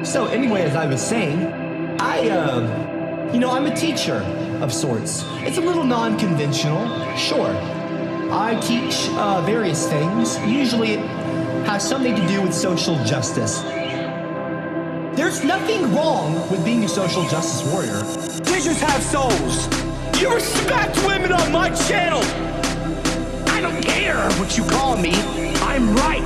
So anyway, as I was saying, I'm a teacher of sorts. It's a little non-conventional, sure. I teach various things. Usually it has something to do with social justice. There's nothing wrong with being a social justice warrior. Teachers have souls. You respect women on my channel. I don't care what you call me. I'm right,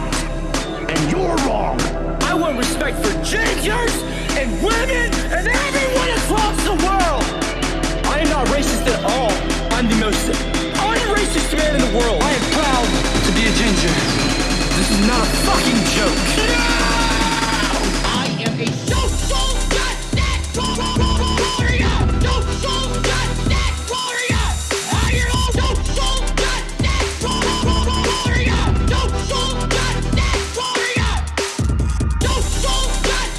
and you're wrong. I want respect for gingers and women and everyone across the world. I am not racist at all. I'm the most unracist man in the world. I am proud to be a ginger. This is not a fucking joke. No! I am a social justice warrior. Social justice warrior. I am a social justice warrior. Social justice warrior. Social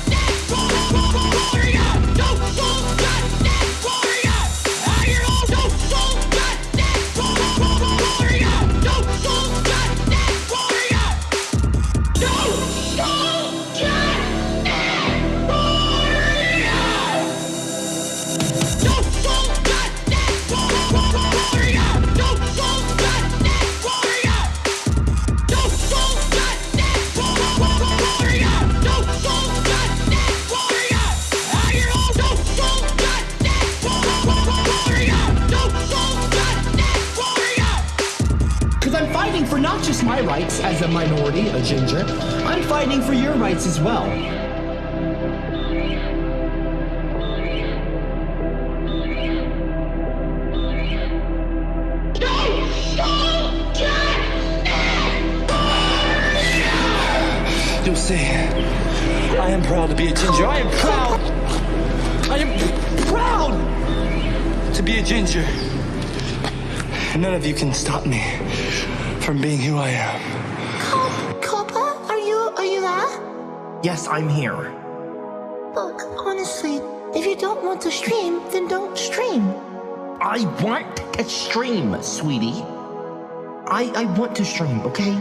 justice warrior. Social justice warrior. I am a social justice warrior. Social justice warrior. Because I'm fighting for not just my rights as a minority, a ginger, I'm fighting for your rights as well. You'll see, I am proud to be a ginger. I am proud to be a ginger. And none of you can stop me from being who I am. Coppa, are you there? Yes, I'm here. Look, honestly, if you don't want to stream, then don't stream. I want to stream, sweetie. I want to stream, okay?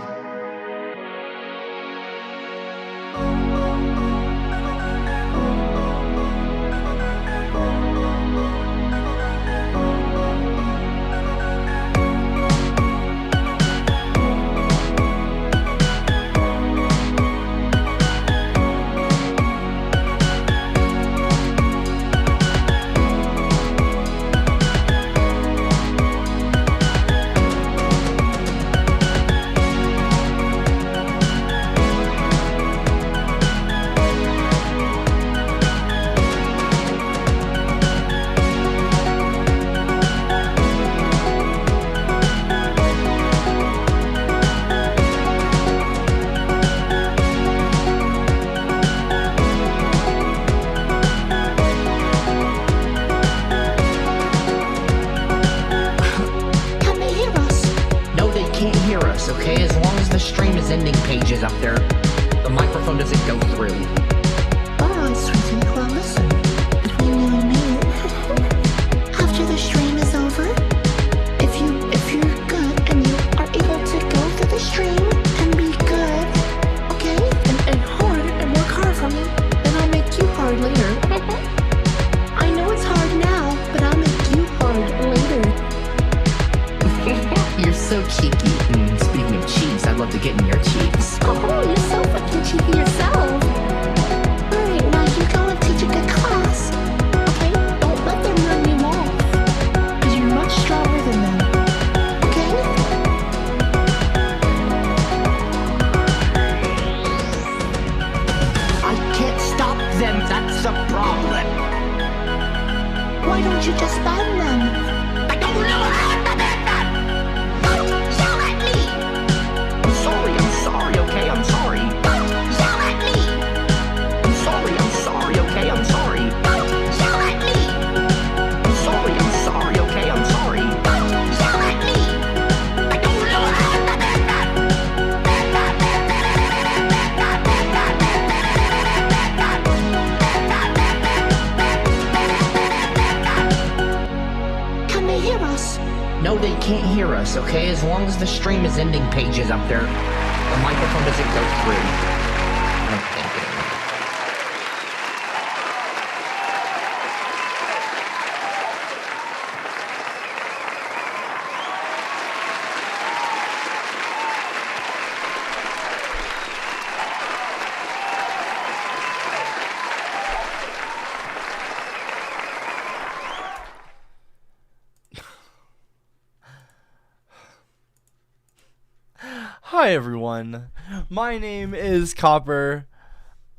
Okay, as long as the stream is ending pages up there, the microphone doesn't go through. Alright, sweetie, well listen, between you and me, after the stream is over, if you're good and you are able to go through the stream and be good, okay, and hard and work hard for me, then I'll make you hard later. I know it's hard now, but I'll make you hard later. You're so cheeky. Speaking of cheeks, I'd love to get in your cheeks. Oh, you're so fucking cheeky yourself. Alright, now you go and teach a good class. Okay? Don't let them run you off. Because you're much stronger than them. Okay? I can't stop them, that's a problem. Why don't you just ban them? I don't know how to ban them! Don't yell at me! I'm sorry, okay? I'm sorry. Don't yell at me! I'm sorry, okay? I'm sorry. Don't yell at me! I'm sorry, okay? I'm sorry. Don't yell at me! I don't know how to ban them! Can they hear us? No, they can't hear us, okay? As long as the stream is ending pages up there, the microphone doesn't go through. I don't think it. Hi everyone, my name is Copper.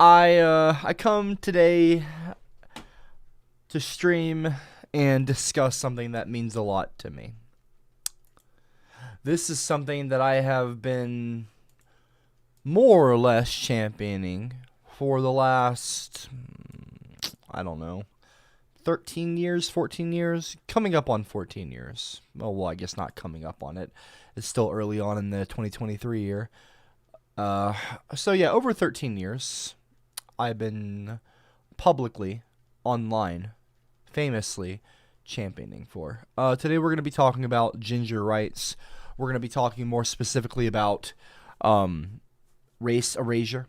I come today to stream and discuss something that means a lot to me. This is something that I have been more or less championing for the last, I don't know, 13 years, 14 years, coming up on 14 years. Well, I guess not coming up on it. It's still early on in the 2023 year. So yeah, over 13 years, I've been publicly, online, famously championing for. Today we're going to be talking about ginger rights. We're going to be talking more specifically about race erasure,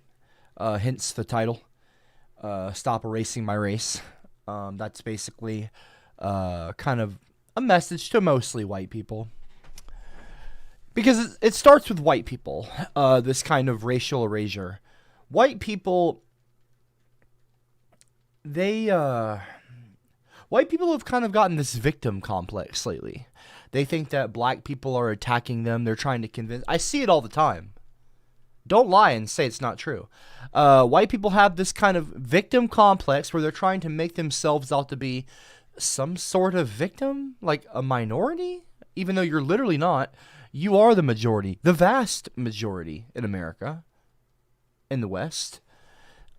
hence the title, Stop Erasing My Race. That's basically kind of a message to mostly white people. Because it starts with white people, this kind of racial erasure. White people, white people have kind of gotten this victim complex lately. They think that black people are attacking them. They're trying to convince. I see it all the time. Don't lie and say it's not true. White people have this kind of victim complex where they're trying to make themselves out to be some sort of victim, like a minority, even though you're literally not. You are the majority, the vast majority in America, in the West.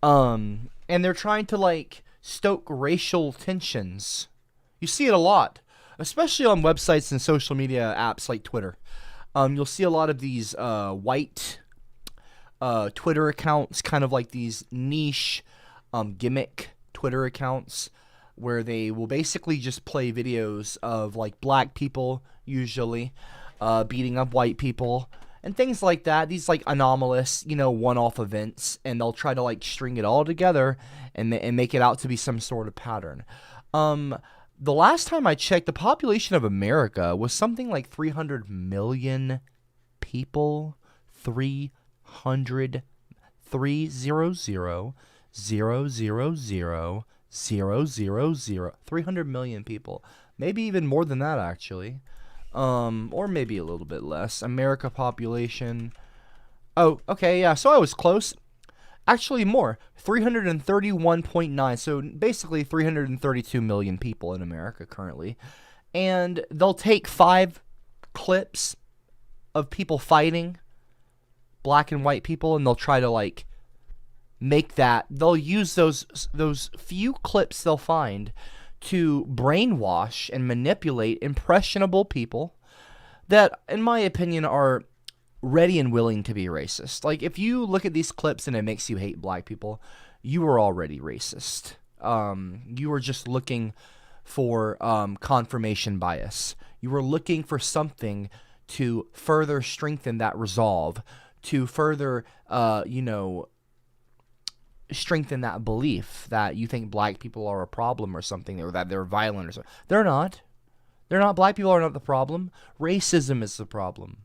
And they're trying to, like, stoke racial tensions. You see it a lot, especially on websites and social media apps like Twitter. You'll see a lot of these white Twitter accounts, kind of like these niche gimmick Twitter accounts, where they will basically just play videos of, like, black people, usually, beating up white people and things like that. These, like, anomalous, one-off events, and they'll try to, like, string it all together and make it out to be some sort of pattern. The last time I checked, the population of America was something like 300 million people. 300 million people. Maybe even more than that, actually. Or maybe a little bit less. America population. Oh, okay, yeah, so I was close. Actually, more. 331.9. So basically 332 million people in America currently. And they'll take 5 clips of people fighting, black and white people, and they'll try to, like, make that. They'll use those few clips they'll find to brainwash and manipulate impressionable people that, in my opinion, are ready and willing to be racist. Like, if you look at these clips and it makes you hate black people, you are already racist. You are just looking for confirmation bias. You are looking for something to further strengthen that resolve, to further, strengthen that belief that you think black people are a problem or something, or that they're violent or something. They're not. They're not. Black people are not the problem. Racism is the problem.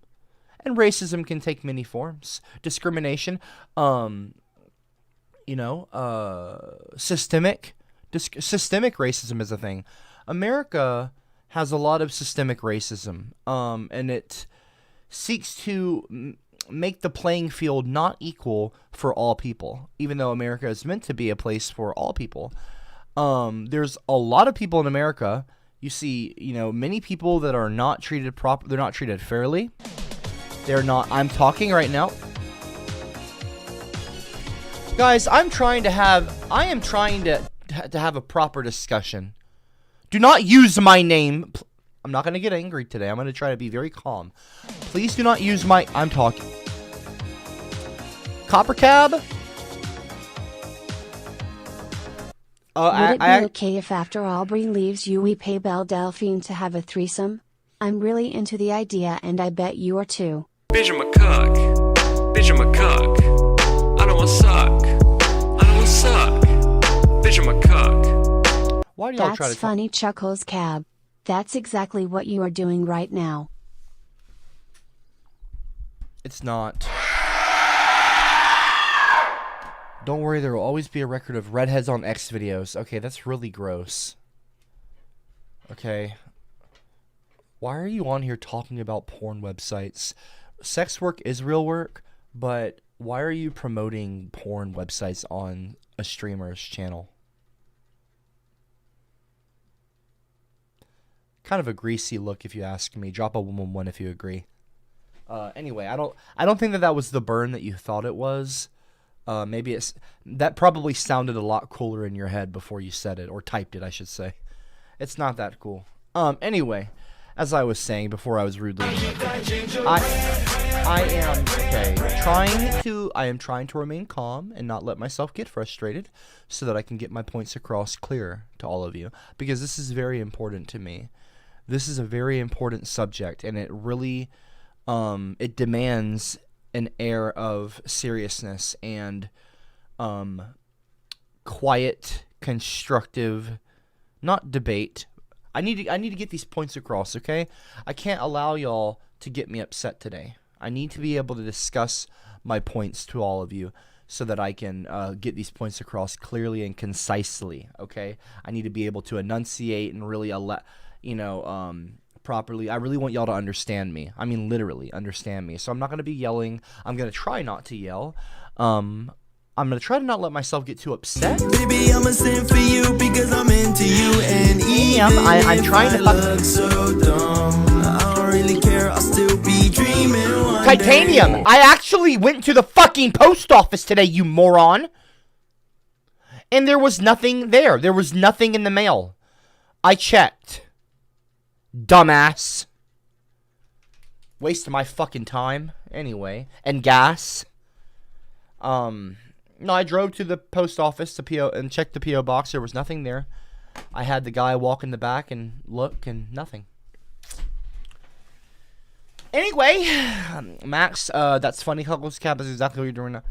And racism can take many forms. Discrimination, systemic racism is a thing. America has a lot of systemic racism, and it seeks to make the playing field not equal for all people, even though America is meant to be a place for all people. There's a lot of people in America. You see, many people that are not treated proper. They're not treated fairly. They're not. I'm talking right now, guys. I am trying to have a proper discussion. Do not use my name. I'm not going to get angry today. I'm going to try to be very calm. Please do not use my... I'm talking. Copper Cab? Would it be okay if after Aubrey leaves you we pay Belle Delphine to have a threesome? I'm really into the idea and I bet you are too. Bitch, I'm a cuck. Bitch, I'm a cuck. I don't wanna suck. I don't wanna suck. Bitch, I'm a cuck. Why do y'all try to... That's funny, chuckles Cab. That's exactly what you are doing right now. It's not. Don't worry, there will always be a record of redheads on X videos. Okay, that's really gross. Okay. Why are you on here talking about porn websites? sex work is real work, but why are you promoting porn websites on a streamer's channel? Kind of a greasy look, if you ask me. Drop a 111 if you agree. Anyway, I don't think that was the burn that you thought it was. Maybe that probably sounded a lot cooler in your head before you said it, or typed it, I should say. It's not that cool. Anyway, as I was saying before I was rudely interrupted, I am trying to remain calm and not let myself get frustrated so that I can get my points across clear to all of you, because this is very important to me. This is a very important subject, and it really it demands an air of seriousness and quiet, constructive, not debate. I need to get these points across, okay? I can't allow y'all to get me upset today. I need to be able to discuss my points to all of you so that I can get these points across clearly and concisely, okay? I need to be able to enunciate and really properly. I really want y'all to understand me. I mean, literally understand me. So I'm not going to be yelling. I'm going to try not to yell. I'm going to try to not let myself get too upset. Baby, I'm a sin for you because I'm into you. And I'm trying to look so dumb, I don't really care. I'll still be dreaming one Titanium, day. I actually went to the fucking post office today, you moron. And there was nothing there. There was nothing in the mail. I checked. Dumbass. Wasted my fucking time. Anyway. And gas. No, I drove to the post office to PO and checked the PO box. There was nothing there. I had the guy walk in the back and look, and nothing. Anyway, Max, that's funny. Huggles Cap is exactly what you're doing now.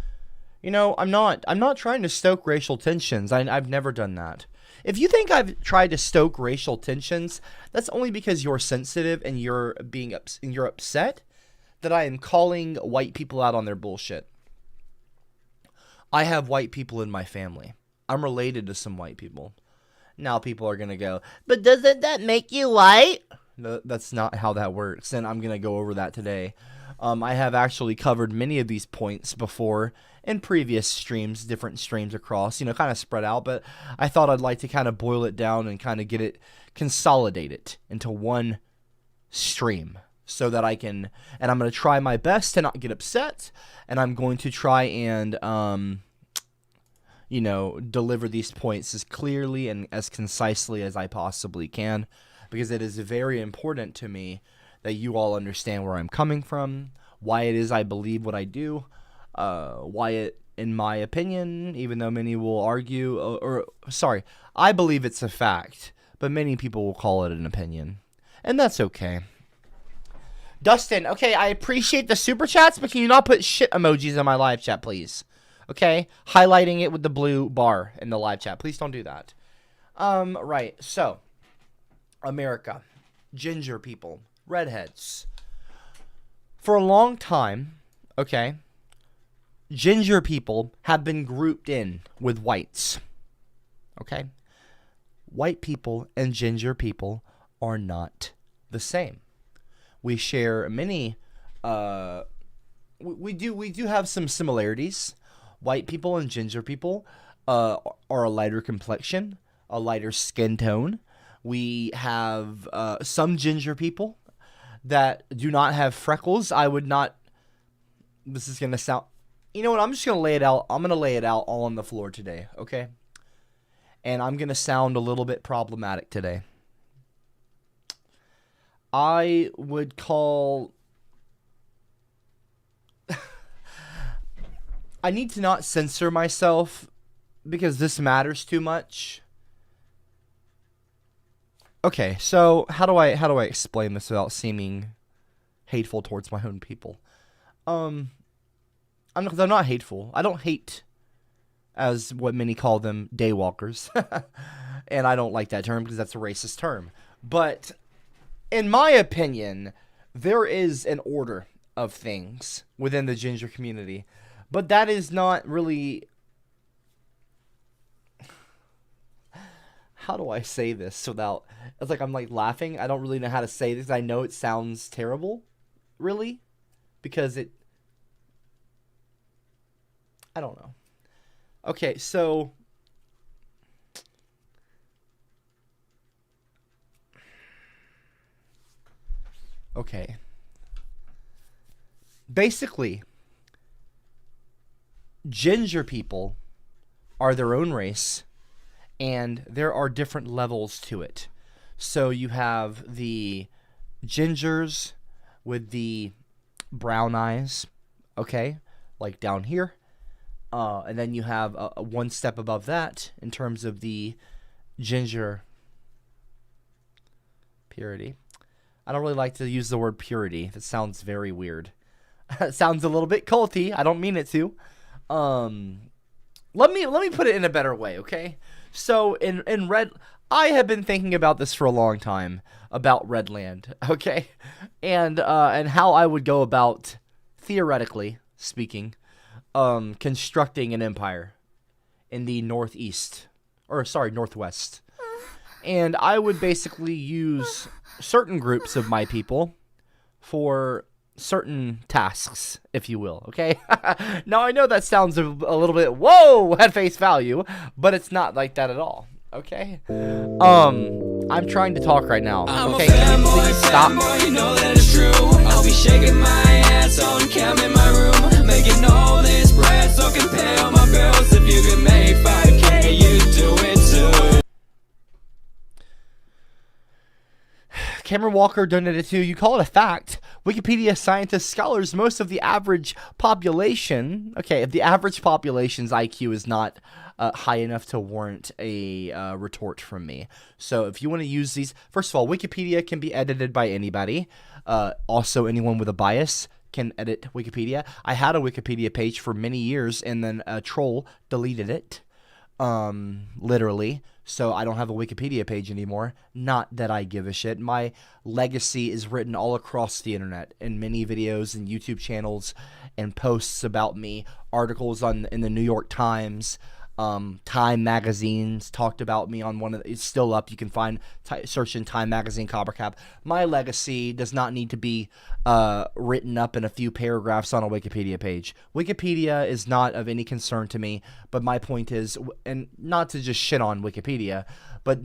You know, I'm not trying to stoke racial tensions. I've never done that. If you think I've tried to stoke racial tensions, that's only because you're sensitive and you're upset that I am calling white people out on their bullshit. I have white people in my family. I'm related to some white people. Now people are going to go, but doesn't that make you white? No, that's not how that works, and I'm going to go over that today. I have actually covered many of these points before in previous streams, different streams across, kind of spread out, but I thought I'd like to kind of boil it down and kind of consolidate it into one stream so that I can, and I'm going to try my best to not get upset, and I'm going to try and, deliver these points as clearly and as concisely as I possibly can, because it is very important to me that you all understand where I'm coming from, why it is I believe what I do, why it, in my opinion, even though many will argue, I believe it's a fact, but many people will call it an opinion, and that's okay. Dustin, okay, I appreciate the super chats, but can you not put shit emojis in my live chat, please? Okay, highlighting it with the blue bar in the live chat. Please don't do that. Right, so, America, ginger people, redheads. For a long time, okay, ginger people have been grouped in with whites. Okay? White people and ginger people are not the same. We share many we do have some similarities. White people and ginger people are a lighter complexion, a lighter skin tone. We have some ginger people that do not have freckles. This is going to sound, you know what, I'm just going to lay it out. I'm going to lay it out all on the floor today, okay? And I'm going to sound a little bit problematic today. I would call, I need to not censor myself because this matters too much. Okay, so how do I explain this without seeming hateful towards my own people? They're not hateful. I don't hate, as what many call them, daywalkers. And I don't like that term because that's a racist term. But in my opinion, there is an order of things within the ginger community. But that is not really... How do I say this without... I'm laughing. I don't really know how to say this. I know it sounds terrible, really. because I don't know. Okay, so okay. Basically, ginger people are their own race, and there are different levels to it. So you have the gingers with the brown eyes, okay, like down here. And then you have a one step above that in terms of the ginger purity. I don't really like to use the word purity. That sounds very weird. It sounds a little bit culty. I don't mean it to. Let me put it in a better way, okay? So in red, I have been thinking about this for a long time about Redland, okay, and how I would go about, theoretically speaking, constructing an empire in the northwest, and I would basically use certain groups of my people for certain tasks, if you will, okay? Now, I know that sounds a little bit, whoa, at face value, but it's not like that at all, okay? I'm trying to talk right now, okay? Can you please stop? You know that it's true. I'll be shaking my ass on cam in my room, making all this bread so I can pay all my bills. If you can make 5K, you do it too. Cameron Walker donated to, you call it a fact. Wikipedia scientists, scholars, most of the average population, okay, if the average population's IQ is not high enough to warrant a retort from me. So if you want to use these, first of all, Wikipedia can be edited by anybody. Also, anyone with a bias can edit Wikipedia. I had a Wikipedia page for many years, and then a troll deleted it. Literally. So I don't have a Wikipedia page anymore. Not that I give a shit. My legacy is written all across the internet in many videos and YouTube channels and posts about me, articles in the New York Times, Time magazines talked about me on one of it's still up. You can find search in Time magazine Cobra Cap. My legacy does not need to be written up in a few paragraphs on a Wikipedia page. Wikipedia is not of any concern to me, but my point is, and not to just shit on Wikipedia, but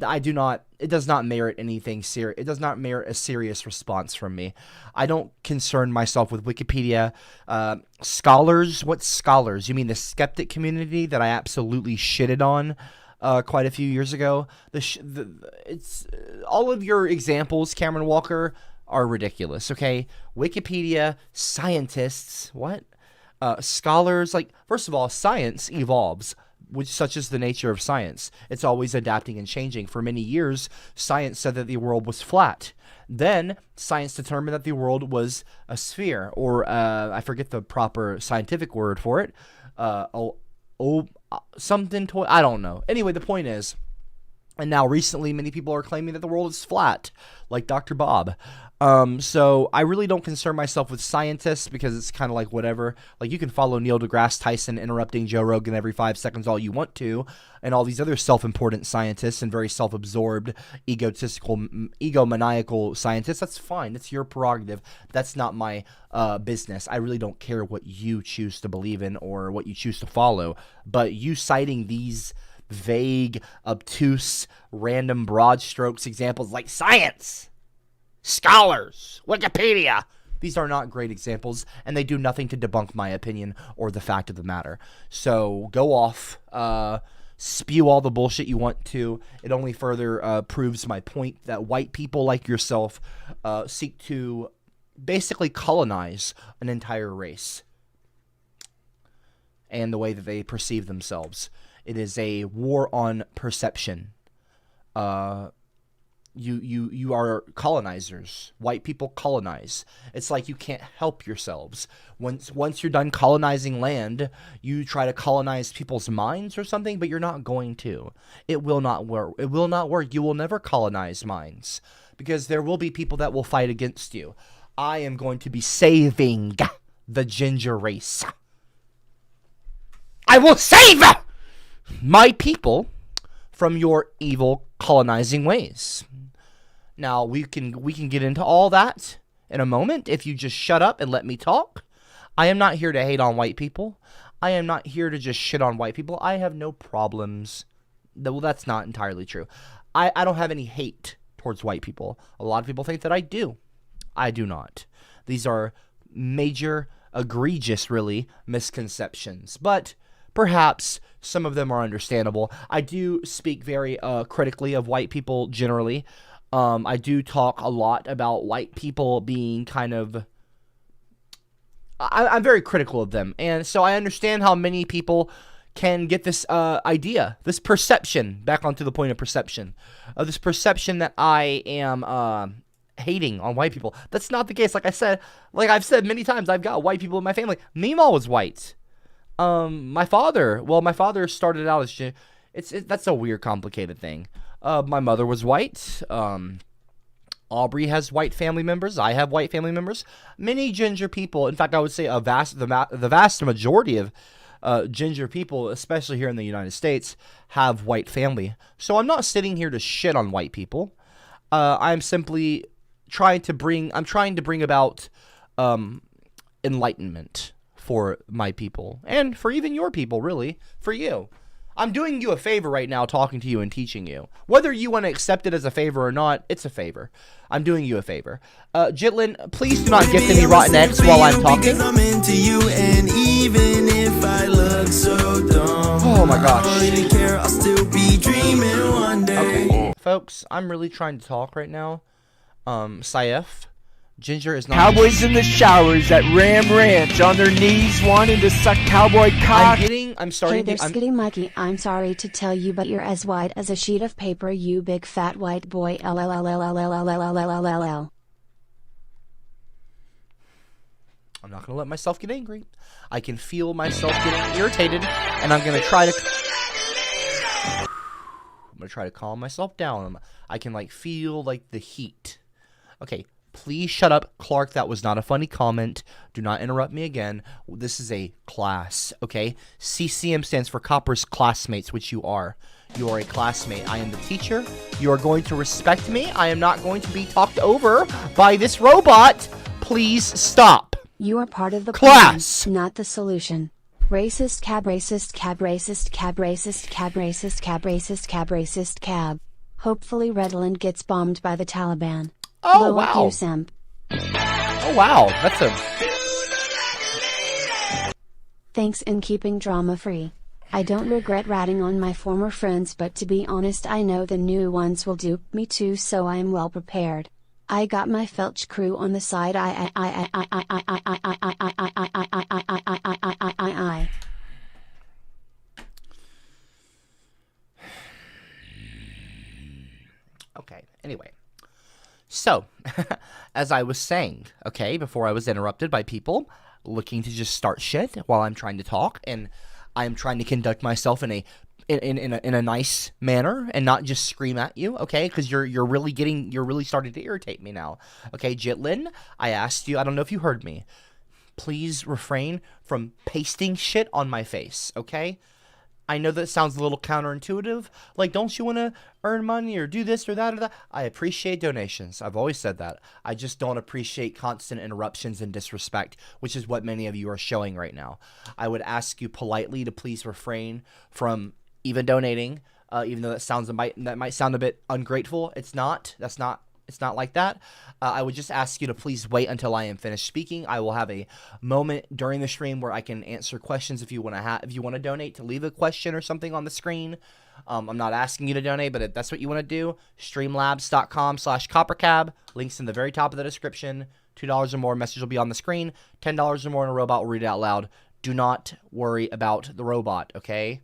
it does not merit anything serious. It does not merit a serious response from me. I don't concern myself with Wikipedia. Scholars, what scholars? You mean the skeptic community that I absolutely shitted on quite a few years ago? It's all of your examples, Cameron Walker, are ridiculous, okay? Wikipedia, scientists, what? Scholars, like, first of all, science evolves, which such is the nature of science. It's always adapting and changing. For many years, science said that the world was flat. Then, science determined that the world was a sphere, or I forget the proper scientific word for it. I don't know. Anyway, the point is, and now recently many people are claiming that the world is flat, like Dr. Bob. So I really don't concern myself with scientists because it's kind of like whatever. Like, you can follow Neil deGrasse Tyson interrupting Joe Rogan every 5 seconds all you want to, and all these other self-important scientists and very self-absorbed, egotistical, egomaniacal scientists. That's fine. That's your prerogative. That's not my business. I really don't care what you choose to believe in or what you choose to follow. But you citing these vague, obtuse, random broad strokes examples like science, scholars, Wikipedia, these are not great examples, and they do nothing to debunk my opinion or the fact of the matter. So go off, spew all the bullshit you want to. It only further proves my point that white people like yourself seek to basically colonize an entire race and the way that they perceive themselves. It is a war on perception. You are colonizers. White people colonize. It's like you can't help yourselves. Once you're done colonizing land, you try to colonize people's minds or something, but you're not going to. It will not work. It will not work. You will never colonize minds because there will be people that will fight against you. I am going to be saving the ginger race. I will save my people from your evil colonizing ways. Now, we can get into all that in a moment if you just shut up and let me talk. I am not here to hate on white people. I am not here to just shit on white people. I have no problems. Well, that's not entirely true. I don't have any hate towards white people. A lot of people think that I do. I do not. These are major, egregious, really, misconceptions. But perhaps some of them are understandable. I do speak very critically of white people generally. I do talk a lot about white people being kind of... I'm very critical of them. And so I understand how many people can get this idea, this perception, back onto the point of perception, this perception that I am hating on white people. That's not the case. Like I've said many times, I've got white people in my family. Meemaw was white. My father started out as that's a weird, complicated thing. My mother was white. Aubrey has white family members. I have white family members. Many ginger people, in fact, I would say the vast majority of ginger people, especially here in the United States, have white family. So I'm not sitting here to shit on white people. I'm simply trying to bring about enlightenment for my people and for even your people, really, for you. I'm doing you a favor right now, talking to you and teaching you. Whether you want to accept it as a favor or not, it's a favor. I'm doing you a favor. Jitlin, please do not gift any rotten eggs while I'm talking. I'm into you, and even if I look so dumb, Oh my gosh. I don't really care, I'll still be dreaming one day. Okay, folks, I'm really trying to talk right now. Saif, Ginger is not... Cowboys in the showers at Ram Ranch on their knees wanting to suck cowboy cock. I'm starting Hey there, to... Skitty Mikey, I'm sorry to tell you, but you're as white as a sheet of paper, you big fat white boy. LLLLLLLLLLLLL. I'm not going to let myself get angry. I can feel myself getting irritated, and I'm going to try to... I'm going to try to calm myself down. I can, feel, the heat. Okay, please shut up, Clark. That was not a funny comment. Do not interrupt me again. This is a class, okay? CCM stands for Copper's Classmates, which you are. You are a classmate. I am the teacher. You are going to respect me. I am not going to be talked over by this robot. Please stop. You are part of the Class. problem, not the solution. Racist cab, racist cab, racist cab, racist cab, racist cab, racist cab, racist cab. Hopefully Redland gets bombed by the Taliban. Oh, Blow up, wow. you simp. Oh, wow. That's a... Thanks in keeping drama free. I don't regret ratting on my former friends, but to be honest, I know the new ones will dupe me too, so I am well prepared. I got my Felch crew on the side. Okay, anyway. So, as I was saying, okay, before I was interrupted by people looking to just start shit while I'm trying to talk, and I'm trying to conduct myself in a nice manner and not just scream at you, okay? Because you're really starting to irritate me now. Okay, Jitlin, I asked you, I don't know if you heard me. Please refrain from pasting shit on my face, okay? I know that sounds a little counterintuitive. Don't you want to earn money or do this or that or that? I appreciate donations. I've always said that. I just don't appreciate constant interruptions and disrespect, which is what many of you are showing right now. I would ask you politely to please refrain from even donating, even though that might sound a bit ungrateful. It's not. It's not like that. I would just ask you to please wait until I am finished speaking. I will have a moment during the stream where I can answer questions if you want to donate, to leave a question or something on the screen. I'm not asking you to donate, but if that's what you want to do, streamlabs.com/coppercab. Links in the very top of the description. $2 or more, message will be on the screen. $10 or more, and a robot will read it out loud. Do not worry about the robot, okay?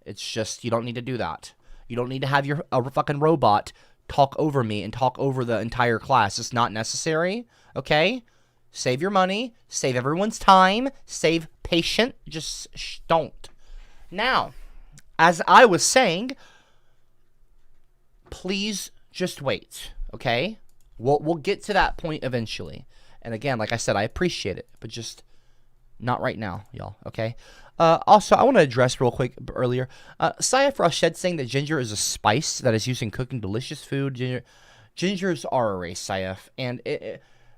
It's just, you don't need to do that. You don't need to have a fucking robot talk over me and talk over the entire class. It's not necessary, okay? Save your money, save everyone's time, save patience, just don't. Now, as I was saying, please just wait, okay? We'll get to that point eventually. And again, like I said, I appreciate it, but just not right now, y'all, okay? Also, I want to address real quick earlier. Saif Rashid saying that ginger is a spice that is used in cooking delicious food. Gingers are a race, Saif. And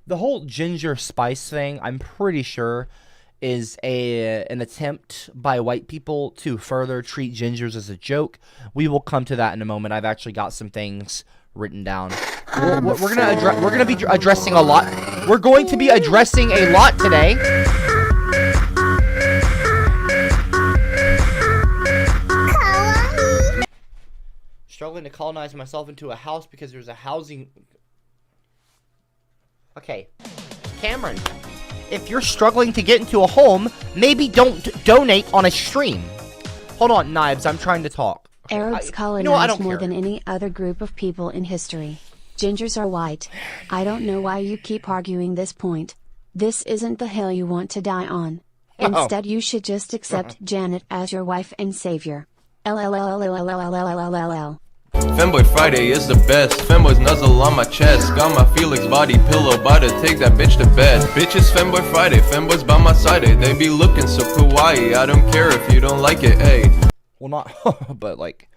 the whole ginger spice thing, I'm pretty sure, is an attempt by white people to further treat gingers as a joke. We will come to that in a moment. I've actually got some things written down. We're gonna be addressing a lot. We're going to be addressing a lot today. Struggling to colonize myself into a house because there's a housing. Okay, Cameron, if you're struggling to get into a home, maybe don't donate on a stream. Hold on, Knives, I'm trying to talk. Arabs colonized more than any other group of people in history. Gingers are white. I don't know why you keep arguing this point. This isn't the hill you want to die on. Instead, you should just accept Janet as your wife and savior. LLLLLLLLLLLL. Femboy Friday is the best. Femboy's nuzzle on my chest. Got my Felix body pillow, about to take that bitch to bed. Bitches Femboy Friday, femboys by my side. They be looking so kawaii. I don't care if you don't like it, hey. Well, not, but like,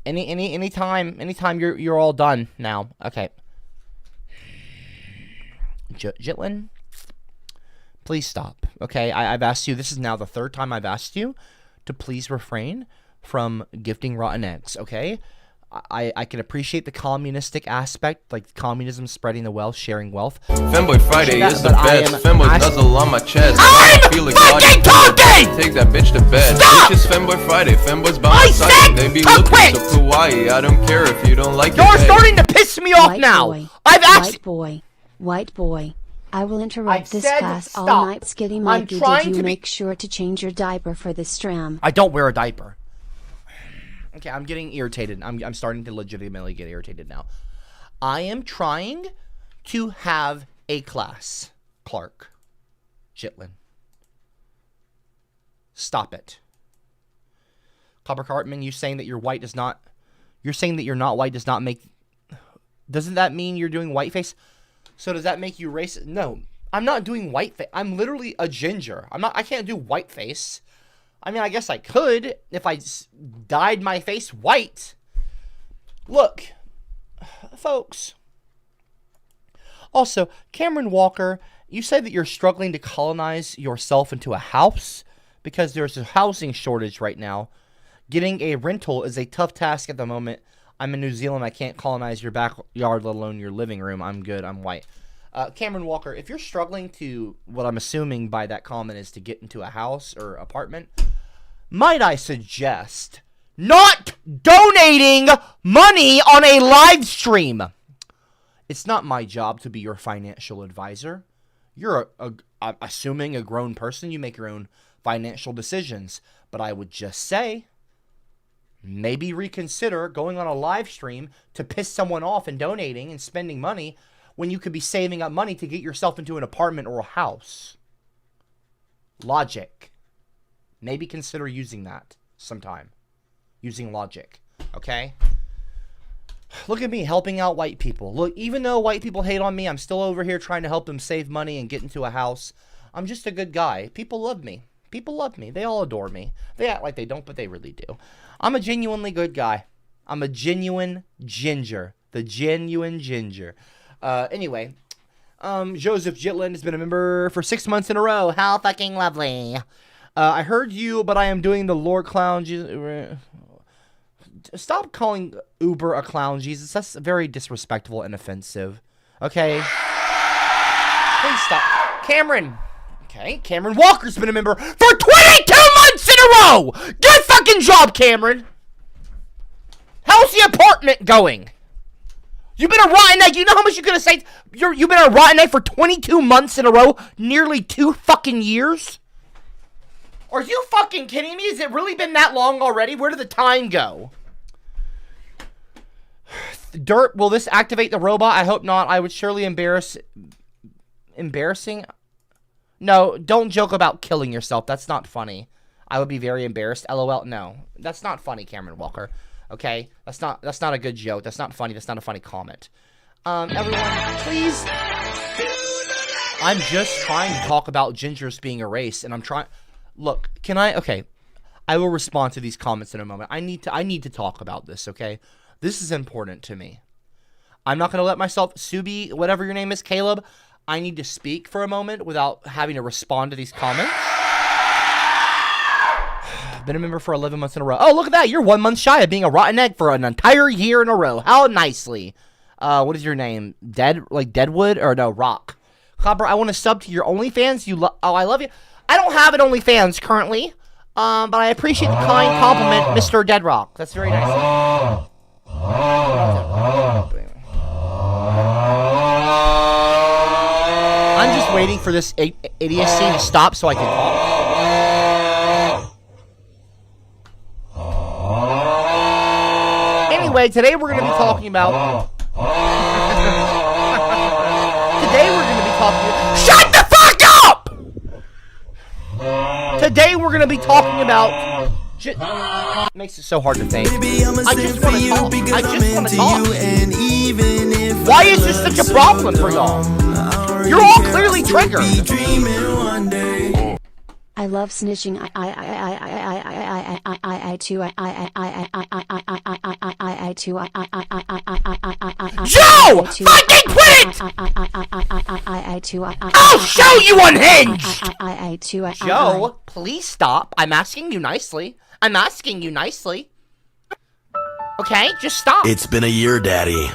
anytime you're all done now. Okay. Jitlin, please stop. Okay, I've asked you. This is now the third time I've asked you to please refrain from gifting rotten eggs. Okay. I can appreciate the communistic aspect, like communism spreading the wealth, sharing wealth. Femboy Friday is the best. Femboy's nuzzle on my chest. I'm fucking talking! Take that bitch to bed. Stop! Bitches Femboy Friday, femboys by my side. They be to looking quit! so kawaii. I don't care if you don't like it. You're hey. starting to piss me off White now. boy. I've asked. White boy. I will interrupt this said class stop. all night. Skitty I'm Mikey, trying did to you be- make sure to change your diaper for this stram? I don't wear a diaper. Okay, I'm getting irritated. I'm starting to legitimately get irritated now. I am trying to have a class. Clark. Jitlin. Stop it. Copper Cartman, you saying that you're white does not... You're saying that you're not white does not make... Doesn't that mean you're doing whiteface? So does that make you racist? No, I'm not doing whiteface. I'm literally a ginger. I can't do whiteface. I mean, I guess I could if I dyed my face white. Look, folks. Also, Cameron Walker, you said that you're struggling to colonize yourself into a house because there's a housing shortage right now. Getting a rental is a tough task at the moment. I'm in New Zealand. I can't colonize your backyard, let alone your living room. I'm good. I'm white. Cameron Walker, if you're struggling to, what I'm assuming by that comment is to get into a house or apartment, might I suggest not donating money on a live stream? It's not my job to be your financial advisor. You're I'm assuming a grown person. You make your own financial decisions. But I would just say, maybe reconsider going on a live stream to piss someone off and donating and spending money when you could be saving up money to get yourself into an apartment or a house. Logic. Maybe consider using that sometime. Using logic. Okay? Look at me helping out white people. Look, even though white people hate on me, I'm still over here trying to help them save money and get into a house. I'm just a good guy. People love me. People love me. They all adore me. They act like they don't, but they really do. I'm a genuinely good guy. I'm a genuine ginger. The genuine ginger. Anyway, Joseph Jitlin has been a member for 6 months in a row. How fucking lovely. I heard you, but I am doing the Lord Clown Jesus. Stop calling Uber a clown Jesus. That's very disrespectful and offensive. Okay? Please stop. Cameron. Okay, Cameron Walker's been a member for 22 months in a row! Good fucking job, Cameron! How's the apartment going? You've been a rotten egg. You know how much you could have saved? You've been a rotten egg for 22 months in a row? Nearly 2 fucking years? Are you fucking kidding me? Has it really been that long already? Where did the time go? Dirt, will this activate the robot? I hope not. I would surely embarrassing? No, don't joke about killing yourself. That's not funny. I would be very embarrassed. LOL. No, that's not funny, Cameron Walker. Okay, that's not a good joke. That's not funny. That's not a funny comment. Everyone, please. I'm just trying to talk about gingers being a race, and I'm trying. Look, can I? Okay, I will respond to these comments in a moment. I need to talk about this. Okay, this is important to me. I'm not gonna let myself, Subi, whatever your name is, Caleb. I need to speak for a moment without having to respond to these comments. Been a member for 11 months in a row. Oh, look at that. You're 1 month shy of being a rotten egg for an entire year in a row. How nicely. What is your name? Deadwood? Or no, Rock. Copper, I want to sub to your OnlyFans. Oh, I love you. I don't have an OnlyFans currently. But I appreciate the kind compliment, Mr. Deadrock. That's very nice. I'm just waiting for this idiocy to stop so I can talk. Anyway, today we're going to be talking about... Shut the fuck up! Today we're going to be talking about... Makes it so hard to think. I just want to talk. I just want to talk. Why is this such a problem for y'all? You're all clearly triggered. I love snitching. Joe! Fucking quit! I'll show you unhinged! Joe, please stop. I'm asking you nicely. I'm asking you nicely. Okay, just stop. It's been a year, Daddy.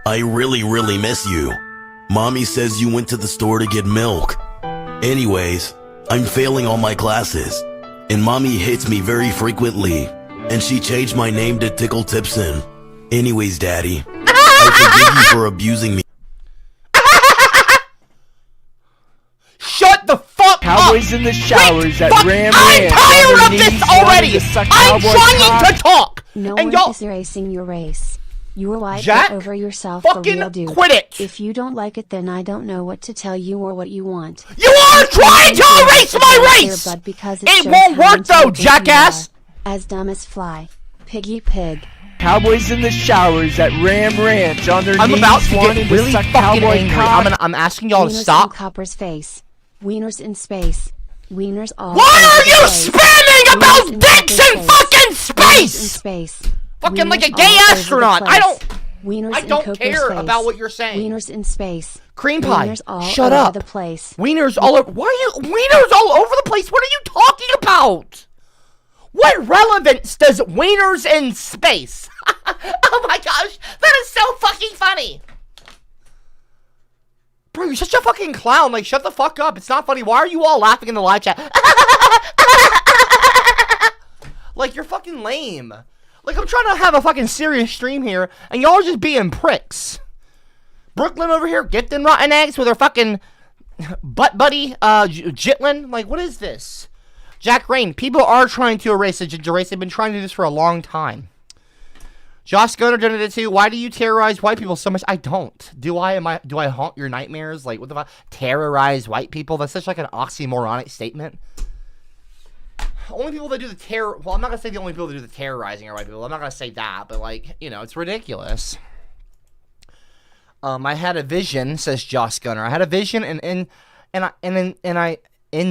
I really miss you. Mommy says you went to the store to get milk. Anyways, I'm failing all my classes, and Mommy hits me very frequently, and she changed my name to Tickle Tipson. Anyways, Daddy, I forgive you for abusing me. Shut the fuck Cowboys up! in the showers at Ram I'm Ranch. tired of this Knees already! wanting to suck I'm cowboy trying cock. to talk! No And one y'all is racing your race. You're white, Jack, get over yourself for fucking real, dude. quit it! If you don't like it, then I don't know what to tell you or what you want. You are trying to erase my race! It won't work though, jackass! As dumb as fly. Piggy pig. Cowboys in the showers at Ram Ranch on their I'm knees about to wanting get really suck fucking cowboy angry. cock. I'm asking y'all to Wieners stop. in Copper's face. Wieners in space. Wieners all Why over are the you place. spamming Wieners about in dicks Copper's in face. fucking Wieners in space? space. Fucking like a Wieners gay all over the astronaut. I place. don't Wieners in don't Coco's care face. about what you're saying. Wieners in space. Cream pie. Wieners all Shut over up. the place. Wieners all over. Why are you wieners all over the place? What are you talking about? What relevance does wieners in space? Oh my gosh, that is so fucking funny. Bro, you're such a fucking clown. Like, shut the fuck up. It's not funny. Why are you all laughing in the live chat? Like, you're fucking lame. Like, I'm trying to have a fucking serious stream here, and y'all are just being pricks. Brooklyn over here gifting rotten eggs with her fucking butt buddy, Jitlin. Like, what is this? Jack Rain, people are trying to erase the ginger race. They've been trying to do this for a long time. Josh Gunner did it too. Why do you terrorize white people so much? I don't. Do I haunt your nightmares? Like, what the fuck? Terrorize white people? That's such like an oxymoronic statement. Only people that do the terror... Well, I'm not going to say the only people that do the terrorizing are white people. I'm not going to say that. But, like, you know, it's ridiculous. I had a vision, says Josh Gunner. I had a vision and I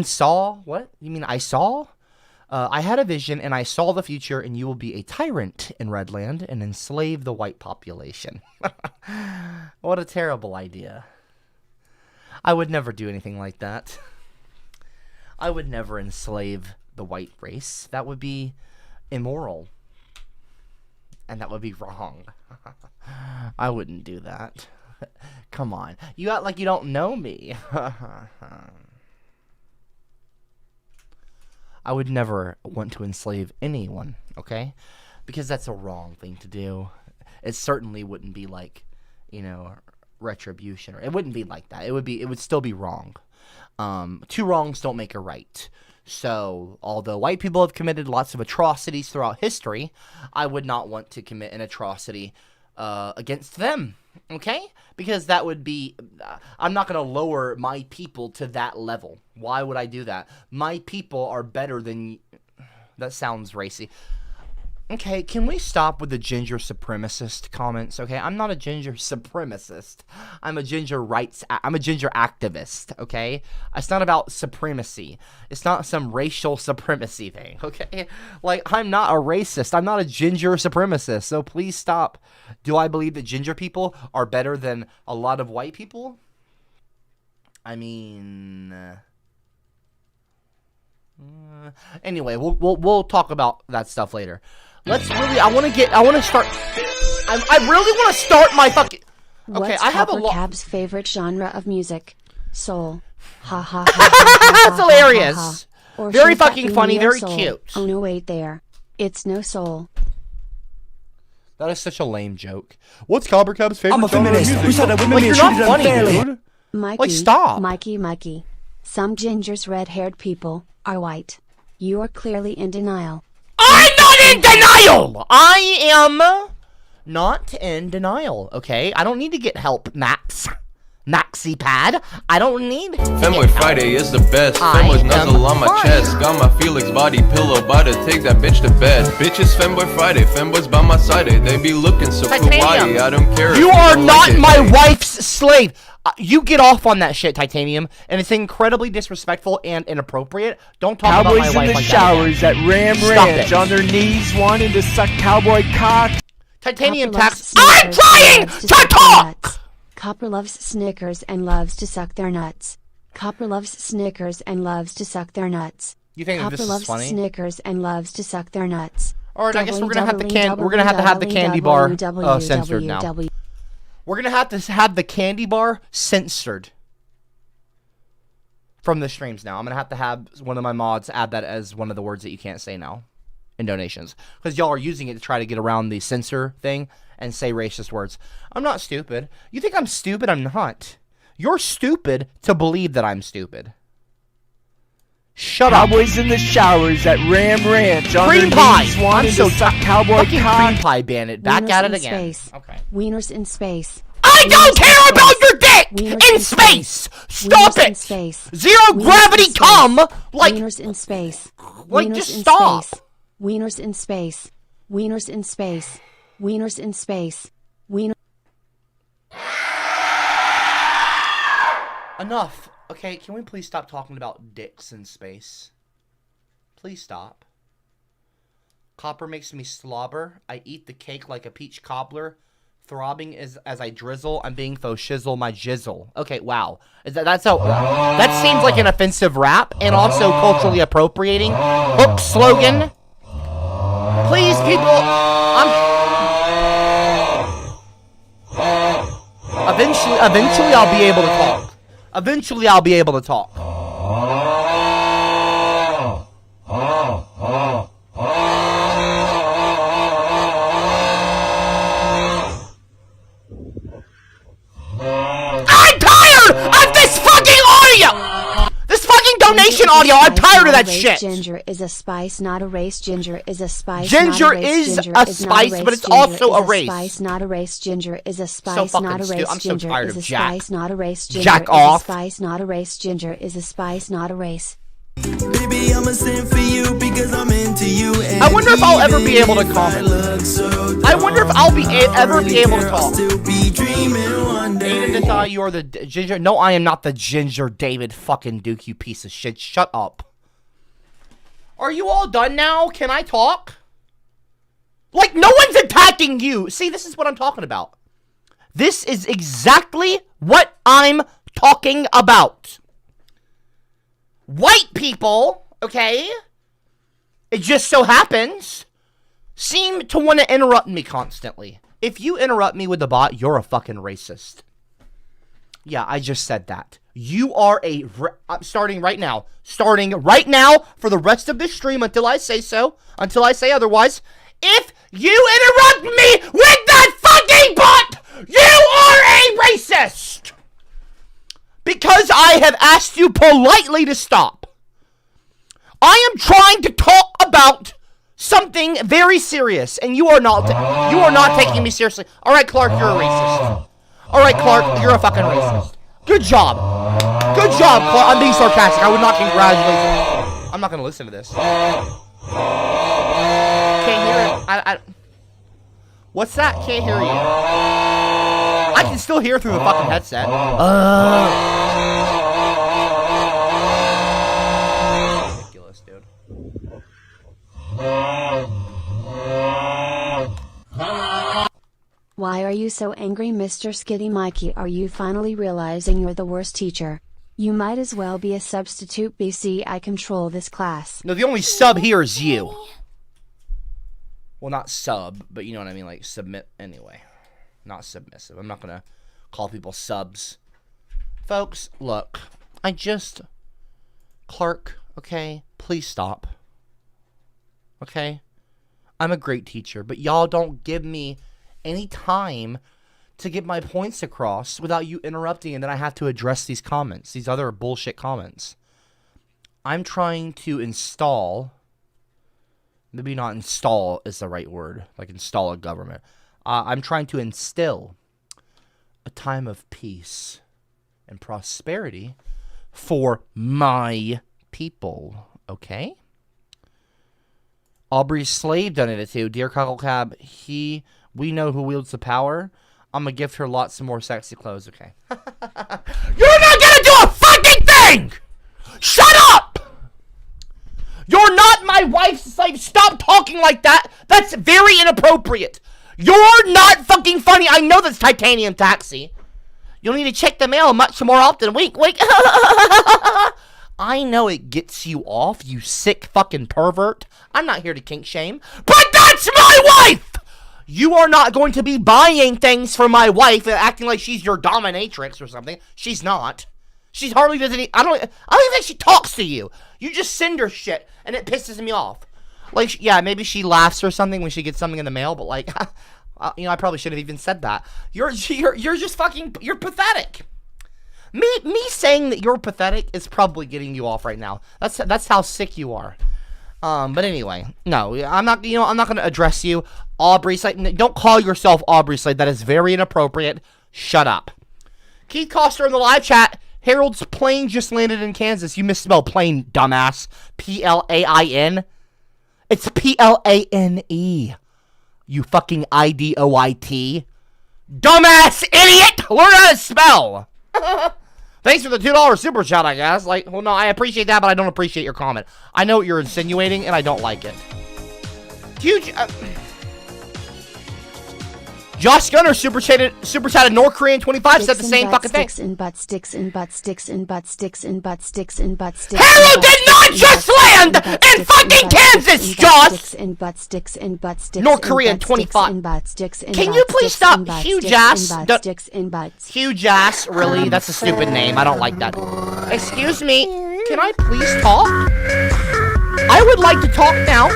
saw... What? You mean I saw? I had a vision and I saw the future, and you will be a tyrant in Redland and enslave the white population. What a terrible idea. I would never do anything like that. I would never enslave the white race. That would be immoral. And that would be wrong. I wouldn't do that. Come on. You act like you don't know me. I would never want to enslave anyone, okay? Because that's a wrong thing to do. It certainly wouldn't be like, you know, retribution. It wouldn't be like that. It would still be wrong. Two wrongs don't make a right. So, although white people have committed lots of atrocities throughout history, I would not want to commit an atrocity against them, okay? Because that would be... I'm not going to lower my people to that level. Why would I do that? My people are better than... That sounds racy. Okay, can we stop with the ginger supremacist comments, okay? I'm not a ginger supremacist. I'm a ginger activist, okay? It's not about supremacy. It's not some racial supremacy thing, okay? Like, I'm not a racist. I'm not a ginger supremacist, so please stop. Do I believe that ginger people are better than a lot of white people? I mean, anyway, we'll talk about that stuff later. Let's really. I want to start. I really want to start my fucking. Okay, What's I have a Copper lot. Cab's favorite genre of music? Soul. Ha ha ha. That's hilarious. Or Very she's got fucking funny, neo very soul. cute. Oh no, wait there. It's no soul. That is such a lame joke. What's Copper Cab's favorite I'm a genre of feminist. music? We said that women Like, being you're not treated funny, unfairly. dude. Mikey. Like, stop. Mikey. Some gingers, red-haired people are white. You are clearly in denial. I'm not in denial! I am not in denial, okay? I don't need to get help, Maxi Pad. I don't need Femboy Friday is the best. I Femboy's nuzzle am on my fine. chest. Got my Felix body pillow. About to take that bitch to bed. Bitches Femboy Friday. Femboys by my side. They be looking so Titanium. kawaii. I don't care. You if are don't not like it, my hey. wife's slave. You get off on that shit, Titanium, and it's incredibly disrespectful and inappropriate. Don't talk about my Cowboys in wife the like showers at Ram Stop Ranch it. on their knees wanting to suck cowboy cock. that. Titanium Copper loves tax. I'm Snickers trying and loves to suck their talk! nuts. Copper loves Snickers and loves to suck their nuts. Copper loves Snickers and loves to suck their nuts. You think Copper this is loves funny? Snickers and loves to suck their nuts. Alright, I guess we're gonna have the candy bar censored now. We're gonna have to have the candy bar censored from the streams now. I'm gonna have one of my mods add that as one of the words that you can't say now in donations, because y'all are using it to try to get around the censor thing and say racist words. I'm not stupid. You think I'm stupid? I'm not. You're stupid to believe that I'm stupid. Shut up. Cowboys in the showers at Ram Ranch on Cream their pie. knees I'm wanting so to suck cowboy fucking cock. cream pie bandit. Back Wieners at it in again. Space. Okay. Wieners in space. I don't Wieners in care about space. your dick Wieners in space. Stop Wieners in it. space. Zero Wieners gravity in space. cum. Like, Wieners in space. like, Wieners just in stop. Space. Wieners in space. Wieners in space. Wieners in space. Wieners. Enough. Okay, can we please stop talking about dicks in space? Please stop. Copper makes me slobber. I eat the cake like a peach cobbler. Throbbing as I drizzle. I'm being faux shizzle my jizzle. Okay, wow. That seems like an offensive rap and also culturally appropriating hook slogan. Please, people. Eventually I'll be able to talk. Eventually I'll be able to talk. I'm tired of this fucking audio! This fucking donation audio, I'm tired of that shit! Ginger is a spice, not a race. Ginger is a spice. Ginger not a race. is Ginger a is not spice, race. but it's Ginger also is a race. Spice, not a race. Ginger is a spice, fucking not a stu- race. I'm so Ginger tired is of a Jack. spice, not a race. Ginger Jack is off. a spice, not a race. Ginger is a spice, not a race. Baby, I'm a sin for you because I'm into you. And I wonder if I'll ever be able to comment. I wonder if I'll ever be able to talk. Still be dreaming one day. Aiden thought you're the ginger. No, I am not the ginger David fucking Duke, you piece of shit. Shut up. Are you all done now? Can I talk? Like, no one's attacking you. See, this is what I'm talking about. This is exactly what I'm talking about. White people, okay, it just so happens, seem to want to interrupt me constantly. If you interrupt me with the bot, you're a fucking racist. Yeah, I just said that. You are I'm starting right now for the rest of this stream until I say so, until I say otherwise. If you interrupt me with that fucking bot, you are a racist! Because I have asked you politely to stop. I am trying to talk about something very serious, and you are not taking me seriously. All right, Clark, you're a racist. All right, Clark, you're a fucking racist. Good job. Good job, Clark. I'm being sarcastic. I would not congratulate you. I'm not gonna listen to this. Can't hear it. What's that? Can't hear you. I can still hear through the fucking headset. Ridiculous, dude. Why are you so angry, Mr. Skitty Mikey? Are you finally realizing you're the worst teacher? You might as well be a substitute BC. I control this class. No, the only sub here is you. Well, not sub, but you know what I mean, like submit anyway. Not submissive. I'm not going to call people subs. Folks, look. Clerk, okay? Please stop. Okay? I'm a great teacher, but y'all don't give me any time to get my points across without you interrupting, and then I have to address these comments, these other bullshit comments. I'm trying to install, maybe not install is the right word, like install a government. I'm trying to instill a time of peace and prosperity for my people, okay? Aubrey Slave donated too. Dear Cockle Cab, we know who wields the power. I'm gonna gift her lots of more sexy clothes, okay? You're not gonna do a fucking thing! Shut up! You're not my wife's slave. Stop talking like that. That's very inappropriate. You're not fucking funny. I know that's Titanium Taxi. You'll need to check the mail much more often. Wink, wink. I know it gets you off, you sick fucking pervert. I'm not here to kink shame, but that's my wife! You are not going to be buying things for my wife and acting like she's your dominatrix or something. She's not. She hardly does any. I don't even think she talks to you. You just send her shit, and it pisses me off. Like, yeah, maybe she laughs or something when she gets something in the mail, but like, you know, I probably should have even said that. You're just fucking, you're pathetic. Me saying that you're pathetic is probably getting you off right now. That's how sick you are. But anyway, no, I'm not going to address you, Aubrey Slade. Don't call yourself Aubrey Slade. That is very inappropriate. Shut up. Keith Coster in the live chat. Harold's plane just landed in Kansas. You misspelled plane, dumbass. Plain. It's Plane. You fucking IDOIT. Dumbass idiot! Learn how to spell! Thanks for the $2 super chat, I guess. Like, well, no, I appreciate that, but I don't appreciate your comment. I know what you're insinuating, and I don't like it. Huge. Josh Gunner super chatted North Korean 25 said the same fucking thing. Sticks in butt, sticks in butt, sticks in butt, sticks in butt, sticks in butt, sticks. Harold did not just land in fucking Kansas, Josh! Sticks in butt, sticks in butt, sticks. North Korean 25. Can you please stop? Huge ass. Huge ass, really? That's a stupid name. I don't like that. Excuse me. Can I please talk? I would like to talk now.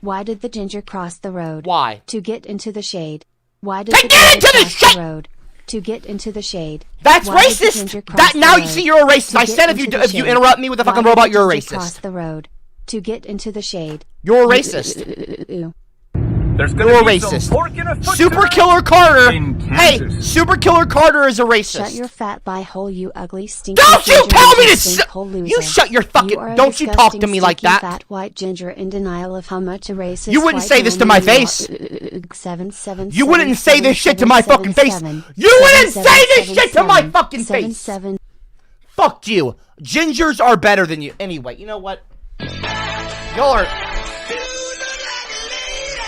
Why did the ginger cross the road? Why? To get into the shade. Why did the ginger cross the road? To get into the shade. That's racist. That now you see you're a racist. I said if you interrupt me with a fucking robot, you're a racist. Cross the road. To get into the shade. You're a racist. There's You're a racist. Super Killer Carter. Hey, Super Killer Carter is a racist. Shut your fat hole, you ugly stinky. Don't you tell me to you shut your fucking. Don't you talk to me like that. Fat white ginger in denial of how much a racist. You wouldn't say this to my face. You wouldn't say this shit to my fucking face. You wouldn't say this shit to my fucking face. Fuck you. Gingers are better than you. Anyway, you know what? Y'all are.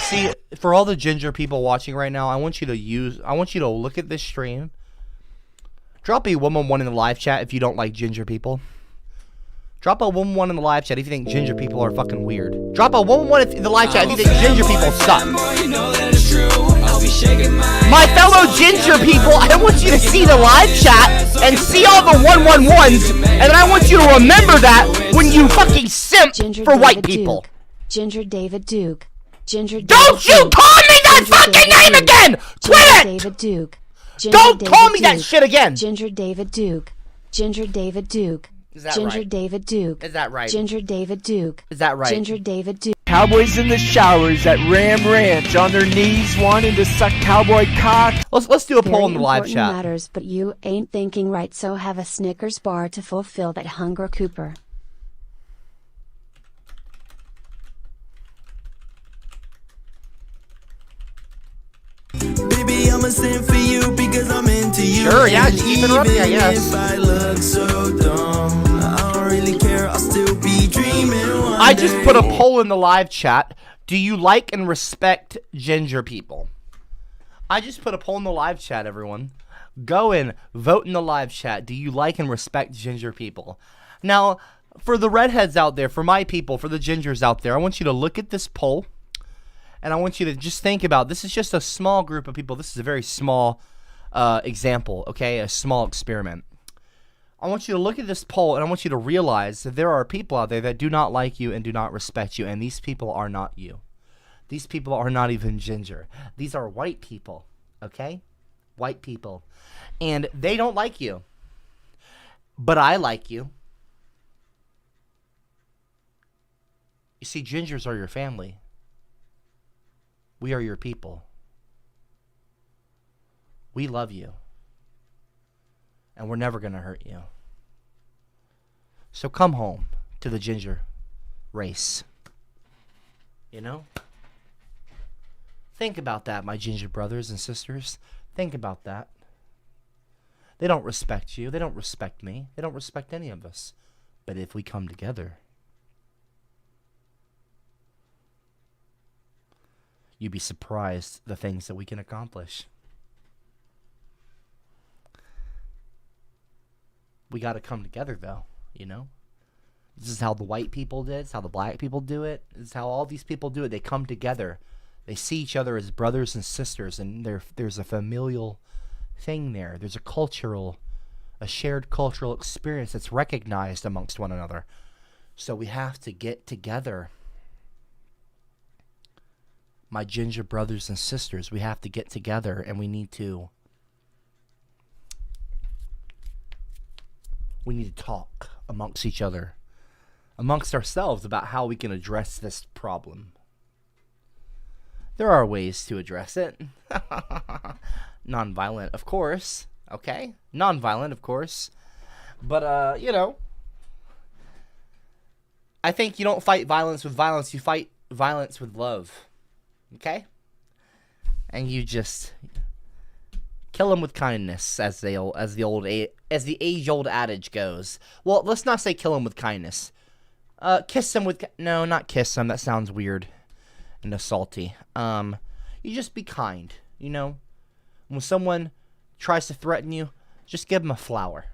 See, for all the ginger people watching right now, I want you to look at this stream. Drop a 111 in the live chat if you don't like ginger people. Drop a 111 in the live chat if you think ginger people are fucking weird. Drop a 111 in the live chat if you think ginger people suck. My fellow ginger people, I want you to see the live chat and see all the 111s, and then I want you to remember that when you fucking simp for white people. Ginger David Duke. Don't you call me that fucking name again! Quit it! David Duke. Don't call me that shit again! Ginger David Duke. Ginger David Duke. Is that Ginger right? David Duke. Is that right? Ginger David Duke. Is that right? Ginger David Duke. Cowboys in the showers at Ram Ranch on their knees wanting to suck cowboy cock. Let's do a poll in the live chat. Matters, but you ain't thinking right, so have a Snickers bar to fulfill that hunger, Cooper. Baby, I'm a sin for you because I'm into you. Sure, yeah, just keep interrupting, I guess. If I look so dumb, I don't really care, I'll still be dreaming. I just put a poll in the live chat. Do you like and respect ginger people? I just put a poll in the live chat, everyone. Go and vote in the live chat. Do you like and respect ginger people? Now, for the redheads out there, for my people, for the gingers out there, I want you to look at this poll. And I want you to just think about, this is just a small group of people. This is a very small example, okay? A small experiment. I want you to look at this poll, and I want you to realize that there are people out there that do not like you and do not respect you, and these people are not you. These people are not even ginger. These are white people, okay? White people. And they don't like you. But I like you. You see, gingers are your family. We are your people. We love you. And we're never going to hurt you. So come home to the ginger race. You know? Think about that, my ginger brothers and sisters. Think about that. They don't respect you. They don't respect me. They don't respect any of us. But if we come together, you'd be surprised the things that we can accomplish. We got to come together, though, you know? This is how the white people did. It's how the black people do it. This is how all these people do it. They come together. They see each other as brothers and sisters, and there's a familial thing there. There's a shared cultural experience that's recognized amongst one another. So we have to get together. My ginger brothers and sisters, we have to get together, and we need to talk amongst each other, amongst ourselves, about how we can address this problem. There are ways to address it. Nonviolent, of course. Okay? Nonviolent, of course. But, you know, I think you don't fight violence with violence. You fight violence with love. Okay? And you just kill them with kindness, as the age-old adage goes. Well, let's not say kill them with kindness. Kiss them with... No, not kiss them. That sounds weird and assaulty. You just be kind, you know? When someone tries to threaten you, just give them a flower.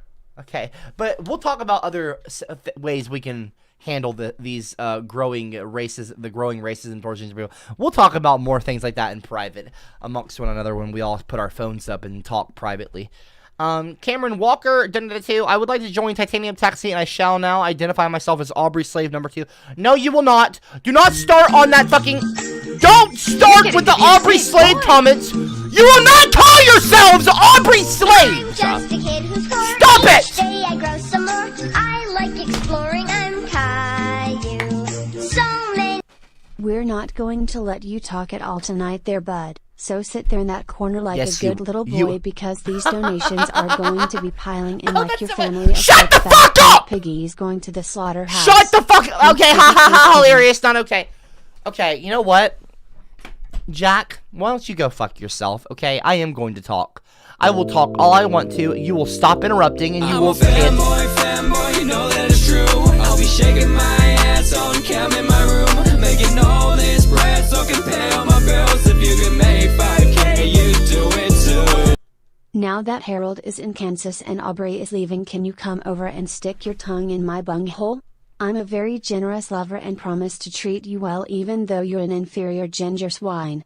Okay? But we'll talk about other ways we can handle these growing racism towards ginger people. We'll talk about more things like that in private amongst one another when we all put our phones up and talk privately. Cameron Walker, #2. I would like to join Titanium Taxi, and I shall now identify myself as Aubrey Slave #2. No, you will not. Do not start on that fucking... Don't start with the Aubrey Slave comments. You will not call yourselves Aubrey Slave. Just a kid who's Stop it! Each day I grow some more. I like exploring. I'm Caillou. So many. We're not going to let you talk at all tonight there, bud. So sit there in that corner like Yes, a good little boy, you- because these donations are going to be piling in like your family. Shut the fuck up! Piggies going to the slaughterhouse. Shut the fuck up! Okay, ha ha ha, hilarious, not okay. Okay, you know what? Jack, why don't you go fuck yourself, okay? I am going to talk. I will talk all I want to. You will stop interrupting, and you will... Fanboy, you know that it's true. I'll be shaking my ass on cam in my room, making all this bread so can pay all my bills. If you can make 5K, you do it too. Now that Harold is in Kansas and Aubrey is leaving, can you come over and stick your tongue in my bunghole? I'm a very generous lover and promise to treat you well even though you're an inferior ginger swine.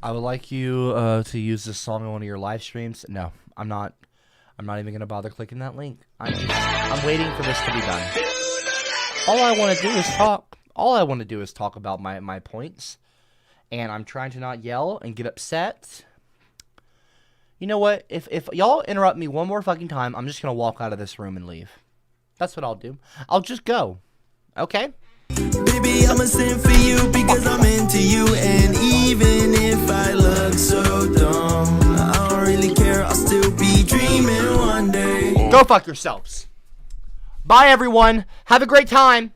I would like you to use this song on one of your live streams. No, I'm not. I'm not even gonna bother clicking that link. I'm waiting for this to be done. All I want to do is talk. All I want to do is talk about my points, and I'm trying to not yell and get upset. You know what? If y'all interrupt me one more fucking time, I'm just gonna walk out of this room and leave. That's what I'll do. I'll just go. Okay? Baby, I'm a sin for you because I'm into you. And even if I look so dumb, I don't really care, I'll still be dreaming one day. Go fuck yourselves. Bye, everyone. Have a great time.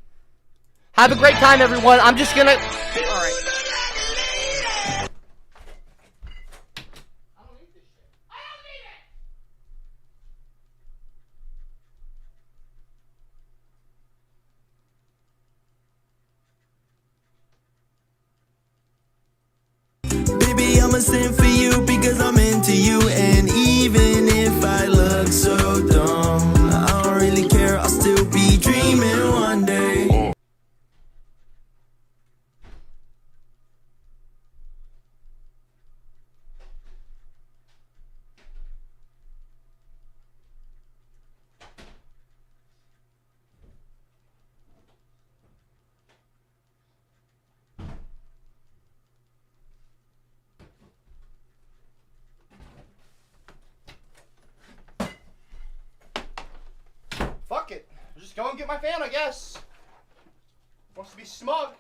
Have a great time, everyone. I'm just gonna... Alright. I'ma sing for you because I'm into you. And even if I look so dumb, I don't really care, I'll still be dreaming one day. Fuck it. I'll just go and get my fan, I guess. Wants to be smug.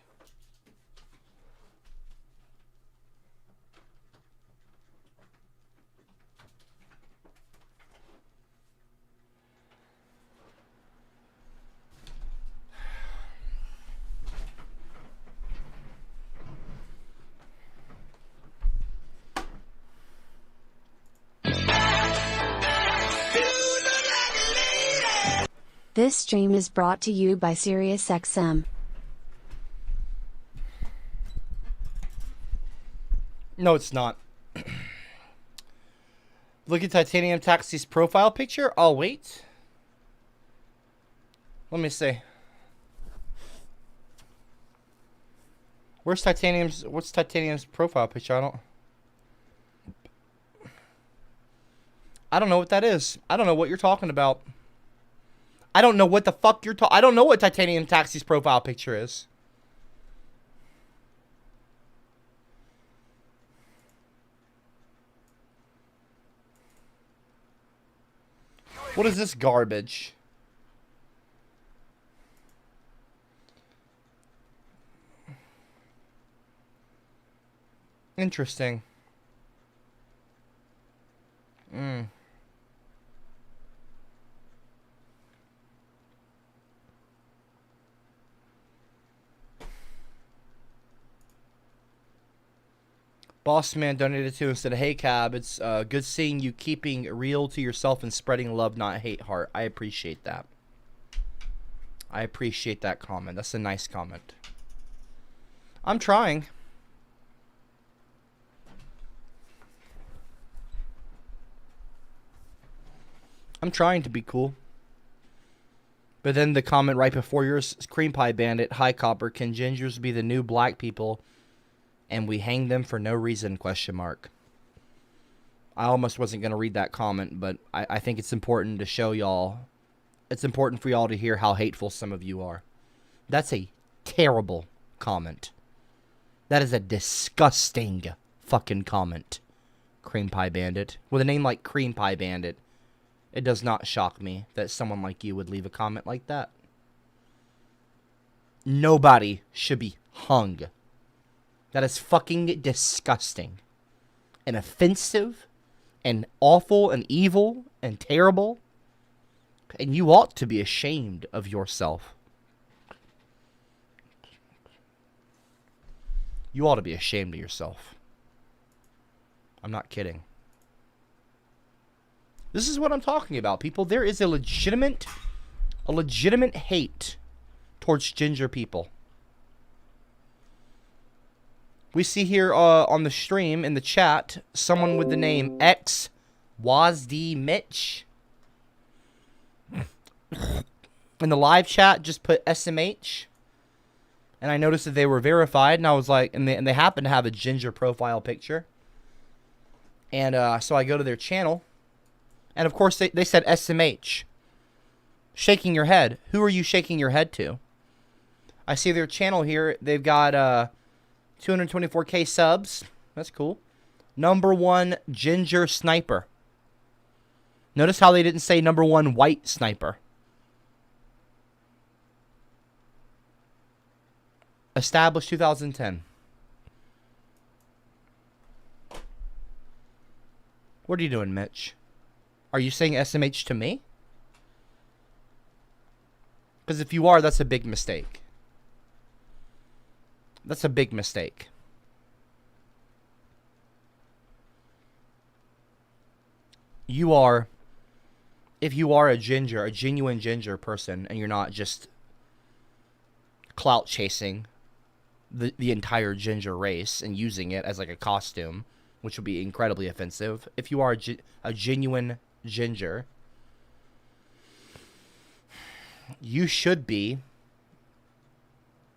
This stream is brought to you by SiriusXM. No, it's not. Look at Titanium Taxi's profile picture. I'll wait. Let me see. What's Titanium's profile picture? I don't know what that is. I don't know what you're talking about. I don't know what the fuck you're talking. I don't know what Titanium Taxi's profile picture is. What is this garbage? Interesting. Boss Man donated to instead of hey cab. It's good seeing you keeping real to yourself and spreading love, not hate, heart. I appreciate that. I appreciate that comment. That's a nice comment. I'm trying. I'm trying to be cool. But then the comment right before yours, Cream Pie Bandit, hi Copper, can gingers be the new black people and we hang them for no reason, question mark. I almost wasn't going to read that comment, but I think it's important to show y'all. It's important for y'all to hear how hateful some of you are. That's a terrible comment. That is a disgusting fucking comment. Cream Pie Bandit. With a name like Cream Pie Bandit, it does not shock me that someone like you would leave a comment like that. Nobody should be hung. That is fucking disgusting. And offensive. And awful and evil and terrible. And you ought to be ashamed of yourself. You ought to be ashamed of yourself. I'm not kidding. This is what I'm talking about, people. There is a legitimate hate towards ginger people. We see here on the stream, in the chat, someone with the name X Wazd Mitch. In the live chat, just put SMH. And I noticed that they were verified, and I was like, and they happen to have a ginger profile picture. And so I go to their channel. And of course, they said SMH. Shaking your head. Who are you shaking your head to? I see their channel here. They've got 224k subs. That's cool. #1 ginger sniper. Notice how they didn't say #1 white sniper. Established 2010. What are you doing, Mitch? Are you saying SMH to me? Because if you are, that's a big mistake. That's a big mistake. You are, if you are a ginger, a genuine ginger person, and you're not just clout chasing the entire ginger race and using it as like a costume which would be incredibly offensive. If you are a genuine ginger, you should be,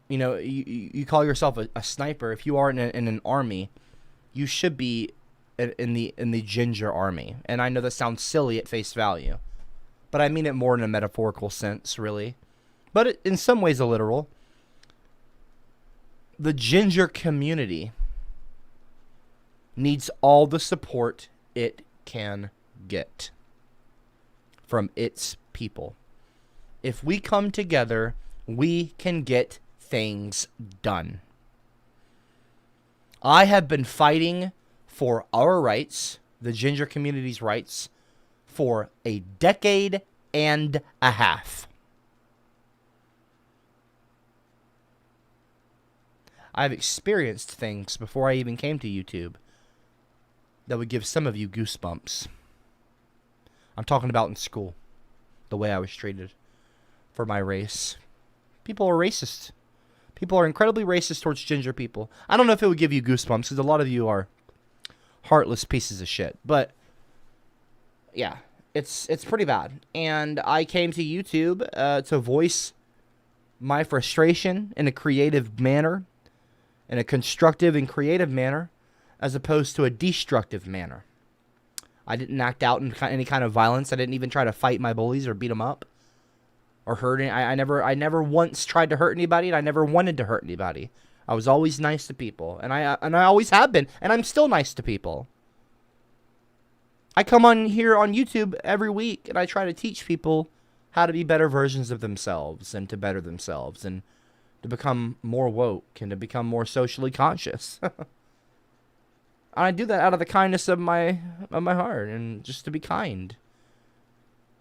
you know, you call yourself a sniper. If you are in an army, you should be in the ginger army. And I know that sounds silly at face value, but I mean it more in a metaphorical sense, really. But in some ways a literal. The ginger community needs all the support it can get from its people. If we come together, we can get things done. I have been fighting for our rights, the ginger community's rights, for a decade and a half. I've experienced things before I even came to YouTube that would give some of you goosebumps. I'm talking about in school, the way I was treated for my race. People are racist. People are incredibly racist towards ginger people. I don't know if it would give you goosebumps, because a lot of you are heartless pieces of shit. But, yeah, it's pretty bad. And I came to YouTube to voice my frustration in a creative manner, in a constructive and creative manner, as opposed to a destructive manner. I didn't act out in any kind of violence. I didn't even try to fight my bullies or beat them up or hurt any. I never once tried to hurt anybody, and I never wanted to hurt anybody. I was always nice to people, and I always have been, and I'm still nice to people. I come on here on YouTube every week, and I try to teach people how to be better versions of themselves and to better themselves and to become more woke and to become more socially conscious. I do that out of the kindness of my heart and just to be kind.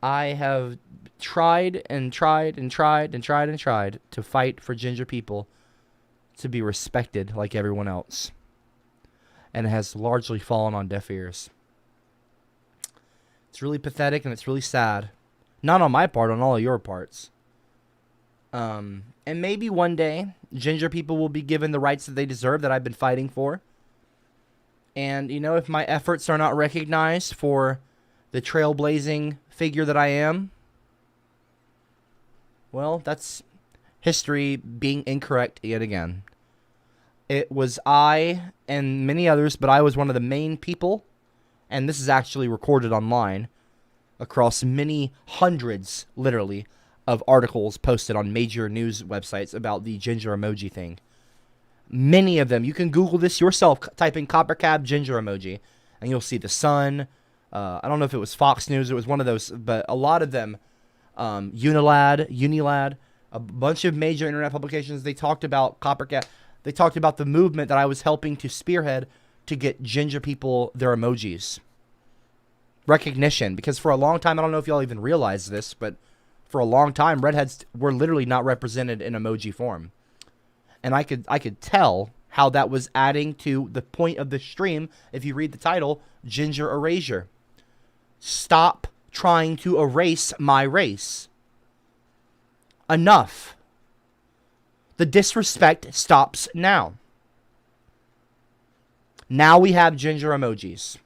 I have tried and tried and tried and tried and tried to fight for ginger people to be respected like everyone else. And it has largely fallen on deaf ears. It's really pathetic and it's really sad. Not on my part, on all of your parts. And maybe one day, ginger people will be given the rights that they deserve that I've been fighting for. And, you know, if my efforts are not recognized for the trailblazing figure that I am, well, that's history being incorrect yet again. It was I and many others, but I was one of the main people, and this is actually recorded online, across many hundreds, literally, of articles posted on major news websites about the ginger emoji thing. Many of them, you can Google this yourself, type in copper cab ginger emoji, and you'll see The Sun. I don't know if it was Fox News, it was one of those, but a lot of them, Unilad, a bunch of major internet publications, they talked about copper cab. They talked about the movement that I was helping to spearhead to get ginger people their emojis. Recognition, because for a long time, I don't know if y'all even realize this, but for a long time, redheads were literally not represented in emoji form. And I could tell how that was adding to the point of the stream if you read the title, Ginger Erasure. Stop trying to erase my race. Enough. The disrespect stops now. Now we have ginger emojis.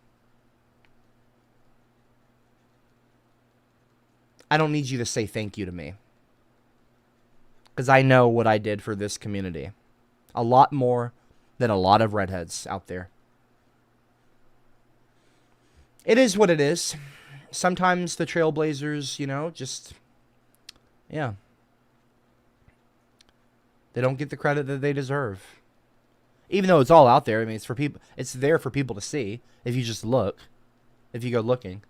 I don't need you to say thank you to me, because I know what I did for this community. A lot more than a lot of redheads out there. It is what it is. Sometimes the trailblazers, you know, just, yeah. They don't get the credit that they deserve. Even though it's all out there. I mean, it's for people. It's there for people to see if you just look. If you go looking.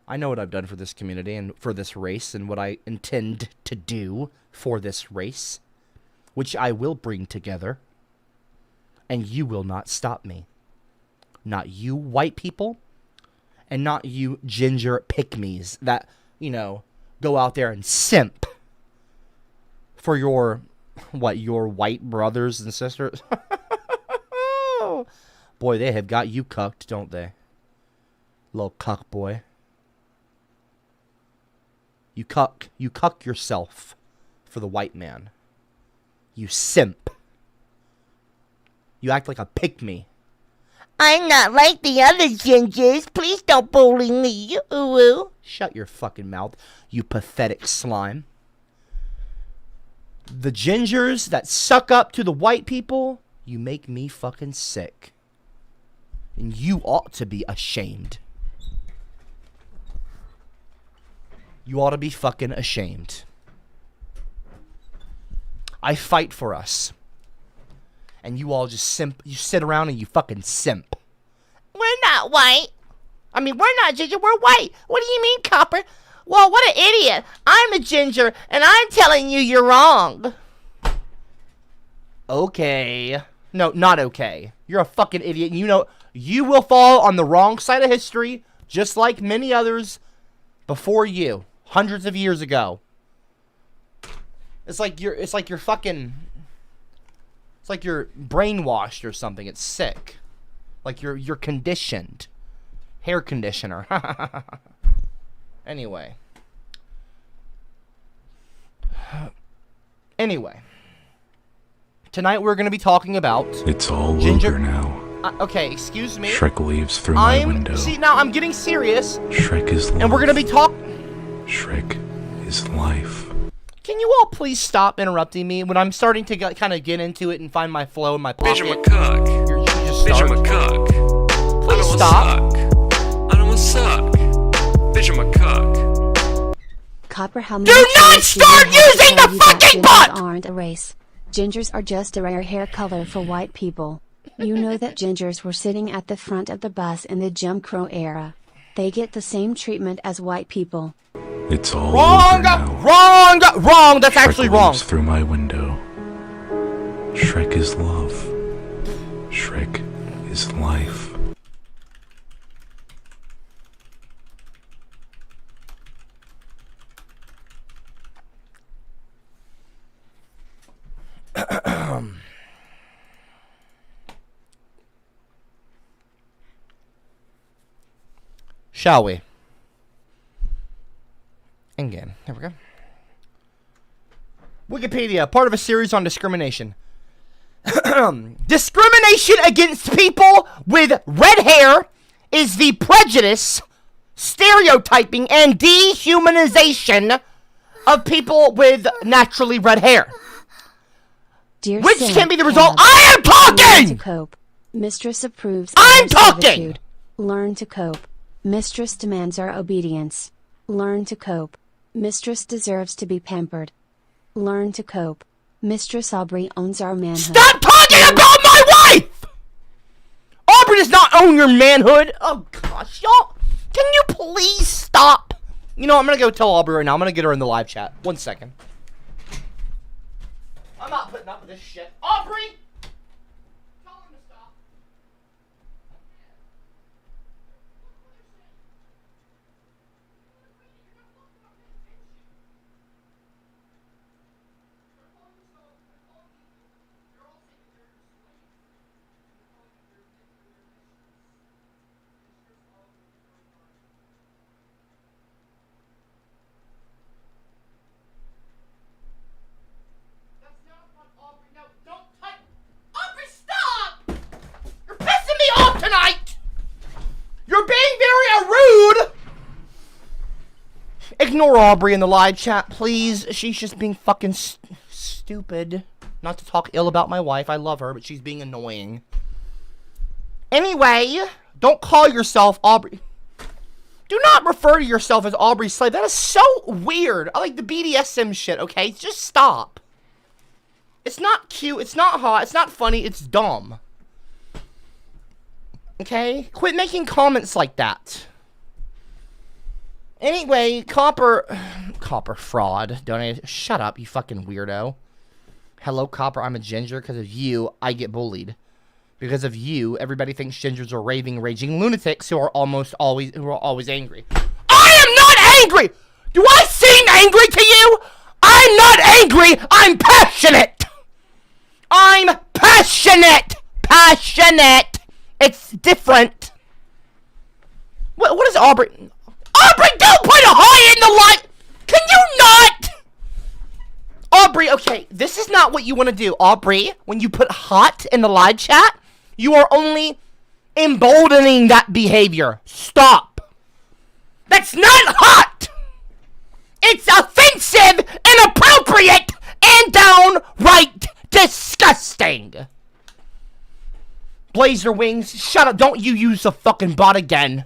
I know what I've done for this community and for this race and what I intend to do for this race, which I will bring together, and you will not stop me. Not you white people, and not you ginger pick-me's that, you know, go out there and simp for your, what, your white brothers and sisters. Boy, they have got you cucked, don't they? Little cuck boy. You cuck yourself for the white man. You simp. You act like a pick-me. I'm not like the other gingers. Please don't bully me. Ooh. Shut your fucking mouth, you pathetic slime. The gingers that suck up to the white people, you make me fucking sick. And you ought to be ashamed. You ought to be fucking ashamed. I fight for us. And you all just simp. You sit around and you fucking simp. We're not white. I mean, we're not ginger, we're white. What do you mean, Copper? Well, what an idiot. I'm a ginger, and I'm telling you you're wrong. Okay. No, not okay. You're a fucking idiot. You know, you will fall on the wrong side of history, just like many others before you, hundreds of years ago. It's like you're brainwashed or something. It's sick. Like you're conditioned. Hair conditioner. Anyway. Tonight we're going to be talking about... It's all ginger... over now. Okay, excuse me. Shrek leaves through my window. See, now I'm getting serious. Shrek is life. And we're going to be Shrek is life. Can you all please stop interrupting me when I'm starting to kind of get into it and find my flow in my pocket? Bitch, I'm a cuck. You just Bitch, start. I'm a cuck. Please stop. I don't wanna suck. Bitch, I'm a cuck. Copper, how Do many not times do you start have to using tell the you that fucking gingers butt! Aren't a race. Gingers are just a rare hair color for white people. You know that gingers were sitting at the front of the bus in the Jim Crow era. They get the same treatment as white people. It's all Wrong! over now. Wrong! That's Shrek actually wrong. leaves through my window. Shrek is love. Shrek is life. Shall we? Again, there we go. Wikipedia, part of a series on discrimination. Discrimination against people with red hair is the prejudice, stereotyping, and dehumanization of people with naturally red hair. Dear Which Sam, can be the result. Cab, I am Learn to talking! cope. Mistress approves. I'm our talking! servitude. Learn to cope. Mistress demands our obedience. Learn to cope. Mistress deserves to be pampered. Learn to cope. Mistress Aubrey owns our manhood. Stop talking about my wife! Aubrey does not own your manhood. Oh gosh, y'all. Can you please stop? You know, I'm gonna go tell Aubrey right now. I'm gonna get her in the live chat. 1 second. I'm not putting up with this shit. Aubrey! Tell him to stop. You're being very rude! Ignore Aubrey in the live chat, please. She's just being fucking stupid. Not to talk ill about my wife. I love her, but she's being annoying. Anyway, don't call yourself Aubrey. Do not refer to yourself as Aubrey Slade. That is so weird. I like the BDSM shit, okay? Just stop. It's not cute. It's not hot. It's not funny. It's dumb. Okay? Quit making comments like that. Anyway, Copper fraud. Donated. Shut up, you fucking weirdo. Hello, Copper. I'm a ginger. Because of you, I get bullied. Because of you, everybody thinks gingers are raving, raging lunatics who are always angry. I am not angry! Do I seem angry to you? I'm not angry! I'm passionate! I'm passionate! Passionate! It's different. What is Aubrey? Aubrey, don't put a high in the light! Can you not? Aubrey, okay, this is not what you want to do. Aubrey, when you put hot in the live chat, you are only emboldening that behavior. Stop. That's not hot. It's offensive, inappropriate, and downright disgusting. Blazer Wings, shut up. Don't you use the fucking bot again.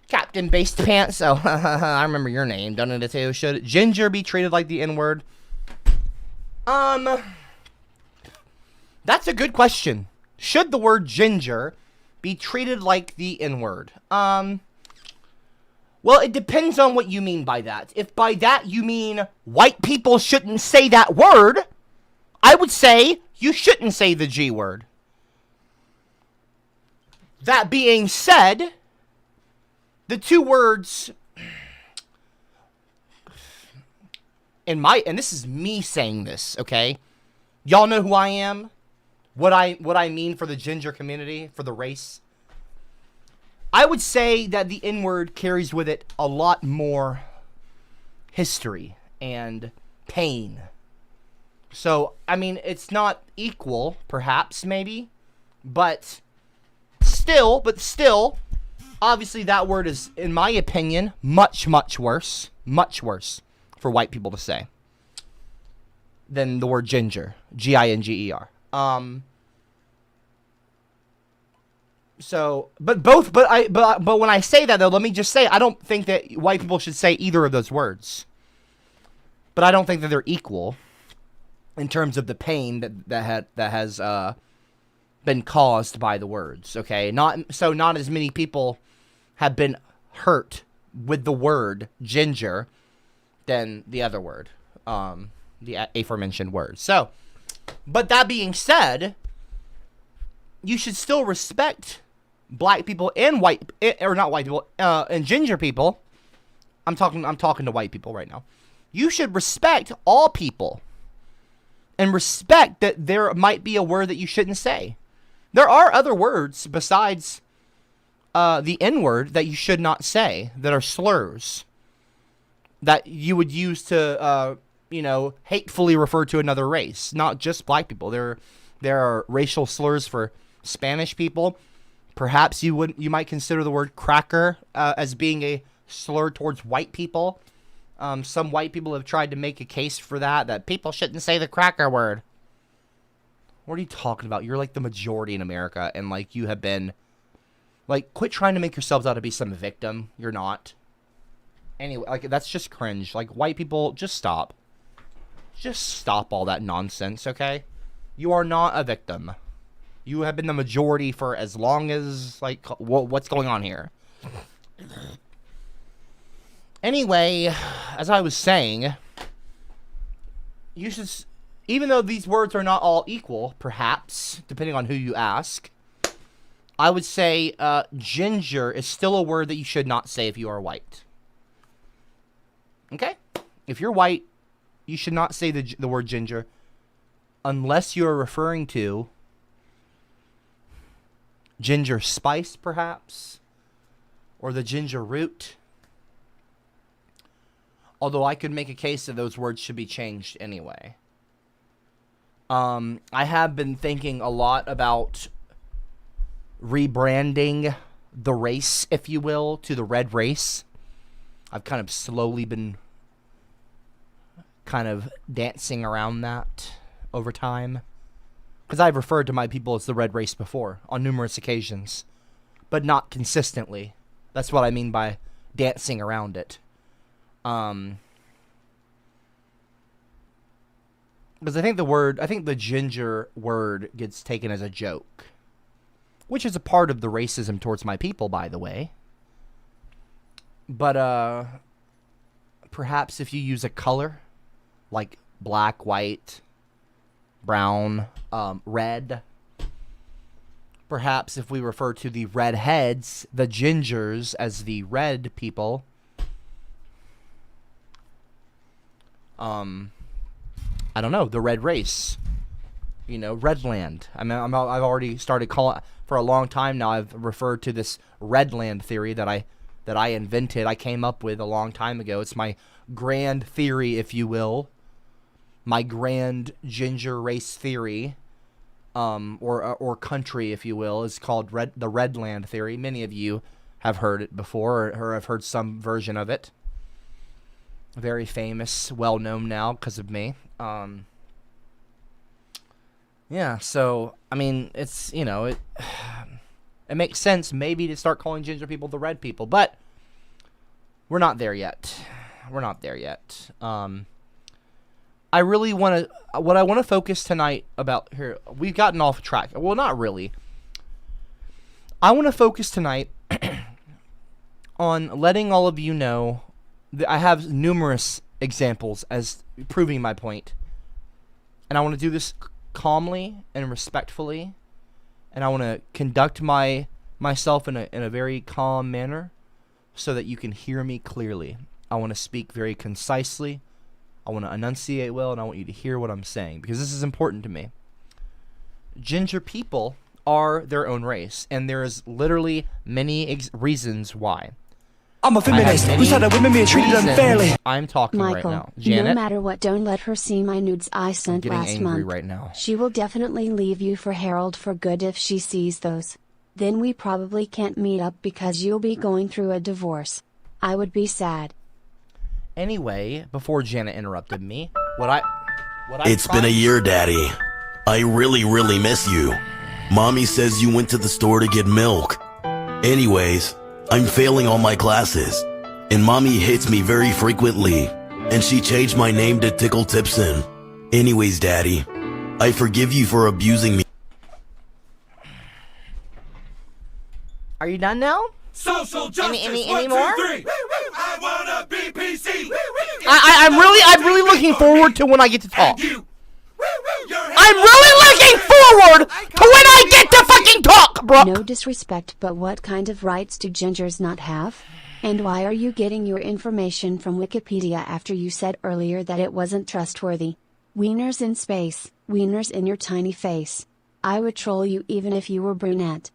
Captain Based Pants. Oh, I remember your name. Done it too. Should ginger be treated like the N-word? That's a good question. Should the word ginger be treated like the N-word? Well, it depends on what you mean by that. If by that you mean white people shouldn't say that word, I would say you shouldn't say the G word. That being said, the two words, and this is me saying this, okay? Y'all know who I am? What I mean for the ginger community, for the race? I would say that the N-word carries with it a lot more history and pain. So, I mean, it's not equal, perhaps, maybe, but still, obviously that word is, in my opinion, much worse for white people to say than the word ginger, G-I-N-G-E-R. So, but when I say that though, let me just say, I don't think that white people should say either of those words. But I don't think that they're equal in terms of the pain that has been caused by the words. Okay, not as many people have been hurt with the word ginger than the other word, the aforementioned word. So, but that being said, you should still respect black people and and ginger people. I'm talking to white people right now. You should respect all people and respect that there might be a word that you shouldn't say. There are other words besides the N-word that you should not say, that are slurs that you would use to hatefully refer to another race, not just black people. There are racial slurs for Spanish people. Perhaps you might consider the word cracker as being a slur towards white people. Some white people have tried to make a case for that people shouldn't say the cracker word. What are you talking about? You're like the majority in America, and like you have been, like, quit trying to make yourselves out to be some victim. You're not. Anyway, like, that's just cringe. Like, white people, just stop. Just stop all that nonsense, okay? You are not a victim. You have been the majority for as long as, like, what's going on here? Anyway, as I was saying, you should, even though these words are not all equal, perhaps, depending on who you ask, I would say ginger is still a word that you should not say if you are white. Okay? If you're white, you should not say the word ginger unless you're referring to ginger spice, perhaps, or the ginger root. Although I could make a case that those words should be changed anyway. I have been thinking a lot about rebranding the race, if you will, to the red race. I've kind of slowly been kind of dancing around that over time. Because I've referred to my people as the red race before on numerous occasions, but not consistently. That's what I mean by dancing around it. Because I think the ginger word gets taken as a joke, which is a part of the racism towards my people, by the way. But perhaps if you use a color like black, white, brown, red. Perhaps if we refer to the redheads, the gingers, as the red people. I don't know, the red race. You know, Redland. I mean, I've already started calling, for a long time now, I've referred to this Redland theory that I invented, I came up with a long time ago. It's my grand theory, if you will. My grand ginger race theory. or country, if you will, is called the Redland theory. Many of you have heard it before, or have heard some version of it. Very famous, well known now because of me. Yeah, so I mean, it's it makes sense maybe to start calling ginger people the red people, but we're not there yet. We're not there yet. I really want to. What I want to focus tonight about here. We've gotten off track. Well, not really. I want to focus tonight on letting all of you know that I have numerous examples as proving my point, and I want to do this calmly and respectfully, and I want to conduct myself in a very calm manner, so that you can hear me clearly. I want to speak very concisely. I want to enunciate well, and I want you to hear what I'm saying, because this is important to me. Ginger people are their own race, and there is literally many reasons why. I'm a feminist who said that women being treated unfairly. I'm talking Michael, right now. Janet, no matter what, don't let her see my nudes I sent getting last angry month. right now. She will definitely leave you for Harold for good if she sees those. Then we probably can't meet up because you'll be going through a divorce. I would be sad. Anyway, before Janet interrupted me, It's been a year, Daddy. I really, really miss you. Mommy says you went to the store to get milk. Anyways, I'm failing all my classes, and Mommy hits me very frequently, and she changed my name to Tickle Tipson. Anyways, Daddy, I forgive you for abusing me. Are you done now? Social justice. Any more? I wanna be PC. I'm really looking forward to when I get to talk. I'm really looking forward to when I get to fucking talk, bro. No disrespect, but what kind of rights do gingers not have? And why are you getting your information from Wikipedia after you said earlier that it wasn't trustworthy? Wieners in space, wieners in your tiny face. I would troll you even if you were brunette.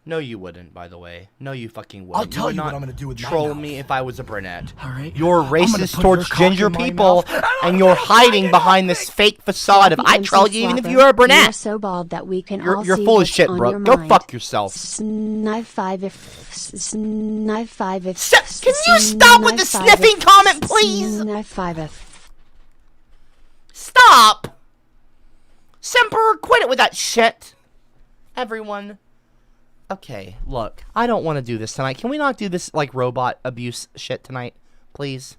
No, you wouldn't, by the way. No, you fucking wouldn't. I'll tell would you what not I'm gonna do with my troll mouth. me if I was a brunette. All right. You're I'm gonna racist put towards your cock ginger in my people, mouth. and you're hiding behind this fake facade of I troll you even if you are a You're brunette. so bald that we can You're all see full of what's shit, on bro. your Go mind. fuck yourself. Knife five if. Knife five if. Can you stop with the sniffing comment, please? Knife five if. Stop! Semper, quit it with that shit. Everyone. Okay, look, I don't want to do this tonight. Can we not do this, like, robot abuse shit tonight, please?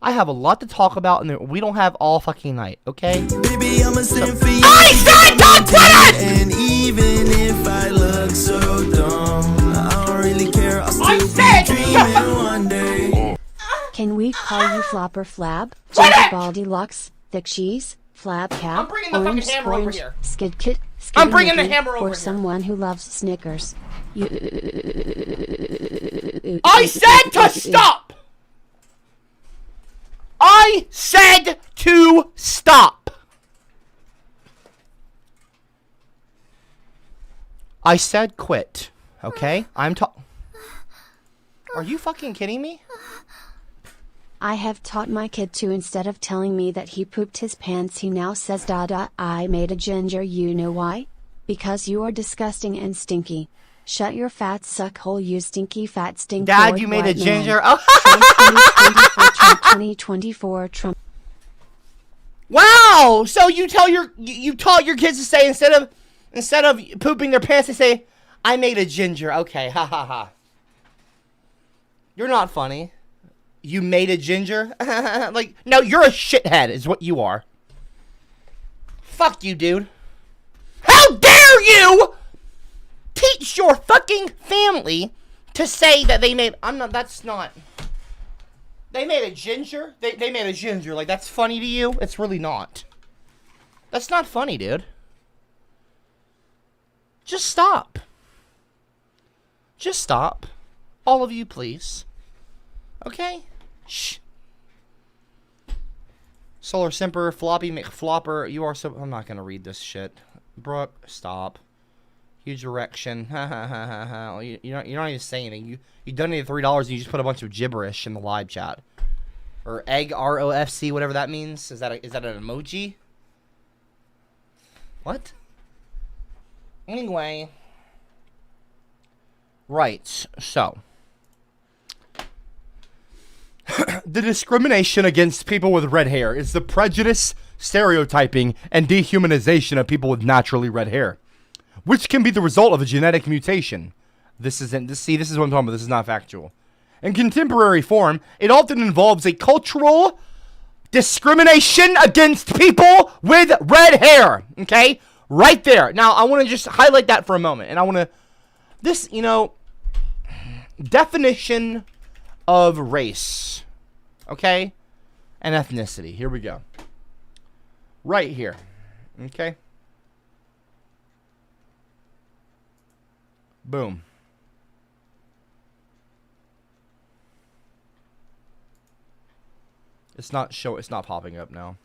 I have a lot to talk about, and we don't have all fucking night, okay? Baby, I'm a sin for you. I said don't quit it! And even if I look so dumb, I don't really care. I'll still be dreaming one day. Can we call you Flopper Flab, Quit Ginger it! Baldy Lux, Thick Cheese, Flab Cap, I'm bringing the fucking Orange hammer over Sponge, here. Skid Kit, I'm bringing the Skidamiggy, hammer over or here. someone who loves Snickers. I said to stop! I said to stop! I said quit, okay? Are you fucking kidding me? I have taught my kid to, instead of telling me that he pooped his pants, he now says I made a ginger. You know why? Because you are disgusting and stinky. Shut your fat suck hole, you stinky fat stink. Dad, you made a ginger. Oh. Trump 2024 Trump. Wow! So you taught your kids to say instead of pooping their pants, they say, I made a ginger. Okay, ha ha ha. You're not funny. You made a ginger? Like, no, you're a shithead is what you are. Fuck you, dude. How dare you teach your fucking family to say that they made... They made a ginger? They made a ginger. Like, that's funny to you? It's really not. That's not funny, dude. Just stop. Just stop. All of you, please. Okay? Shh. Solar Simper, Floppy McFlopper, you are so... I'm not gonna read this shit. Brooke, stop. Huge erection. Ha ha ha ha ha. You're not even saying anything. You donated $3 and you just put a bunch of gibberish in the live chat. Or egg ROFC, whatever that means. Is that an emoji? What? Anyway. Right, so. The discrimination against people with red hair is the prejudice, stereotyping, and dehumanization of people with naturally red hair, which can be the result of a genetic mutation. This is what I'm talking about. This is not factual. In contemporary form, it often involves a cultural discrimination against people with red hair. Okay? Right there. Now, I want to just highlight that for a moment. And I want to... This, definition of race. Okay? And ethnicity. Here we go. Right here. Okay? Boom. It's not popping up now.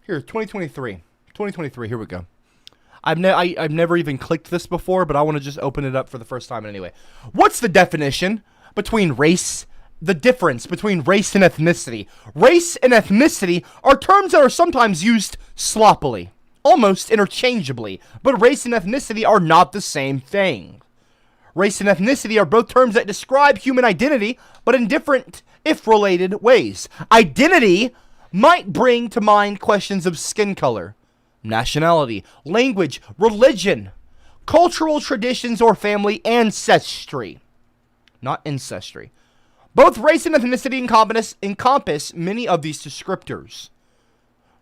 Here, 2023. 2023, here we go. I've never even clicked this before, but I want to just open it up for the first time anyway. What's the definition between race, the difference between race and ethnicity? Race and ethnicity are terms that are sometimes used sloppily, almost interchangeably, but race and ethnicity are not the same thing. Race and ethnicity are both terms that describe human identity, but in different, if related, ways. Identity might bring to mind questions of skin color, nationality, language, religion, cultural traditions, or family ancestry. Not ancestry. Both race and ethnicity encompass many of these descriptors.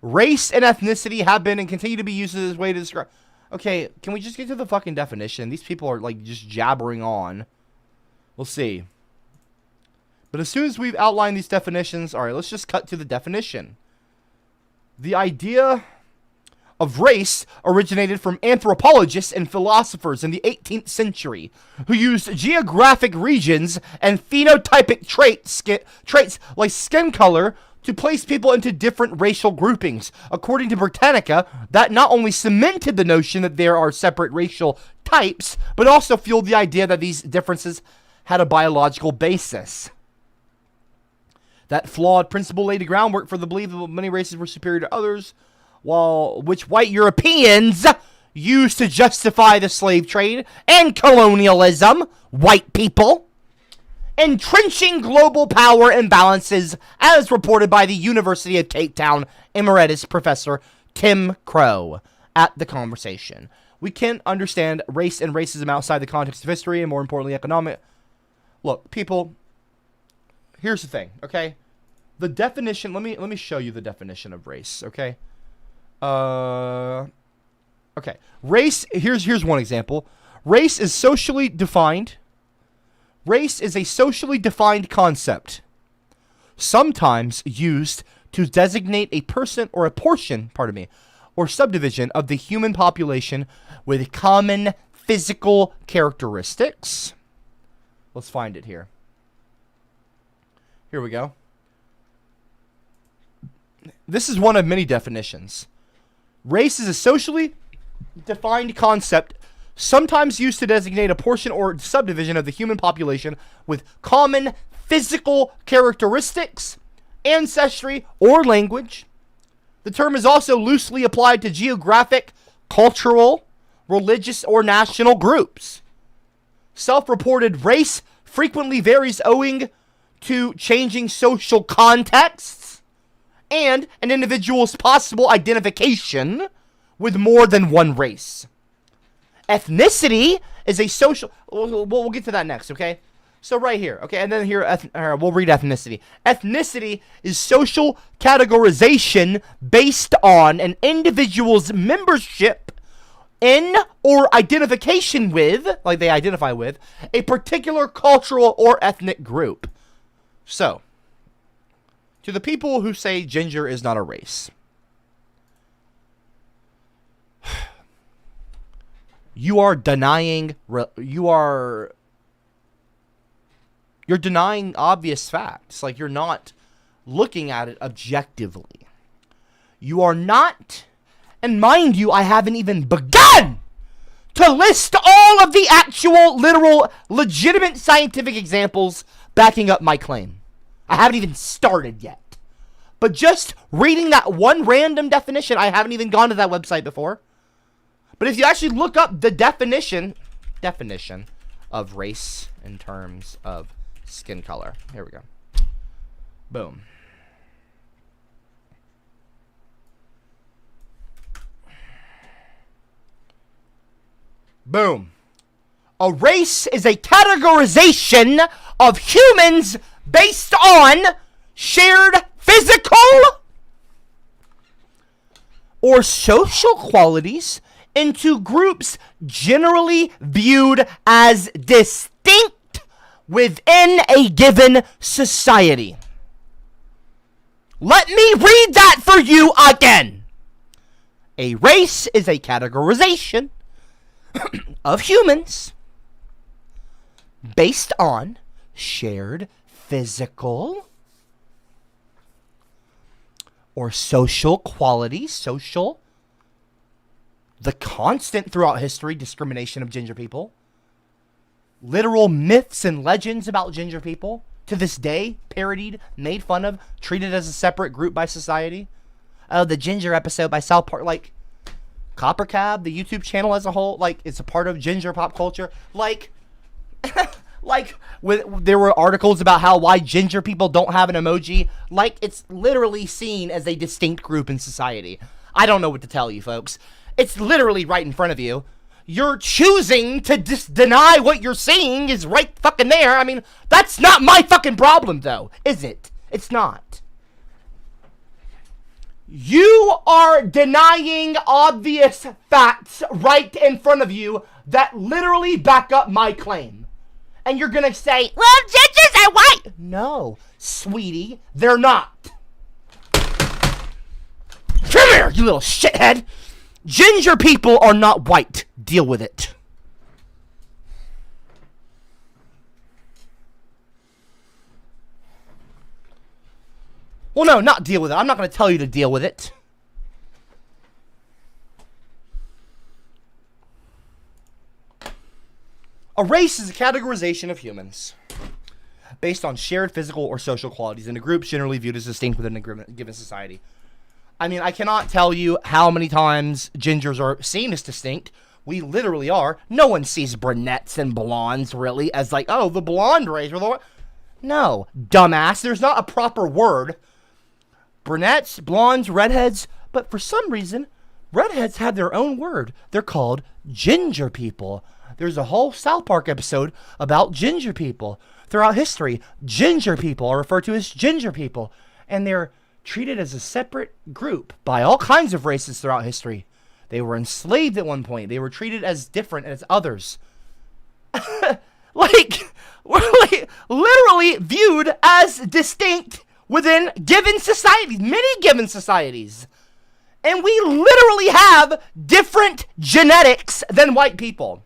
Race and ethnicity have been and continue to be used as a way to describe... Okay, can we just get to the fucking definition? These people are, like, just jabbering on. We'll see. But as soon as we've outlined these definitions... Alright, let's just cut to the definition. The idea of race originated from anthropologists and philosophers in the 18th century, who used geographic regions and phenotypic traits like skin color to place people into different racial groupings. According to Britannica, that not only cemented the notion that there are separate racial types, but also fueled the idea that these differences had a biological basis. That flawed principle laid the groundwork for the belief that many races were superior to others, which white Europeans used to justify the slave trade and colonialism. White people. Entrenching global power imbalances, as reported by the University of Cape Town Emeritus Professor Tim Crow at The Conversation. We can't understand race and racism outside the context of history and, more importantly, economic... Look, people, here's the thing, okay? The definition... Let me show you the definition of race, okay? Okay. Race, here's one example. Race is socially defined... Race is a socially defined concept, sometimes used to designate a person or a portion, or subdivision of the human population with common physical characteristics. Let's find it here. Here we go. This is one of many definitions. Race is a socially defined concept sometimes used to designate a portion or subdivision of the human population with common physical characteristics, ancestry, or language. The term is also loosely applied to geographic, cultural, religious, or national groups. Self-reported race frequently varies owing to changing social contexts and an individual's possible identification with more than one race. Ethnicity is a social... We'll get to that next, okay? So right here, okay? And then here, we'll read ethnicity. Ethnicity is social categorization based on an individual's membership in or identification with, like they identify with, a particular cultural or ethnic group. So, to the people who say ginger is not a race... You're denying obvious facts. Like, you're not looking at it objectively. You are not, and mind you, I haven't even begun to list all of the actual, literal, legitimate scientific examples backing up my claim. I haven't even started yet. But just reading that one random definition, I haven't even gone to that website before. But if you actually look up the definition of race in terms of skin color. Here we go. Boom. Boom. A race is a categorization of humans based on shared physical or social qualities into groups generally viewed as distinct within a given society. Let me read that for you again. A race is a categorization of humans based on shared physical or social qualities, the constant throughout history discrimination of ginger people, literal myths and legends about ginger people, to this day, parodied, made fun of, treated as a separate group by society. Oh, the ginger episode by South Park, like, Copper Cab, the YouTube channel as a whole, like, it's a part of ginger pop culture. Like, there were articles about why ginger people don't have an emoji. Like, it's literally seen as a distinct group in society. I don't know what to tell you, folks. It's literally right in front of you. You're choosing to deny what you're seeing is right fucking there. I mean, that's not my fucking problem, though, is it? It's not. You are denying obvious facts right in front of you that literally back up my claim. And you're gonna say, well, gingers are white. No, sweetie, they're not. Come here, you little shithead. Ginger people are not white. Deal with it. Well, no, not deal with it. I'm not going to tell you to deal with it. A race is a categorization of humans based on shared physical or social qualities in a group generally viewed as distinct within a given society. I mean, I cannot tell you how many times gingers are seen as distinct. We literally are. No one sees brunettes and blondes really as like, oh, the blonde race. No, dumbass. There's not a proper word. Brunettes, blondes, redheads. But for some reason, redheads have their own word. They're called ginger people. There's a whole South Park episode about ginger people. Throughout history, ginger people are referred to as ginger people. And they're treated as a separate group by all kinds of races throughout history. They were enslaved at one point. They were treated as different as others. like literally viewed as distinct within given societies, many given societies. And we literally have different genetics than white people.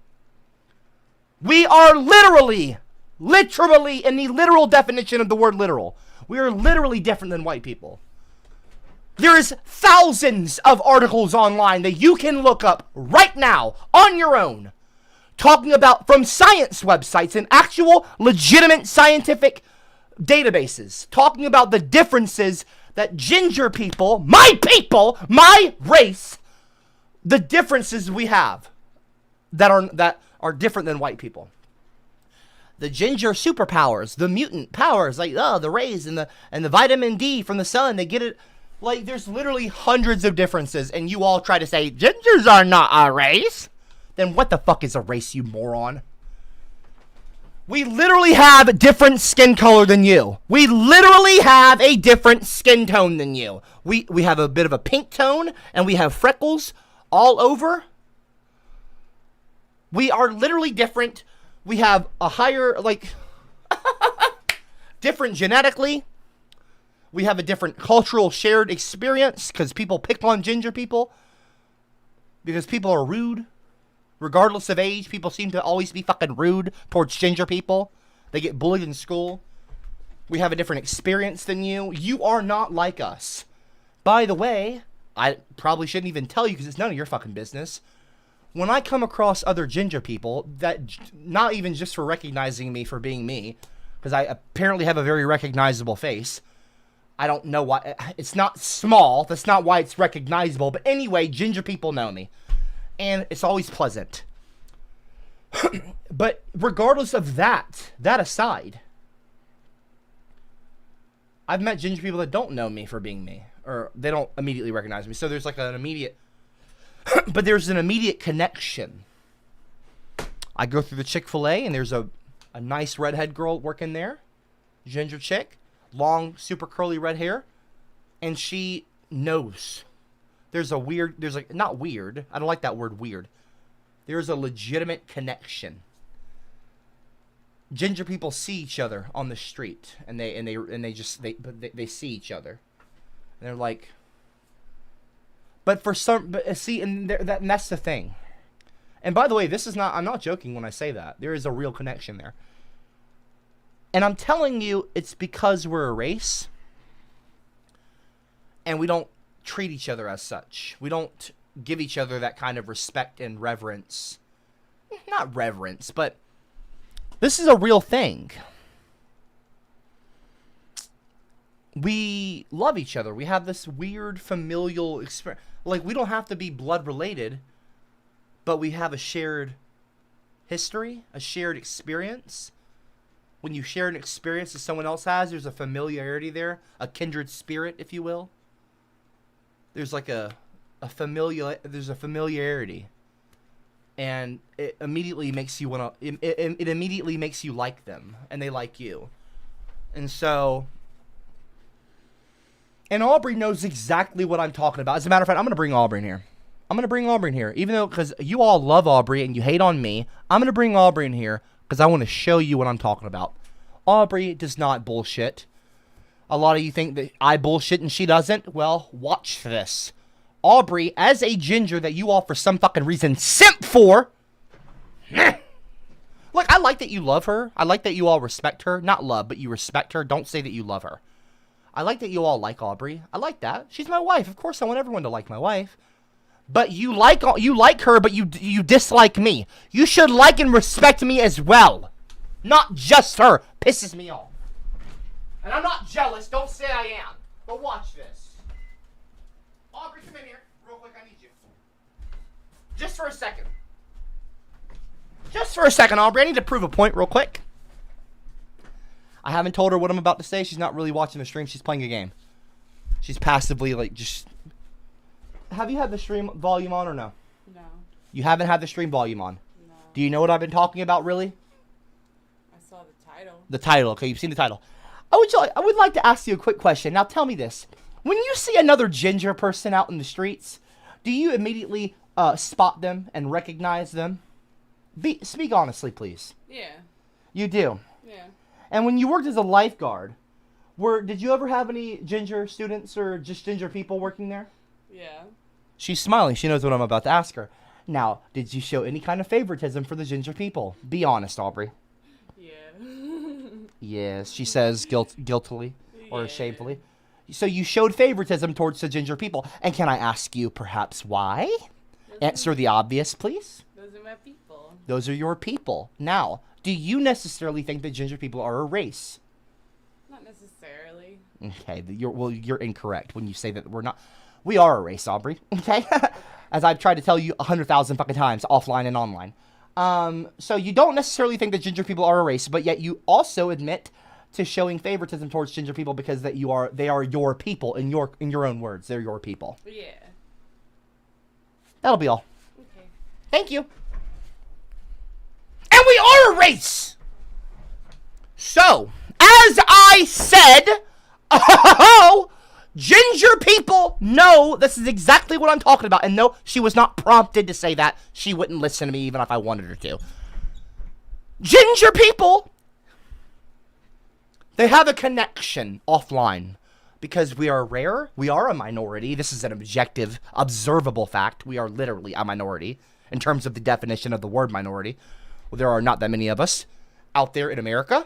We are literally in the literal definition of the word literal. We are literally different than white people. There's thousands of articles online that you can look up right now on your own, talking about from science websites and actual legitimate scientific databases, talking about the differences that ginger people, my race, the differences we have that are different than white people. The ginger superpowers, the mutant powers, like the rays and the vitamin D from the sun, they get it. Like, there's literally hundreds of differences, and you all try to say, gingers are not a race? Then what the fuck is a race, you moron? We literally have a different skin color than you. We literally have a different skin tone than you. We have a bit of a pink tone, and we have freckles all over. We are literally different. We have a higher, different genetically. We have a different cultural shared experience because people pick on ginger people because people are rude. Regardless of age, people seem to always be fucking rude towards ginger people. They get bullied in school. We have a different experience than you. You are not like us. By the way, I probably shouldn't even tell you because it's none of your fucking business. When I come across other ginger people, that not even just for recognizing me for being me, because I apparently have a very recognizable face, I don't know why. It's not small. That's not why it's recognizable. But anyway, ginger people know me. And it's always pleasant. But regardless of that aside, I've met ginger people that don't know me for being me. Or they don't immediately recognize me. So there's like an immediate... but there's an immediate connection. I go through the Chick-fil-A and there's a nice redhead girl working there. Ginger chick. Long, super curly red hair. And she knows. Not weird. I don't like that word weird. There's a legitimate connection. Ginger people see each other on the street. And they see each other. And they're like... But see, and that's the thing. And by the way, I'm not joking when I say that. There is a real connection there. And I'm telling you, it's because we're a race. And we don't treat each other as such. We don't give each other that kind of respect and reverence. Not reverence, but this is a real thing. We love each other. We have this weird familial experience. Like, we don't have to be blood related, but we have a shared history, a shared experience. When you share an experience that someone else has, there's a familiarity there, a kindred spirit, if you will. There's like there's a familiarity, and it immediately makes you it immediately makes you like them, and they like you, and so. And Aubrey knows exactly what I'm talking about. As a matter of fact, I'm going to bring Aubrey in here. Even though, because you all love Aubrey and you hate on me, I'm going to bring Aubrey in here because I want to show you what I'm talking about. Aubrey does not bullshit. A lot of you think that I bullshit and she doesn't. Well, watch this. Aubrey, as a ginger that you all for some fucking reason simp for. Look, I like that you love her. I like that you all respect her. Not love, but you respect her. Don't say that you love her. I like that you all like Aubrey. I like that. She's my wife. Of course, I want everyone to like my wife. But you like her, but you dislike me. You should like and respect me as well. Not just her. Pisses me off. And I'm not jealous. Don't say I am. But watch this. Aubrey, come in here. Real quick, I need you. Just for a second. Just for a second, Aubrey. I need to prove a point real quick. I haven't told her what I'm about to say. She's not really watching the stream. She's playing a game. She's passively, like, just... Have you had the stream volume on or no? No. You haven't had the stream volume on? No. Do you know what I've been talking about, really? I saw the title. The title. Okay, you've seen the title. I would like to ask you a quick question. Now, tell me this. When you see another ginger person out in the streets, do you immediately spot them and recognize them? Speak honestly, please. Yeah. You do? Yeah. And when you worked as a lifeguard, did you ever have any ginger students or just ginger people working there? Yeah. She's smiling. She knows what I'm about to ask her. Now, did you show any kind of favoritism for the ginger people? Be honest, Aubrey. Yeah. Yes, she says guiltily or shamefully. So you showed favoritism towards the ginger people. And can I ask you perhaps why? Answer the obvious, please. Those are my people. Those are your people. Now, do you necessarily think that ginger people are a race? Not necessarily. Okay, you're incorrect when you say that we're not. We are a race, Aubrey. Okay, as I've tried to tell you 100,000 fucking times, offline and online. So you don't necessarily think that ginger people are a race, but yet you also admit to showing favoritism towards ginger people because they are your people in your own words. They're your people. Yeah. That'll be all. Okay. Thank you. And we are a race! So, as I said, ginger people know this is exactly what I'm talking about. And no, she was not prompted to say that. She wouldn't listen to me even if I wanted her to. Ginger people, they have a connection offline. Because we are rare, we are a minority. This is an objective, observable fact. We are literally a minority in terms of the definition of the word minority. Well, there are not that many of us out there in America.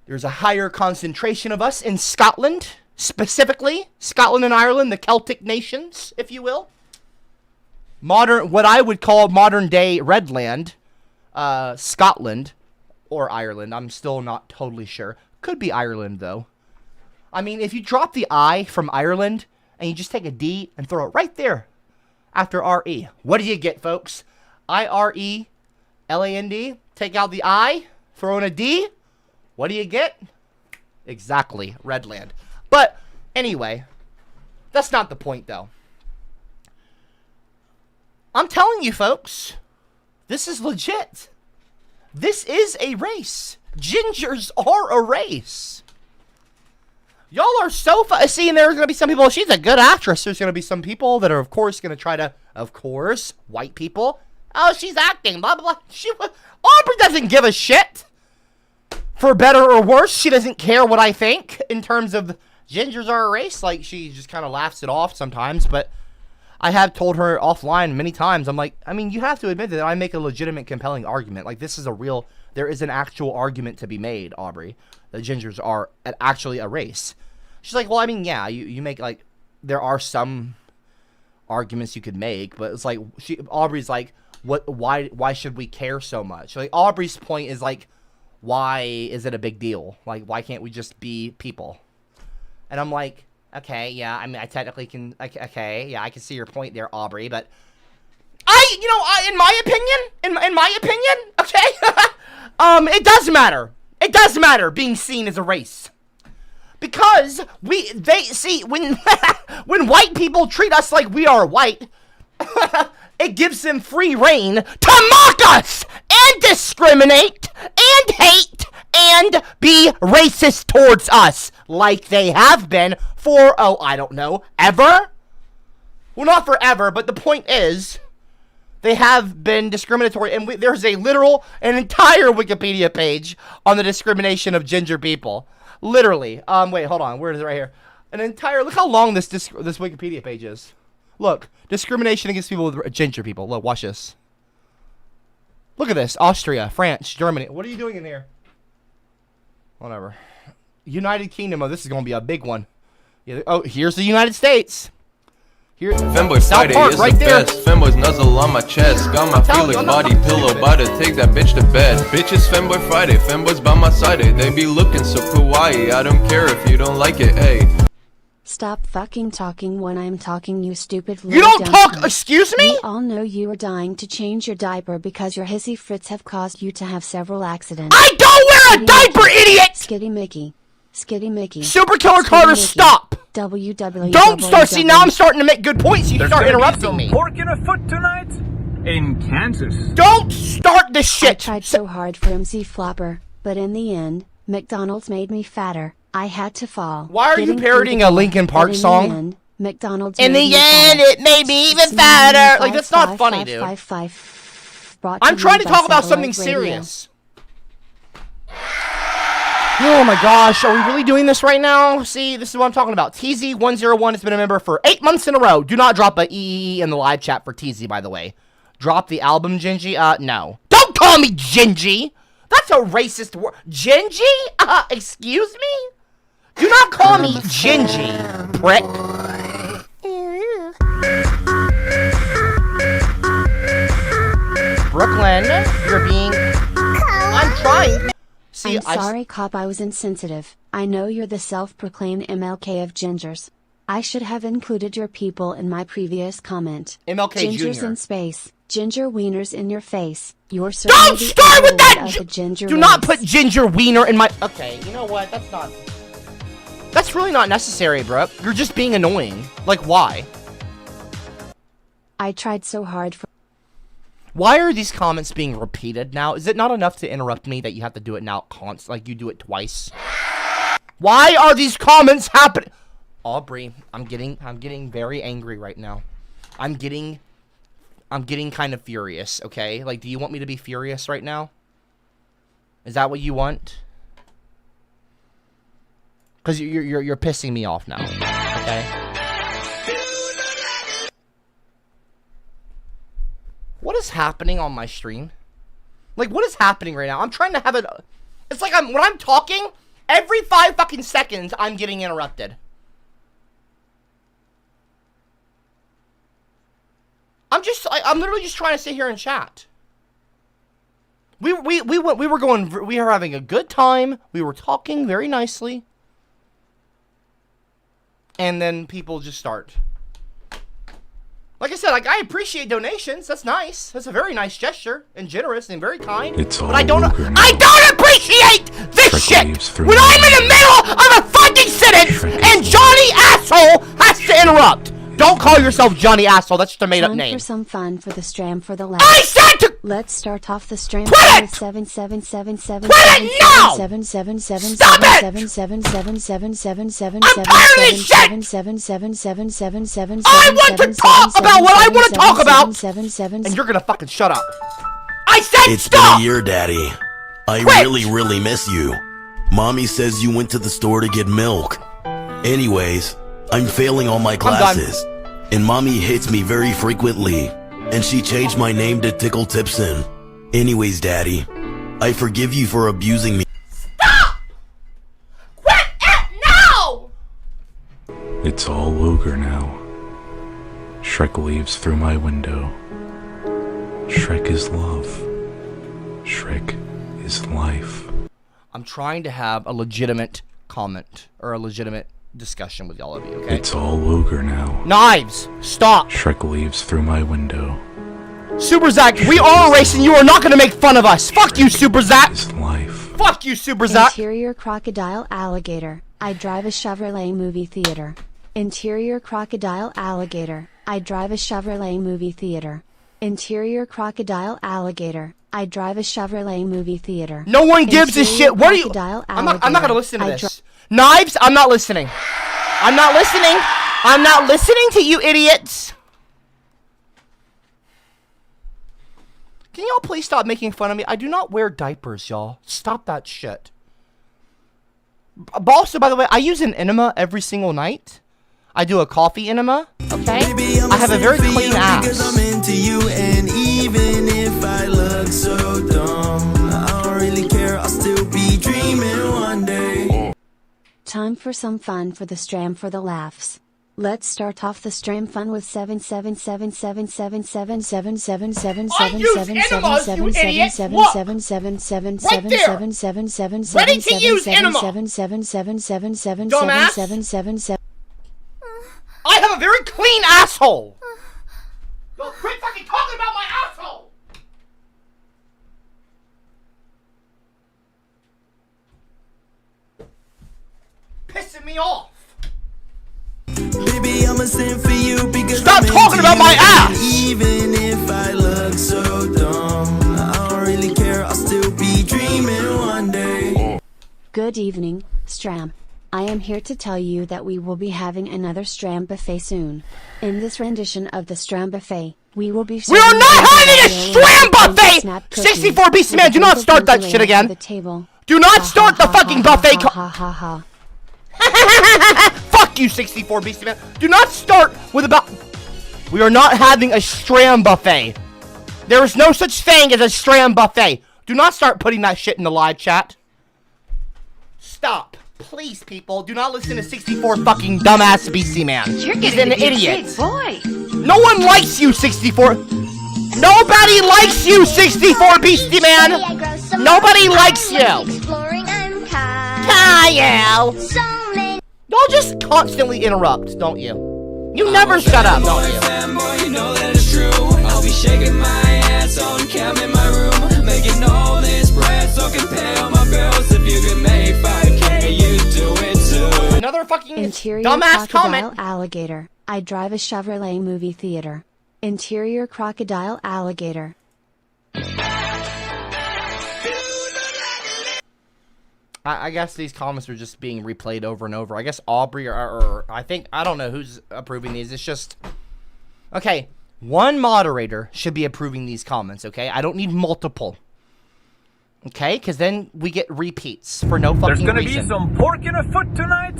There's a higher concentration of us in Scotland, specifically Scotland and Ireland, the Celtic nations, if you will. What I would call modern day Redland, Scotland or Ireland. I'm still not totally sure. Could be Ireland though. I mean, if you drop the I from Ireland and you just take a D and throw it right there after R-E, what do you get, folks? I-R-E-L-A-N-D. Take out the I, throw in a D. What do you get? Exactly, Redland. But anyway, that's not the point, though. I'm telling you, folks, this is legit. This is a race. Gingers are a race. Y'all are so see, and there's going to be some people, she's a good actress. There's going to be some people that are, of course, going to try to, of course, white people. Oh, she's acting, blah, blah, blah. Aubrey doesn't give a shit. For better or worse, she doesn't care what I think in terms of gingers are a race. Like, she just kind of laughs it off sometimes, but I have told her offline many times, I'm like, I mean, you have to admit that I make a legitimate, compelling argument. Like, this is a real, there is an actual argument to be made, Aubrey. The gingers are actually a race. She's like, well, I mean, yeah, you make, like, there are some arguments you could make, but it's like, Aubrey's like, why should we care so much? Like, Aubrey's point is like, why is it a big deal? Like, why can't we just be people? And I'm like, okay, yeah, I mean, I technically can, okay, yeah, I can see your point there, Aubrey, but in my opinion, okay, it does matter. It does matter being seen as a race. Because when white people treat us like we are white, it gives them free reign to mock us and discriminate and hate and be racist towards us like they have been for, oh, I don't know, ever? Well, not forever, but the point is, they have been discriminatory, and there's an entire Wikipedia page on the discrimination of ginger people. Literally. Wait, hold on. Where is it? Right here. Look how long this Wikipedia page is. Look. Discrimination against people with ginger people. Look, watch this. Look at this. Austria, France, Germany. What are you doing in here? Whatever. United Kingdom. Oh, this is going to be a big one. Yeah, oh, here's the United States. Here's Femboy South Friday Park, is right the there. best. Femboy's nuzzle on my chest. Got my Felix body pillow. About to take that bitch to bed. Bitches Femboy Friday. Femboys by my side. They be looking so kawaii. I don't care if you don't like it. Hey. Stop fucking talking when I'm talking, you stupid little You don't talk, dumb. excuse me? We all know you are dying to change your diaper because your hissy frits have caused you to have several accidents. I don't wear a diaper, idiot! Skitty Mickey. Skitty Mickey. Super Killer Carter, stop! www. Don't start, see, now I'm starting to make good points, you start interrupting me. Pork in a foot tonight in Kansas. Don't start this shit! I tried so hard for MC Flopper, but in the end, McDonald's made me fatter. I had to fall. Why are you parodying a Linkin Park song? The end, McDonald's in made the end, it made me even fatter. Like, that's not funny, dude. I'm trying to talk about something serious. Oh my gosh, are we really doing this right now? See, this is what I'm talking about. TZ101 has been a member for 8 months in a row. Do not drop a EE in the live chat for TZ, by the way. Drop the album, Gingy? No. Don't call me Gingy! That's a racist word. Gingy? Excuse me? Do not call me Gingy, prick. Brooklyn, you're being... I'm trying. See, I'm sorry, cop, I was insensitive. I know you're the self-proclaimed MLK of gingers. I should have included your people in my previous comment. MLK Gingers Jr. in space. Ginger wieners in your face. You're Don't certainly the start with overlord that! of the ginger Do not race. put ginger wiener in my... Okay, you know what? That's not... That's really not necessary, bro. You're just being annoying. Like, why? I tried so hard for... Why are these comments being repeated now? Is it not enough to interrupt me that you have to do it now like you do it twice? Why are these comments happening? Aubrey, I'm getting very angry right now. I'm getting kind of furious, okay? Like, do you want me to be furious right now? Is that what you want? Because you're pissing me off now, okay? What is happening on my stream? Like, what is happening right now? I'm trying to have it. It's like when I'm talking, every 5 fucking seconds, I'm getting interrupted. I'm literally just trying to sit here and chat. We were having a good time. We were talking very nicely. and then people just start. Like I said, like I appreciate donations. That's nice. That's a very nice gesture and generous and very kind. It's all but I don't appreciate this Shrek shit leaves through when my I'm in the middle of a fucking sentence and Johnny Asshole has to interrupt. Don't call yourself Johnny Asshole. That's just a made-up Time name. for some fun for the Stram for the I last. said to Let's start off the stream Quit with it! 7777777777777777777777777777777777777777777777777777777777777777777777777777777777777777777777777777777777777777777777777777777777777777777777777777777777777777777777777777777777777777777777777777777777777777777777777777777777777777777777777about what I want to talk about, and you're gonna fucking shut up. I said It's been stop! a year, Daddy. I Quit! really miss you. Mommy says you went to the store to get milk. Anyways, I'm failing all my classes, and Mommy hits me very frequently, and she changed my name to Tickle Tipson. Anyways, Daddy, I forgive you for abusing me. Stop! Quit it now! It's all ogre now. Shrek leaves through my window. Shrek is love. Shrek is life. I'm trying to have a legitimate comment or a legitimate discussion with all of you, okay? It's all ogre now. Knives! Stop! Shrek leaves through my window. Super Zach, we are racing. You are not gonna make fun of us. Fuck you, Super Zach! Is life. Fuck you, Super Zach! Interior crocodile alligator. I drive a Chevrolet movie theater. Interior crocodile alligator. I drive a Chevrolet movie theater. Interior crocodile alligator. I drive a Chevrolet movie theater. No one gives a shit. What are you? Crocodile I'm not alligator. gonna listen to I this. Knives, I'm not listening. I'm not listening. I'm not listening to you idiots. Can y'all please stop making fun of me? I do not wear diapers, y'all. Stop that shit. Also, by the way, I use an enema every single night. I do a coffee enema, okay? Baby, I have a very for clean you ass. because I'm into you, and even if I look so dumb, I don't really care. I'll still be dreaming one day. Time for some fun for the Stram for the laughs. Let's start off the Stram fun with 777777777777777777777777777777777777777777777777777777777777777777777777777777777777777777777777777777777777777777777777777777777777777777777777777777777777777777777777777777777777777777777777777777777777777777777777777777777777777777777. I have a very clean asshole. Go, quit fucking talking about my asshole. Quit talking about my asshole. Pissing me off. Baby, I'm a sin for you because Stop I'm talking into about my you, ass! and even if I look so dumb, I don't really care. I'll still be dreaming one day. Good evening, Stram. I am here to tell you that we will be having another Stram buffet soon. In this rendition of the Stram buffet, we will be. We are not having a Stram buffet! 64 BC Man, do not start that shit again. Do not start the fucking buffet. Fuck you, 64 BC Man. Do not start with about. We are not having a Stram buffet. There is no such thing as a Stram buffet. Do not start putting that shit in the live chat. Stop. Please, people, do not listen to 64 fucking dumbass BC Man. He's an idiot. No one likes you, 64. Nobody likes you, 64 Beastie Man. Nobody likes you. Kyle. Y'all just constantly interrupt, don't you? You never shut up, don't you? Fanboy, you know that it's true. I'll be shaking my ass on cam in my room, making all this bread so I can pay all my bills. If you can make 5K, you do it too. Another fucking Interior dumbass crocodile comment. alligator. I drive a Chevrolet movie theater. Interior crocodile alligator. I guess these comments are just being replayed over and over. I guess Aubrey or I think, I don't know who's approving these. It's just, okay, one moderator should be approving these comments, okay? I don't need multiple. Okay? Because then we get repeats for no fucking reason. There's gonna be some pork in a foot tonight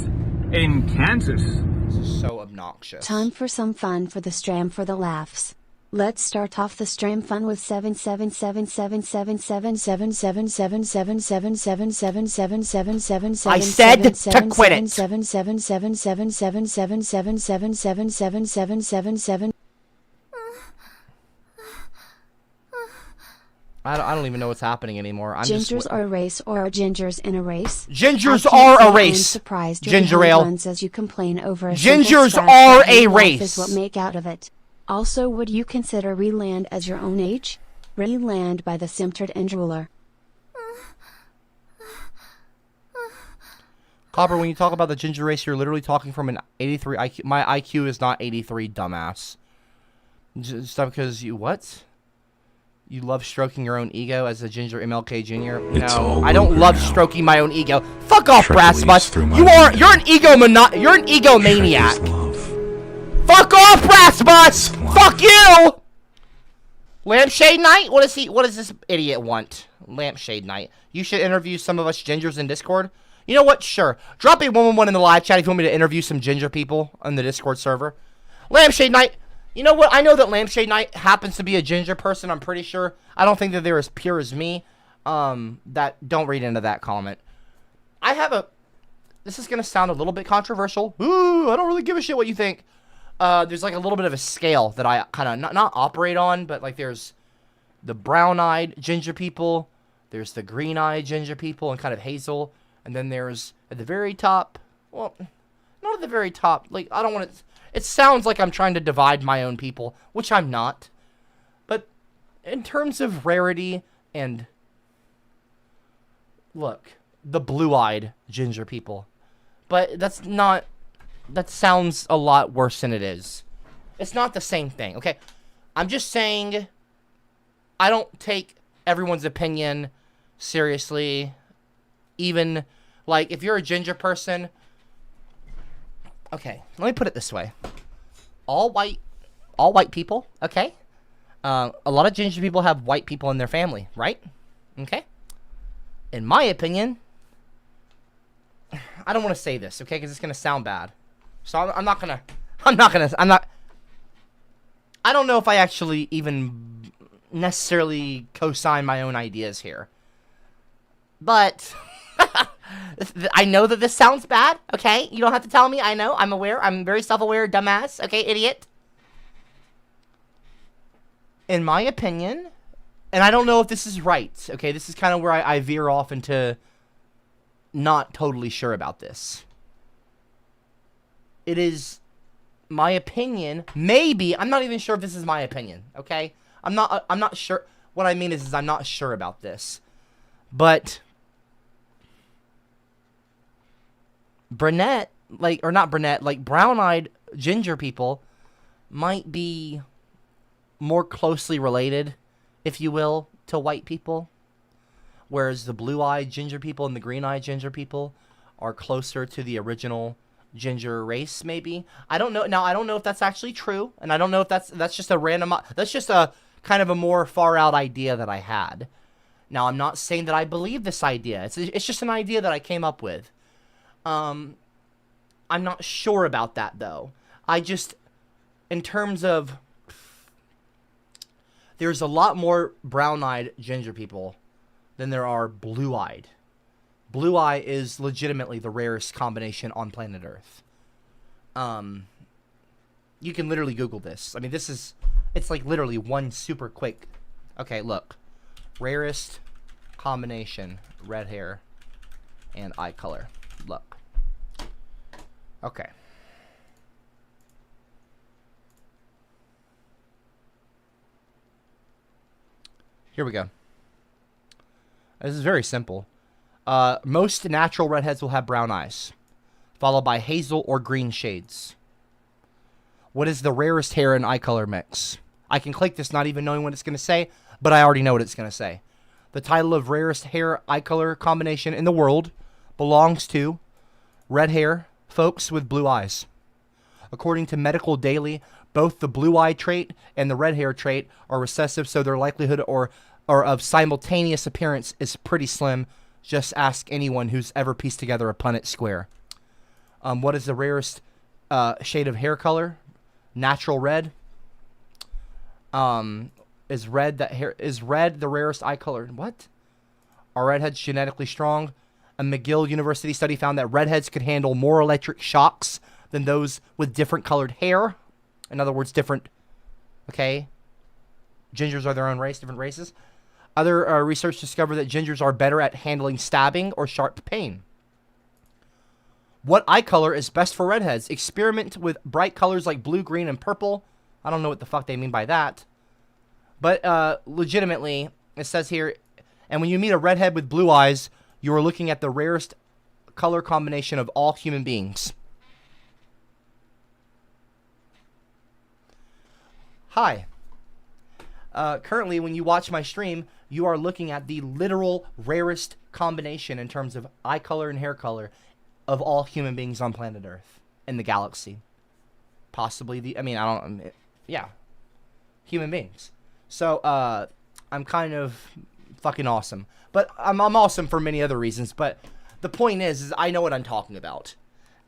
in Kansas. This is so obnoxious. Time for some fun for the Stram for the laughs. Let's start off the Stram fun with 77777777777777777777777777777777777777777777777777777777777777777777777777777777777777777777777777777777777777777777777777777777777777777777777777777777777777777777777777777777777777777777777777777777777777777. I said to quit it. I don't even know what's happening anymore. Gingers are a race or are gingers in a race? Gingers I can't are say a I'm race. surprised your Ginger behind ale. runs as you complain over a Gingers simple are scratch that a you laugh race. Is what make out of it. Also, would you consider Reland as your own age? Reland by the Simtard and Jeweler. Copper, when you talk about the ginger race, you're literally talking from an 83 IQ. My IQ is not 83, dumbass. Just because you what? You love stroking your own ego as a ginger MLK Jr. It's No, all I don't over love now. stroking my own ego. Fuck off, Shrek Brass leads through my You're veins. an you're an egomaniac. Shrek is love. Fuck off, Brass Fuck you. Lampshade Knight? What does this idiot want? Lampshade Knight. You should interview some of us gingers in Discord. You know what? Sure. Drop a 111 in the live chat if you want me to interview some ginger people on the Discord server. Lampshade Knight. You know what? I know that Lampshade Knight happens to be a ginger person. I'm pretty sure. I don't think that they're as pure as me. That don't read into that comment. I have a... This is going to sound a little bit controversial. Ooh, I don't really give a shit what you think. There's like a little bit of a scale that I kind of not operate on, but like there's the brown-eyed ginger people, there's the green-eyed ginger people, and kind of hazel, and then there's at the very top, well, not at the very top, like I don't want to, it sounds like I'm trying to divide my own people, which I'm not, but in terms of rarity and, look, the blue-eyed ginger people, but that's not, that sounds a lot worse than it is. It's not the same thing, okay? I'm just saying I don't take everyone's opinion seriously. Even, like, if you're a ginger person... Okay, let me put it this way. All white people, okay? A lot of ginger people have white people in their family, right? Okay? In my opinion... I don't want to say this, okay? Because it's going to sound bad. So I don't know if I actually even necessarily co-sign my own ideas here. But I know that this sounds bad, okay? You don't have to tell me. I know. I'm aware. I'm very self-aware, dumbass. Okay, idiot. In my opinion, and I don't know if this is right, okay? This is kind of where I veer off into not totally sure about this. It is my opinion, maybe, I'm not even sure if this is my opinion, okay? I'm not sure. What I mean is I'm not sure about this. But brunette, like, or not brunette, like brown-eyed ginger people might be more closely related, if you will, to white people. Whereas the blue-eyed ginger people and the green-eyed ginger people are closer to the original ginger race, maybe. I don't know. Now, I don't know if that's actually true, and I don't know if that's just a random... That's just a kind of a more far-out idea that I had. Now, I'm not saying that I believe this idea. It's just an idea that I came up with. I'm not sure about that, though. I just... In terms of... There's a lot more brown-eyed ginger people than there are blue-eyed. Blue eye is legitimately the rarest combination on planet Earth. You can literally Google this. I mean, it's like literally one super quick. Okay, look. Rarest combination, red hair and eye color. Look. Okay. Here we go. This is very simple. Most natural redheads will have brown eyes, followed by hazel or green shades. What is the rarest hair and eye color mix? I can click this not even knowing what it's going to say, but I already know what it's going to say. The title of rarest hair eye color combination in the world belongs to red hair folks with blue eyes. According to Medical Daily, both the blue eye trait and the red hair trait are recessive, so their likelihood or of simultaneous appearance is pretty slim. Just ask anyone who's ever pieced together a Punnett square. What is the rarest shade of hair color? Natural red. Is red the rarest eye color? What? Are redheads genetically strong? A McGill University study found that redheads could handle more electric shocks than those with different colored hair. In other words, different. Okay. Gingers are their own race, different races. Other research discovered that gingers are better at handling stabbing or sharp pain. What eye color is best for redheads? Experiment with bright colors like blue, green, and purple. I don't know what the fuck they mean by that. But legitimately, it says here, and when you meet a redhead with blue eyes, you are looking at the rarest color combination of all human beings. Hi. Currently, when you watch my stream, you are looking at the literal rarest combination in terms of eye color and hair color of all human beings on planet Earth in the galaxy. Possibly yeah. Human beings. So, I'm kind of fucking awesome. But I'm awesome for many other reasons, but the point is I know what I'm talking about.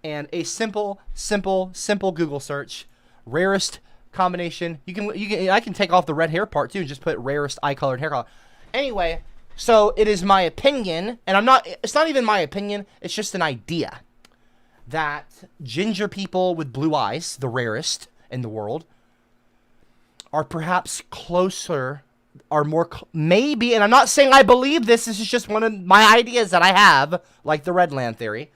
And a simple Google search, rarest combination. I can take off the red hair part too and just put rarest eye color and hair color. Anyway, so it is my opinion, and it's not even my opinion, it's just an idea, that ginger people with blue eyes, the rarest in the world, are perhaps closer, are more, maybe, and I'm not saying I believe this is just one of my ideas that I have, like the Redland theory,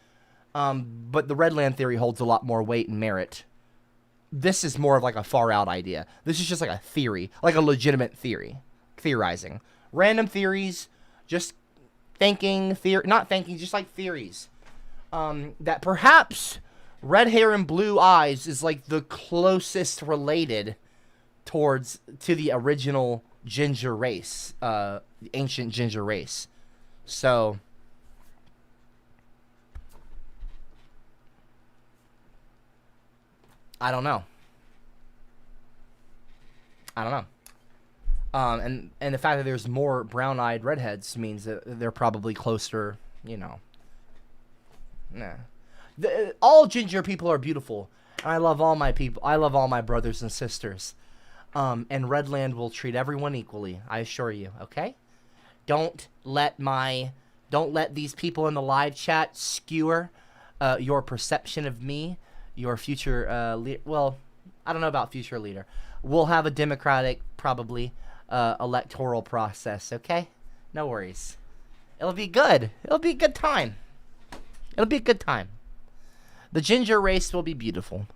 but the Redland theory holds a lot more weight and merit. This is more of like a far out idea. This is just like a theory, like a legitimate theory, theorizing. Random theories, just thinking, not thinking, just like theories. That perhaps red hair and blue eyes is like the closest related to the original ginger race, the ancient ginger race. So, I don't know. And the fact that there's more brown-eyed redheads means that they're probably closer, you know. Nah. All ginger people are beautiful. And I love all my people. I love all my brothers and sisters. And Redland will treat everyone equally, I assure you, okay? Don't let these people in the live chat skewer your perception of me, your future well, I don't know about future leader. We'll have a democratic, probably, electoral process, okay? No worries. It'll be good. It'll be a good time. It'll be a good time. The ginger race will be beautiful.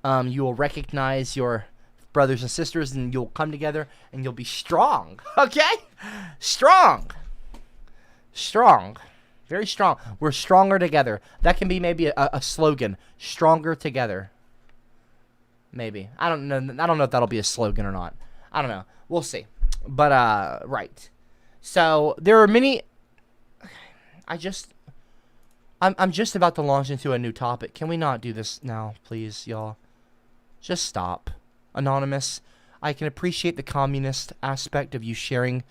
You will recognize your brothers and sisters, and you'll come together, and you'll be strong, okay? Strong. Very strong. We're stronger together. That can be maybe a slogan. Stronger together. Maybe. I don't know if that'll be a slogan or not. I don't know. We'll see. But, right. So, there are many... I'm just about to launch into a new topic. Can we not do this now, please, y'all? Just stop. Anonymous, I can appreciate the communist aspect of you sharing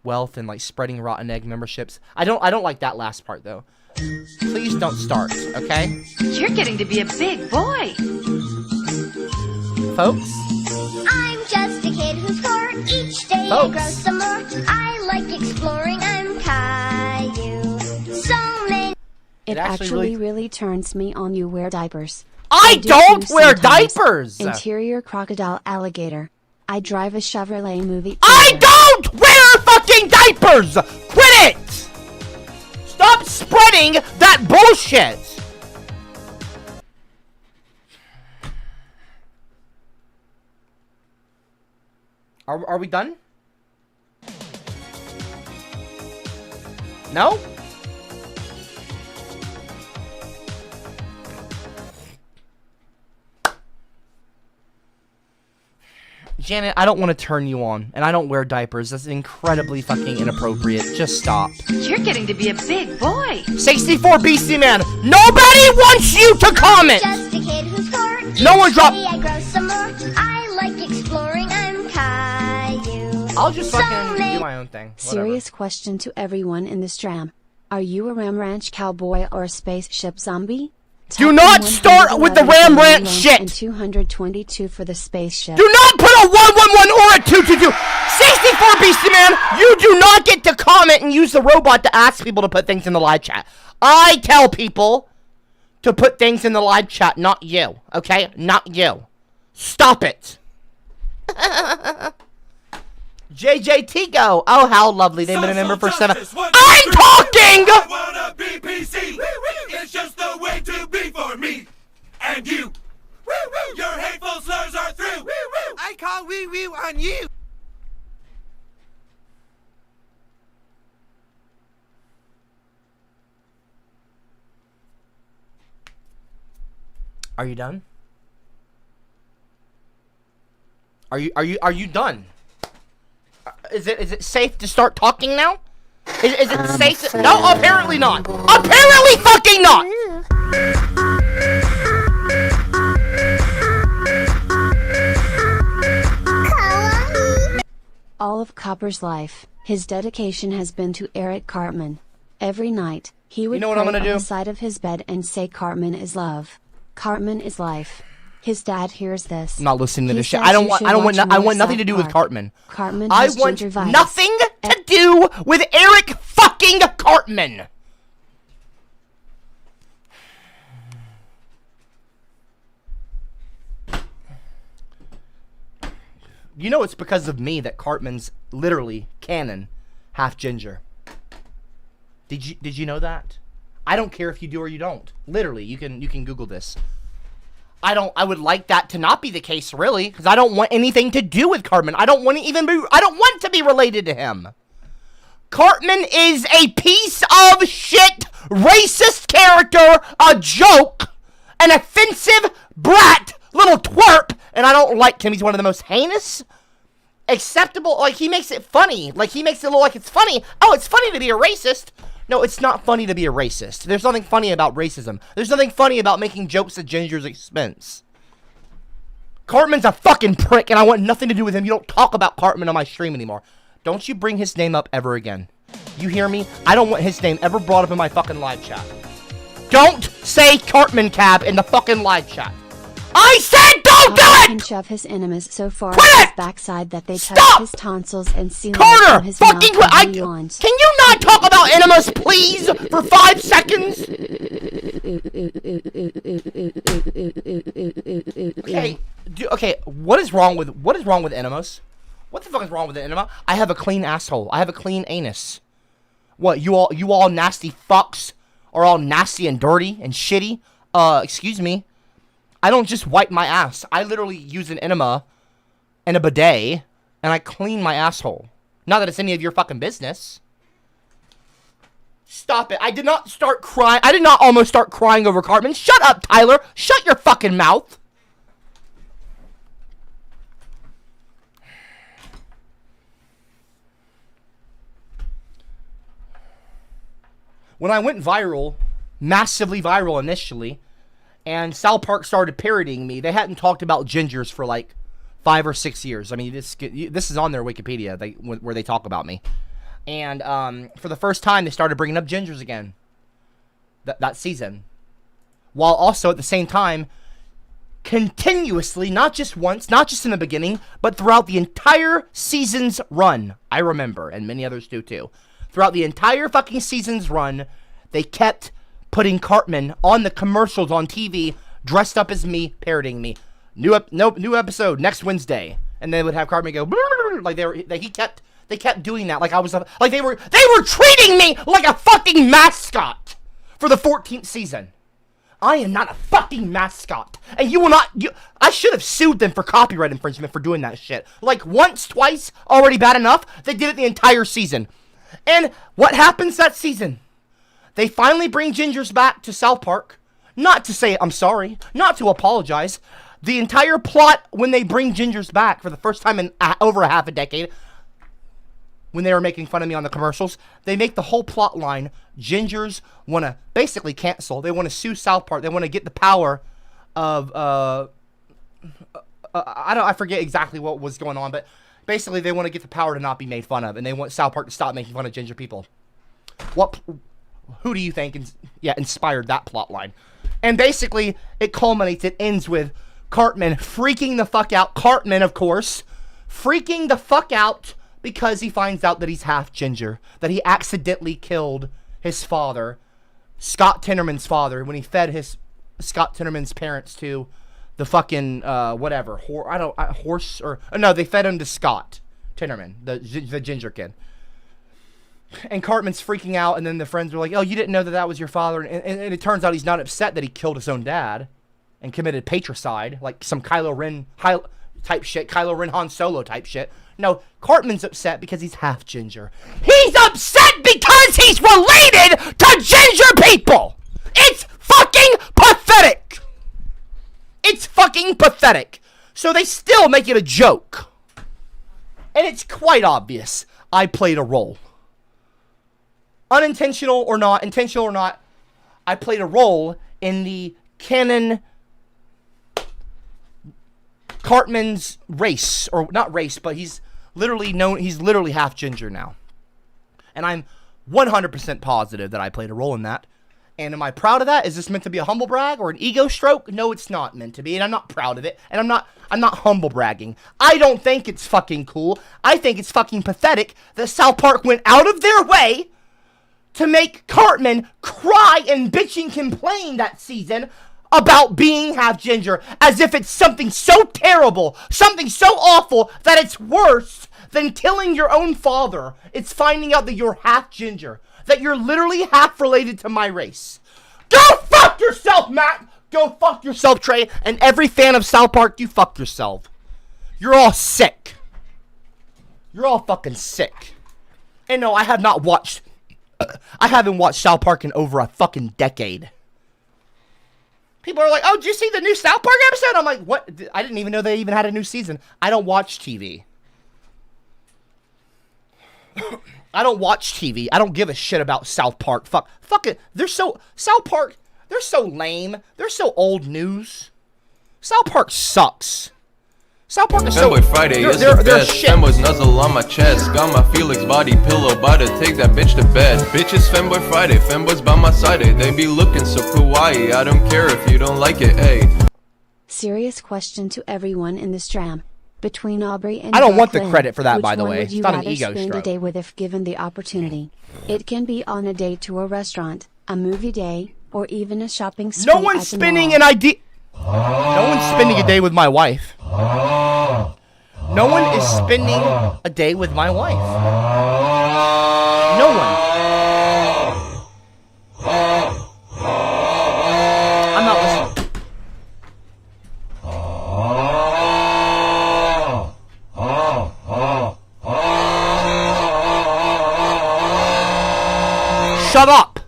wealth and, like, spreading rotten egg memberships. I don't like that last part, though. Please don't start, okay? You're getting to be a big boy. Folks? I'm just a kid who's 4. Each day I grow some more. I like exploring. I'm Caillou. So many. It actually really turns me on you wear diapers. I do don't too wear sometimes. diapers! Interior crocodile alligator. I drive a Chevrolet movie. I don't wear fucking diapers! Quit it! Stop spreading that bullshit! Are we done? No? Janet, I don't want to turn you on, and I don't wear diapers. That's incredibly fucking inappropriate. Just stop. You're getting to be a big boy. 64 BC Man, nobody wants you to comment! Just a kid who's 4. No one drop- Each day I grow some more. I like exploring. I'm Caillou. I'll just fucking do my own thing. Whatever. Serious question to everyone in the stream. Are you a Ram Ranch cowboy or a spaceship zombie? Do not start with the Ram Ranch shit! And 222 for the spaceship. Do not put a 111 or a 222! 64 BC Man, you do not get to comment and use the robot to ask people to put things in the live chat. I tell people to put things in the live chat, not you. Okay? Not you. Stop it. JJ Tico. Oh, how lovely. They've been a member for 7. I'm talking! wanna be PC. It's just the way to be for me and you. Your hateful slurs are through. I call wee wee on you. Are you done? Are you done? Is it safe to start talking now? Is it safe to, no, apparently not. Apparently fucking not! All of Copper's life, his dedication has been to Eric Cartman. Every night, he would You know what pray I'm gonna on do? the side of his bed and say Cartman is love. Cartman is life. His dad hears this. I'm not listening to He this shit. says I don't you want should I don't want watch no- I more want nothing South to do with Park. Cartman. Cartman I has want gingivitis. nothing to do with Eric fucking Cartman. You know it's because of me that Cartman's literally canon half ginger. Did you know that? I don't care if you do or you don't. Literally, you can Google this. I would like that to not be the case, really, because I don't want anything to do with Cartman. I don't want to be related to him. Cartman is a piece of shit, racist character, a joke, an offensive brat, little twerp, and I don't like him. He's one of the most heinous, acceptable, like, he makes it funny. Like, he makes it look like it's funny. Oh, it's funny to be a racist. No, it's not funny to be a racist. There's nothing funny about racism. There's nothing funny about making jokes at Ginger's expense. Cartman's a fucking prick, and I want nothing to do with him. You don't talk about Cartman on my stream anymore. Don't you bring his name up ever again. You hear me? I don't want his name ever brought up in my fucking live chat. Don't say Cartman Cab in the fucking live chat. I said don't do Cartman it! can shove his enemies so far Quit up it! his backside that they Stop! touch his tonsils and ceiling Carter! from his Fucking mouth quit! and yawns. Can you not talk about enemas, please, for 5 seconds? Okay, what is wrong with enemas? What the fuck is wrong with an enema? I have a clean asshole. I have a clean anus. What, you all nasty fucks are all nasty and dirty and shitty? Excuse me. I don't just wipe my ass. I literally use an enema and a bidet, and I clean my asshole. Not that it's any of your fucking business. Stop it. I did not start crying. I did not almost start crying over Cartman. Shut up, Tyler. Shut your fucking mouth. When I went viral, massively viral initially, and South Park started parodying me, they hadn't talked about gingers for like 5 or 6 years. I mean, this is on their Wikipedia, where they talk about me. And for the first time, they started bringing up gingers again that season. While also at the same time, continuously, not just once, not just in the beginning, but throughout the entire season's run. I remember, and many others do too. Throughout the entire fucking season's run, they kept putting Cartman on the commercials on TV, dressed up as me, parodying me. New episode next Wednesday, and they would have Cartman go like they kept doing that, like I was like they were treating me like a fucking mascot for the 14th season. I am not a fucking mascot, and you will not. I should have sued them for copyright infringement for doing that shit. Like once, twice, already bad enough. They did it the entire season. And what happens that season? They finally bring gingers back to South Park. Not to say I'm sorry, not to apologize. The entire plot when they bring gingers back for the first time in over a half a decade, when they were making fun of me on the commercials, they make the whole plot line. Gingers want to basically cancel. They want to sue South Park. They want to get the power of I forget exactly what was going on, but basically they want to get the power to not be made fun of, and they want South Park to stop making fun of ginger people. Who do you think inspired that plot line? And basically it culminates, it ends with Cartman freaking the fuck out. Cartman, of course, freaking the fuck out because he finds out that he's half ginger, that he accidentally killed his father, Scott Tenorman's father, when he fed Scott Tenorman's parents to the fucking whatever horse, or no, they fed him to Scott Tinnerman, the ginger kid. And Cartman's freaking out, and then the friends are like, "Oh, you didn't know that was your father," and it turns out he's not upset that he killed his own dad and committed patricide, like some Kylo Ren type shit, Kylo Ren Han Solo type shit. No, Cartman's upset because he's half ginger. He's upset because he's related to ginger people! It's fucking pathetic! It's fucking pathetic. So they still make it a joke. And it's quite obvious I played a role. Unintentional or not, intentional or not, I played a role in the canon Cartman's race, or not race, but he's literally half ginger now. And I'm 100% positive that I played a role in that. And am I proud of that? Is this meant to be a humble brag or an ego stroke? No, it's not meant to be, and I'm not proud of it. And I'm not humble bragging. I don't think it's fucking cool. I think it's fucking pathetic that South Park went out of their way to make Cartman cry and bitch and complain that season about being half ginger, as if it's something so terrible, something so awful, that it's worse than killing your own father. It's finding out that you're half ginger, that you're literally half related to my race. Go fuck yourself, Matt! Go fuck yourself, Trey, and every fan of South Park, you fuck yourself. You're all sick. You're all fucking sick. And no, I haven't watched South Park in over a fucking decade. People are like, "Oh, did you see the new South Park episode?" I'm like, "What? I didn't even know they even had a new season." I don't watch TV. I don't watch TV. I don't give a shit about South Park. Fuck it. South Park, they're so lame. They're so old news. South Park sucks. South Park is so... Fanboy Friday is the best. Fanboys nuzzle on my chest. Got my Felix body pillow. About to take that bitch to bed. Bitches Fanboy Friday. Fanboys by my side. They be looking so kawaii. I don't care if you don't like it. Hey. Serious question to everyone in the Stram. Between Aubrey and I don't want the Brooklyn, credit for that, which by the one way. would you It's not an rather ego spend stroke. a day with if given the opportunity? It can be on a date to a restaurant, a movie day, or even a shopping spree. No one's spending an idea. No one's spending a day with my wife. No one is spending a day with my wife. No one. I'm not listening. Shut up.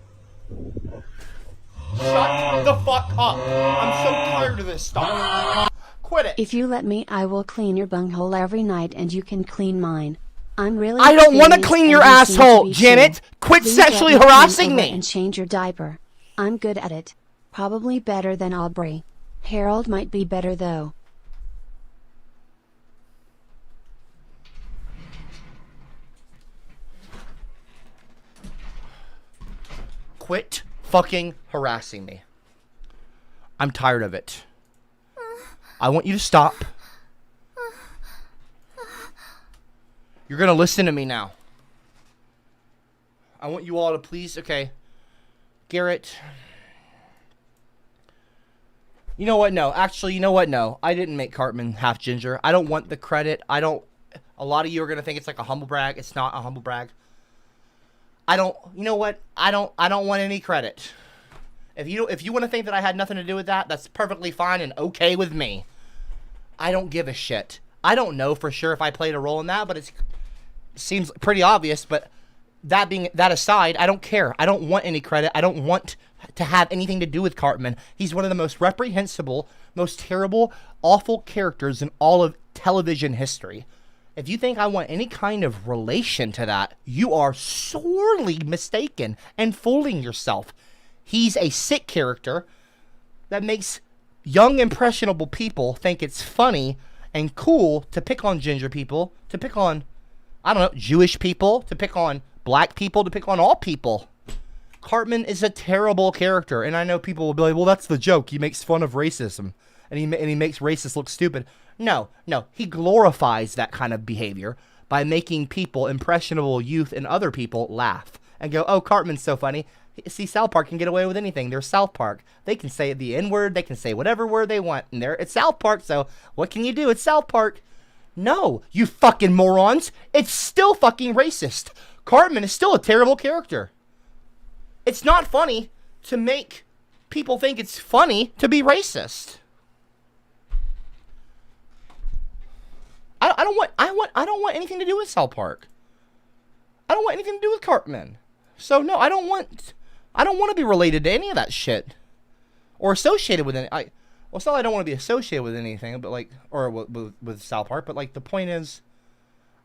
Shut the fuck up. I'm so tired of this stuff. Quit it. If you let me, I will clean your bunghole every night and you can clean mine. I'm really I don't want to experienced clean your and you seem to asshole, be Janet. too. Quit Please let sexually me come harassing over me. and change your diaper. I'm good at it. Probably better than Aubrey. Harold might be better though. Quit fucking harassing me. I'm tired of it. I want you to stop. You're gonna listen to me now. I want you all to please, okay. Garrett. You know what? No. Actually, you know what? No. I didn't make Cartman half ginger. I don't want the credit. A lot of you are gonna think it's like a humble brag. It's not a humble brag. You know what? I don't want any credit. If you want to think that I had nothing to do with that, that's perfectly fine and okay with me. I don't give a shit. I don't know for sure if I played a role in that, but it seems pretty obvious. But that aside, I don't care. I don't want any credit. I don't want to have anything to do with Cartman. He's one of the most reprehensible, most terrible, awful characters in all of television history. If you think I want any kind of relation to that, you are sorely mistaken and fooling yourself. He's a sick character that makes young, impressionable people think it's funny and cool to pick on ginger people, to pick on, I don't know, Jewish people, to pick on black people, to pick on all people. Cartman is a terrible character, and I know people will be like, well, that's the joke. He makes fun of racism, and he makes racists look stupid. No, he glorifies that kind of behavior by making people, impressionable youth and other people, laugh and go, oh, Cartman's so funny. See, South Park can get away with anything. They're South Park. They can say the N-word. They can say whatever word they want. And it's South Park, so what can you do? It's South Park. No, you fucking morons. It's still fucking racist. Cartman is still a terrible character. It's not funny to make people think it's funny to be racist. I don't want anything to do with South Park. I don't want anything to do with Cartman. So no, I don't want to be related to any of that shit or associated with any. Well, it's not that I don't want to be associated with anything, but like, or with South Park. But like, the point is,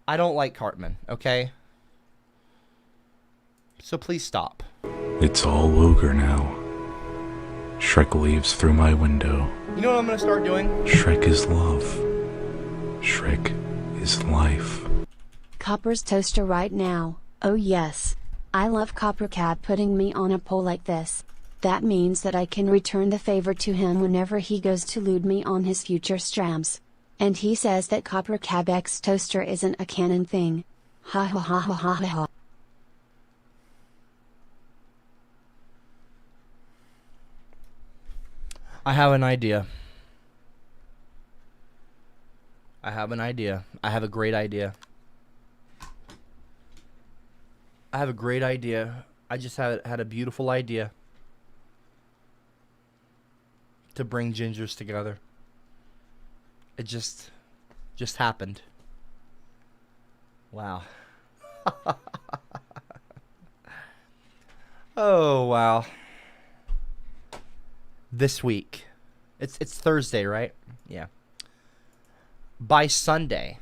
I don't like Cartman. Okay. So please stop. It's all ogre now. Shrek leaves through my window. You know what I'm gonna start doing? Shrek is love. Shrek is life. Copper's toaster right now. Oh yes. I love Copper Cat putting me on a pole like this. That means that I can return the favor to him whenever he goes to lewd me on his future strams. And he says that Copper Cabek's toaster isn't a canon thing. Ha ha ha ha ha ha. I have an idea. I have an idea. I have a great idea. I have a great idea. I just had a beautiful idea to bring gingers together. It just happened. Wow. Oh wow. This week. It's Thursday, right? Yeah. By Sunday.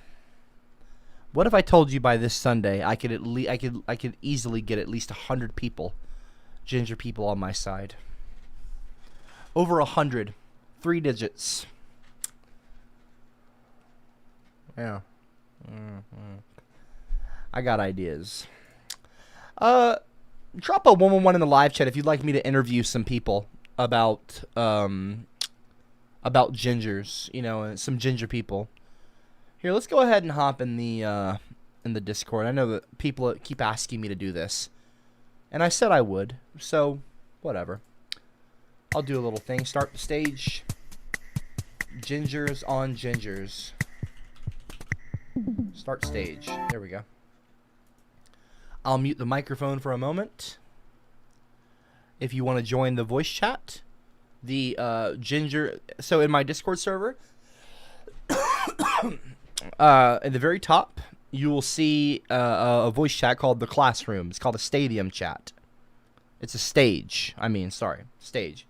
What if I told you by this Sunday I could easily get at least 100 people, ginger people on my side. Over 100, 3 digits. Yeah. I got ideas. Drop a 111 in the live chat if you'd like me to interview some people about gingers, you know, and some ginger people. Here, let's go ahead and hop in the Discord. I know that people keep asking me to do this, and I said I would, so whatever. I'll do a little thing. Start the stage. Gingers on gingers. Start stage. There we go. I'll mute the microphone for a moment. If you want to join the voice chat, the ginger. So in my Discord server, at the very top, you will see a voice chat called the Classroom. It's called a Stadium chat. It's a stage. Stage.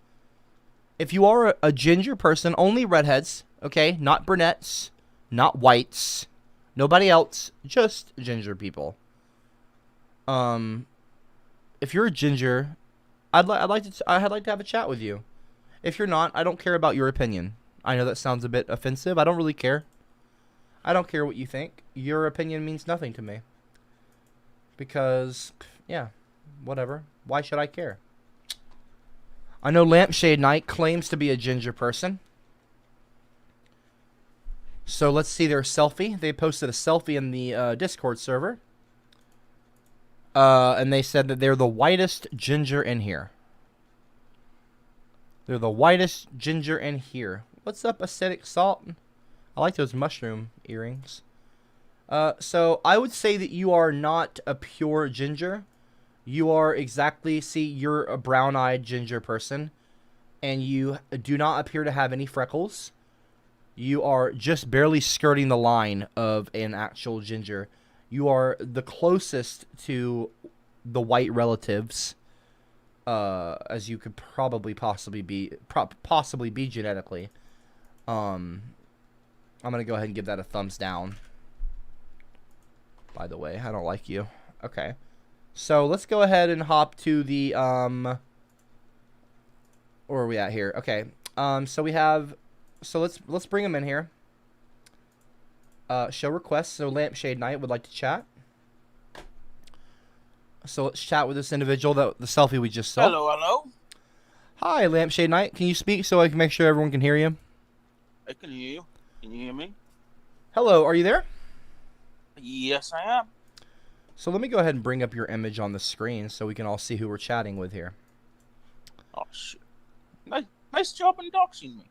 If you are a ginger person, only redheads, okay? Not brunettes, not whites, nobody else, just ginger people. If you're a ginger, I'd like to have a chat with you. If you're not, I don't care about your opinion. I know that sounds a bit offensive. I don't really care. I don't care what you think. Your opinion means nothing to me. Because, yeah, whatever. Why should I care? I know Lampshade Knight claims to be a ginger person. So let's see their selfie. They posted a selfie in the Discord server. And they said that they're the whitest ginger in here. They're the whitest ginger in here. What's up, Acidic Salt? I like those mushroom earrings. So I would say that you are not a pure ginger. You are you're a brown-eyed ginger person. And you do not appear to have any freckles. You are just barely skirting the line of an actual ginger. You are the closest to the white relatives as you could possibly be genetically. I'm gonna go ahead and give that a thumbs down. By the way, I don't like you. Okay, so let's go ahead and hop to the where are we at here? Okay, so we have, let's bring them in here. Show requests. So Lampshade Knight would like to chat. So let's chat with this individual, the selfie we just saw. Hello. Hi, Lampshade Knight. Can you speak so I can make sure everyone can hear you? I can hear you. Can you hear me? Hello, are you there? Yes, I am. So let me go ahead and bring up your image on the screen so we can all see who we're chatting with here. Oh, shit. Nice job in doxing me.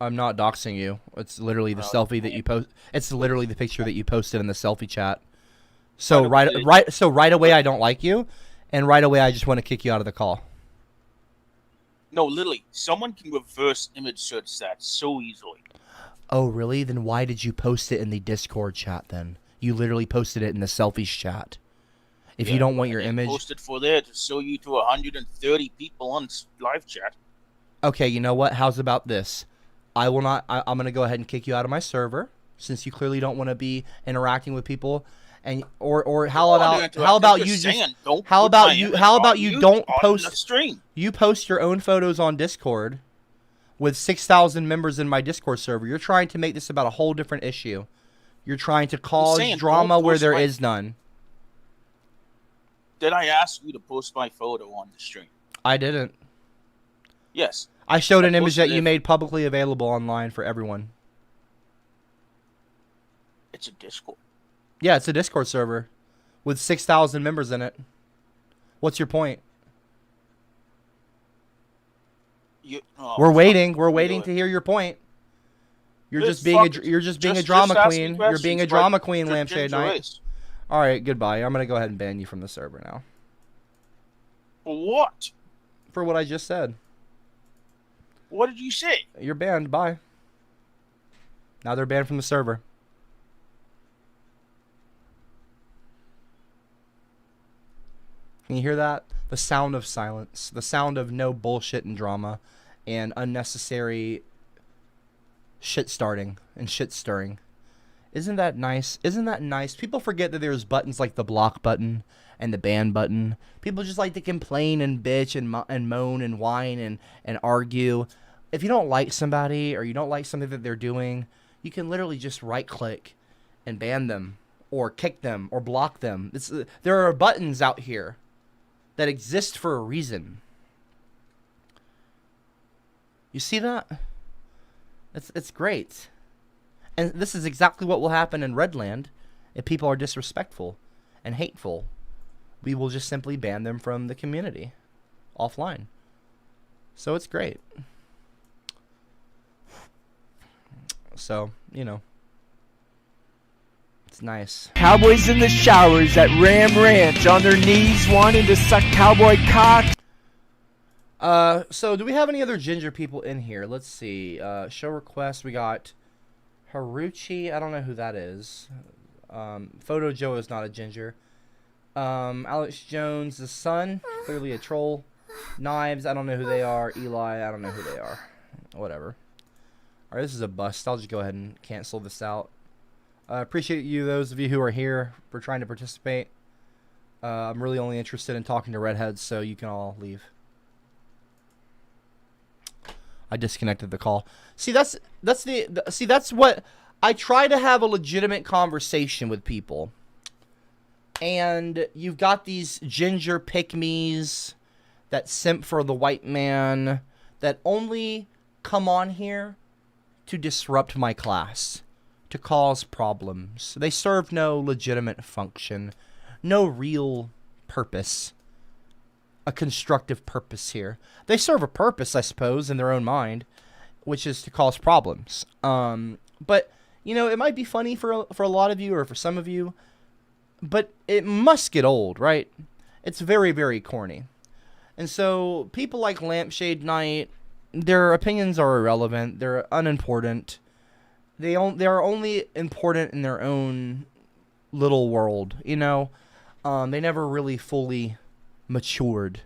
I'm not doxing you. It's literally the selfie that you post. It's literally the picture that you posted in the selfie chat. So right away I don't like you, and right away I just want to kick you out of the call. No, literally, someone can reverse image search that so easily. Oh, really? Then why did you post it in the Discord chat then? You literally posted it in the selfies chat. If you don't want your image... Posted for there to show you to 130 people on live chat. Okay, you know what? How's about this? I'm going to go ahead and kick you out of my server, since you clearly don't want to be interacting with people. And how about you don't post you post your own photos on Discord with 6,000 members in my Discord server. You're trying to make this about a whole different issue. You're trying to cause drama where there is none. Did I ask you to post my photo on the stream? I didn't. Yes. I showed an image that you made publicly available online for everyone. It's a Discord. Yeah, it's a Discord server with 6,000 members in it. What's your point? We're waiting to hear your point. You're just being a drama queen. You're being a drama queen, Lampshade Knight. All right, goodbye. I'm gonna go ahead and ban you from the server now. For what? For what I just said. What did you say? You're banned. Bye. Now they're banned from the server. Can you hear that? The sound of silence. The sound of no bullshit and drama and unnecessary shit starting and shit stirring. Isn't that nice? Isn't that nice? People forget that there's buttons like the block button and the ban button. People just like to complain and bitch and moan and whine and argue. If you don't like somebody or you don't like something that they're doing, you can literally just right click and ban them or kick them or block them. There are buttons out here that exist for a reason. You see that? It's great. And this is exactly what will happen in Redland if people are disrespectful and hateful. We will just simply ban them from the community offline. So it's great. So, you know, it's nice. Cowboys in the showers at Ram Ranch on their knees wanting to suck cowboy cock. So do we have any other ginger people in here? Let's see. Show requests. We got Haruchi. I don't know who that is. Photo Joe is not a ginger. Alex Jones, the son, clearly a troll. Knives, I don't know who they are. Eli, I don't know who they are. Whatever. Alright, this is a bust. I'll just go ahead and cancel this out. Appreciate you, those of you who are here, for trying to participate. I'm really only interested in talking to redheads, so you can all leave. I disconnected the call. See, that's what I try to have a legitimate conversation with people. And you've got these ginger pick-me's that simp for the white man that only come on here to disrupt my class, to cause problems. They serve no legitimate function, no real purpose, a constructive purpose here. They serve a purpose, I suppose, in their own mind, which is to cause problems. But, you know, it might be funny for a lot of you or for some of you, but it must get old, right? It's very, very corny. And so people like Lampshade Knight, their opinions are irrelevant. They're unimportant. They are only important in their own little world, you know? They never really fully matured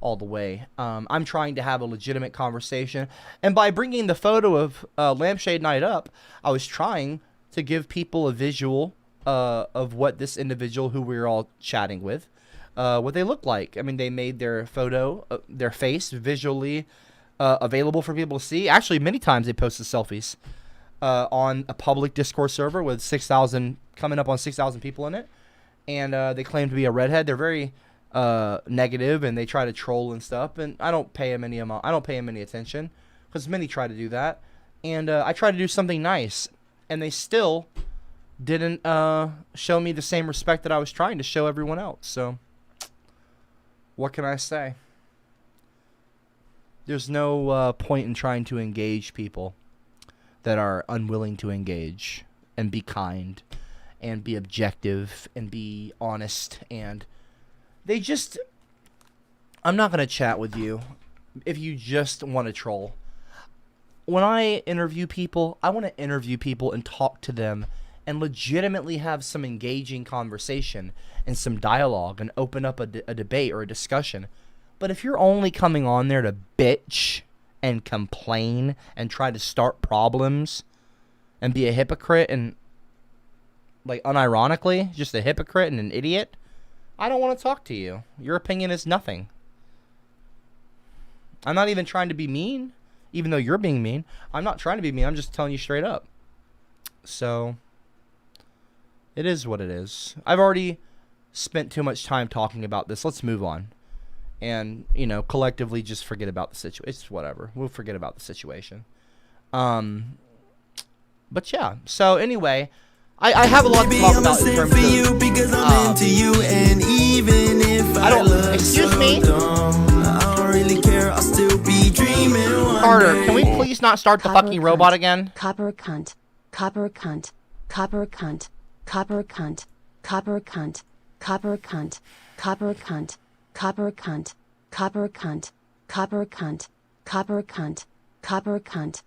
all the way. I'm trying to have a legitimate conversation. And by bringing the photo of Lampshade Knight up, I was trying to give people a visual of what this individual who we were all chatting with, what they look like. I mean, they made their photo, their face visually available for people to see. Actually, many times they posted selfies on a public Discord server with 6,000, coming up on 6,000 people in it. And they claim to be a redhead. They're very negative, and they try to troll and stuff. And I don't pay them any attention, because many try to do that. And I try to do something nice, and they still didn't show me the same respect that I was trying to show everyone else. So, what can I say? There's no point in trying to engage people that are unwilling to engage and be kind and be objective and be honest. And they just... I'm not going to chat with you if you just want to troll. When I interview people, I want to interview people and talk to them and legitimately have some engaging conversation and some dialogue and open up a debate or a discussion. But if you're only coming on there to bitch and complain and try to start problems and be a hypocrite and, like, unironically, just a hypocrite and an idiot, I don't want to talk to you. Your opinion is nothing. I'm not even trying to be mean, even though you're being mean. I'm not trying to be mean. I'm just telling you straight up. So, it is what it is. I've already spent too much time talking about this. Let's move on. And, you know, collectively just forget about the situation. It's whatever. We'll forget about the situation. But yeah. So, anyway, I have a lot to talk about in terms of... I'm into you, and even if I look excuse so me? dumb, I don't really care, I'll still be dreaming one Carter, day. can we please not start the fucking robot again? Copper cunt. Copper cunt. Copper cunt. Copper cunt. Copper cunt. Copper cunt. Copper cunt. Copper cunt. Copper cunt. Copper cunt. Copper cunt. Copper cunt.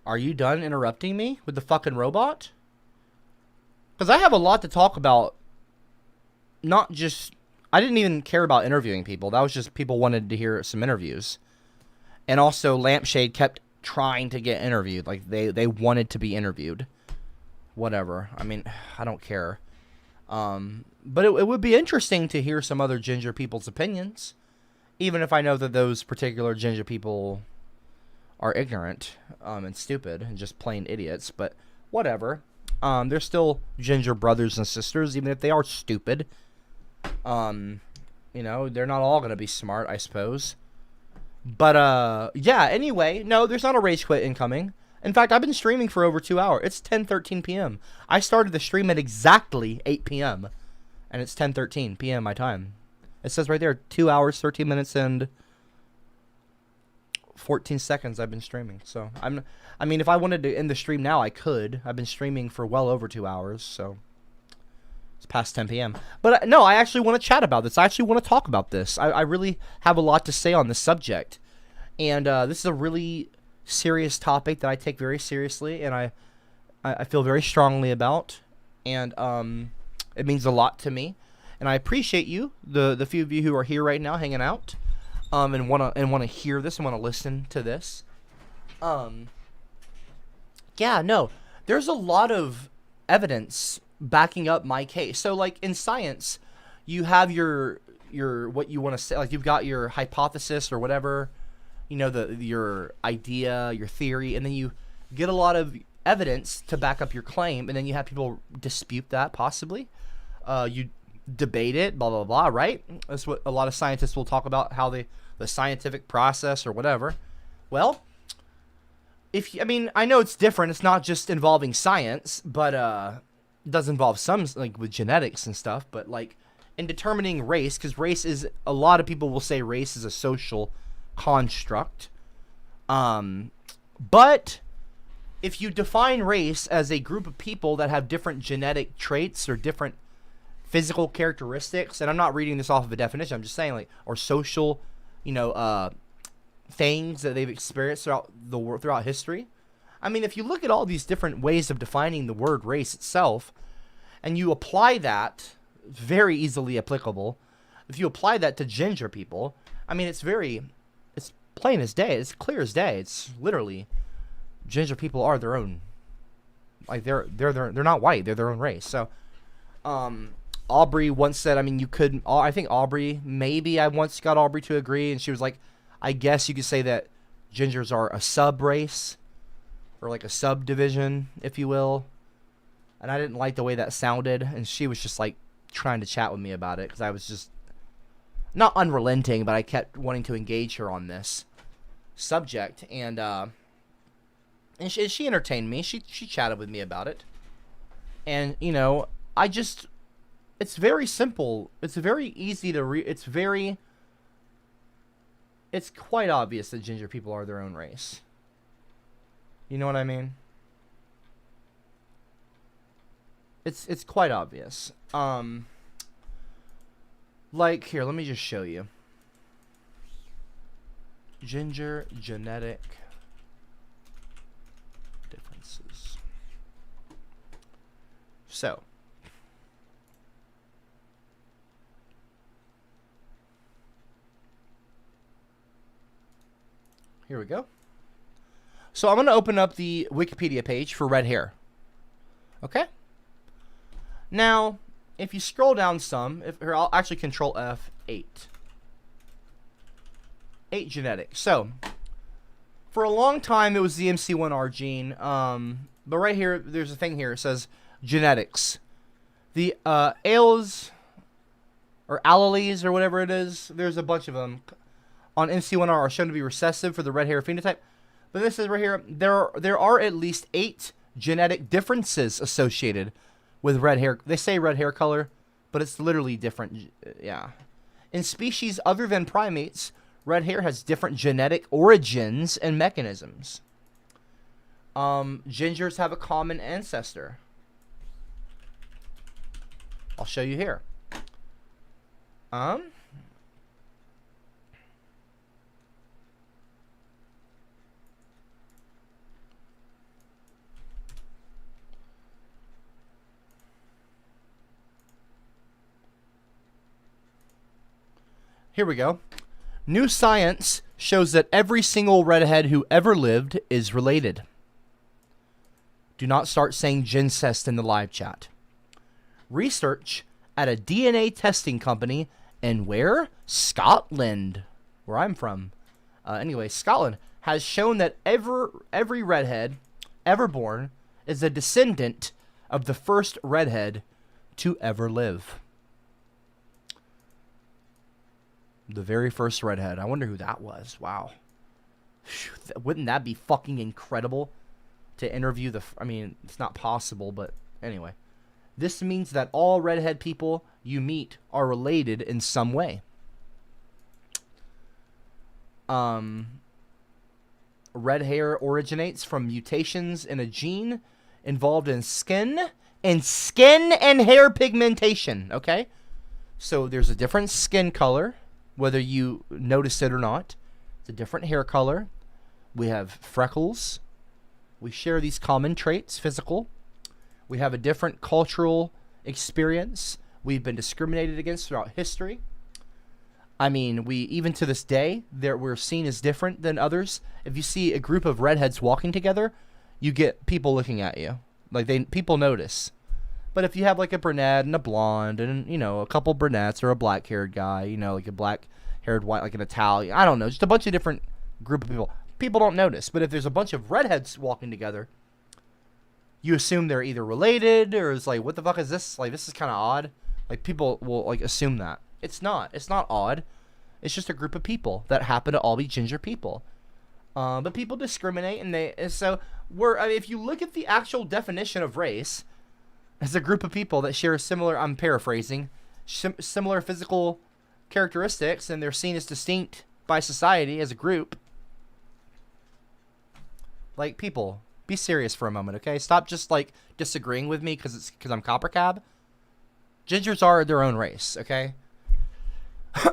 Are you done interrupting me with the fucking robot? Because I have a lot to talk about. Not just... I didn't even care about interviewing people. That was just people wanted to hear some interviews. And also, Lampshade kept trying to get interviewed. Like, they wanted to be interviewed. Whatever. I mean, I don't care. But it would be interesting to hear some other ginger people's opinions. Even if I know that those particular ginger people are ignorant and stupid and just plain idiots. But whatever. They're still ginger brothers and sisters, even if they are stupid. You know, they're not all going to be smart, I suppose. But, yeah, anyway, no, there's not a rage quit incoming. In fact, I've been streaming for over 2 hours. It's 10:13 p.m. I started the stream at exactly 8 p.m. And it's 10:13 p.m. my time. It says right there, 2 hours, 13 minutes, and 14 seconds I've been streaming. So, I mean, if I wanted to end the stream now, I could. I've been streaming for well over 2 hours, so... It's past 10 p.m. But no, I actually want to chat about this. I actually want to talk about this. I really have a lot to say on this subject. And this is a really serious topic that I take very seriously and I feel very strongly about. And it means a lot to me. And I appreciate you, the few of you who are here right now hanging out and want to hear this and want to listen to this. Yeah, no. There's a lot of evidence backing up my case. So, like, in science, you have your what you want to say, like, you've got your hypothesis or whatever, you know, your idea, your theory, and then you get a lot of evidence to back up your claim, and then you have people dispute that, possibly. You debate it, blah, blah, blah, right? That's what a lot of scientists will talk about, how the scientific process or whatever. Well, I mean, I know it's different. It's not just involving science, but, it does involve some, like, with genetics and stuff, but, like, in determining race, because race is, a lot of people will say race is a social construct, but if you define race as a group of people that have different genetic traits or different physical characteristics, and I'm not reading this off of a definition, I'm just saying, like, or social, you know, things that they've experienced throughout history. I mean, if you look at all these different ways of defining the word race itself, and you apply that, very easily applicable, if you apply that to ginger people, I mean, it's plain as day, it's clear as day, it's literally, ginger people are their own, like, they're not white, they're their own race. So, Aubrey once said, I mean, I think Aubrey, maybe I once got Aubrey to agree, and she was like, I guess you could say that gingers are a sub-race, or like a subdivision, if you will. And I didn't like the way that sounded, and she was just like trying to chat with me about it because I was just not unrelenting, but I kept wanting to engage her on this subject, and she entertained me. She chatted with me about it, and you know, it's very simple. It's very easy to it's quite obvious that ginger people are their own race. You know what I mean? It's quite obvious. Like, here, let me just show you. Ginger genetic differences. So, here we go. So I'm going to open up the Wikipedia page for red hair. Okay? Now, if you scroll down some, here, I'll actually control F8. 8 genetics. So, for a long time, it was the MC1R gene. But right here, there's a thing here. It says genetics. The alleles, or alleles, or whatever it is, there's a bunch of them on MC1R are shown to be recessive for the red hair phenotype. But this is right here. There are at least 8 genetic differences associated with red hair. They say red hair color, but it's literally different. Yeah. In species other than primates, red hair has different genetic origins and mechanisms. Gingers have a common ancestor. I'll show you here. Here we go. New science shows that every single redhead who ever lived is related. Do not start saying gincest in the live chat. Research at a DNA testing company in where? Scotland, where I'm from. Anyway, Scotland has shown that every redhead ever born is a descendant of the first redhead to ever live. The very first redhead. I wonder who that was. Wow. Wouldn't that be fucking incredible to interview I mean, it's not possible, but anyway. This means that all redhead people you meet are related in some way. Red hair originates from mutations in a gene involved in skin and hair pigmentation, okay? So there's a different skin color, whether you notice it or not. It's a different hair color. We have freckles. We share these common traits, physical. We have a different cultural experience. We've been discriminated against throughout history. I mean, even to this day, we're seen as different than others. If you see a group of redheads walking together, you get people looking at you. Like, people notice. But if you have, like, a brunette and a blonde and, you know, a couple brunettes or a black-haired guy, you know, like a black-haired white, like an Italian, I don't know, just a bunch of different group of people don't notice. But if there's a bunch of redheads walking together, you assume they're either related or it's like, what the fuck is this? Like, this is kind of odd. Like, people will, like, assume that. It's not. It's not odd. It's just a group of people that happen to all be ginger people. But people discriminate, and so if you look at the actual definition of race, it's a group of people that share similar, I'm paraphrasing, similar physical characteristics, and they're seen as distinct by society as a group. Like, people, be serious for a moment, okay? Stop just, like, disagreeing with me because I'm Copper Cab. Gingers are their own race, okay?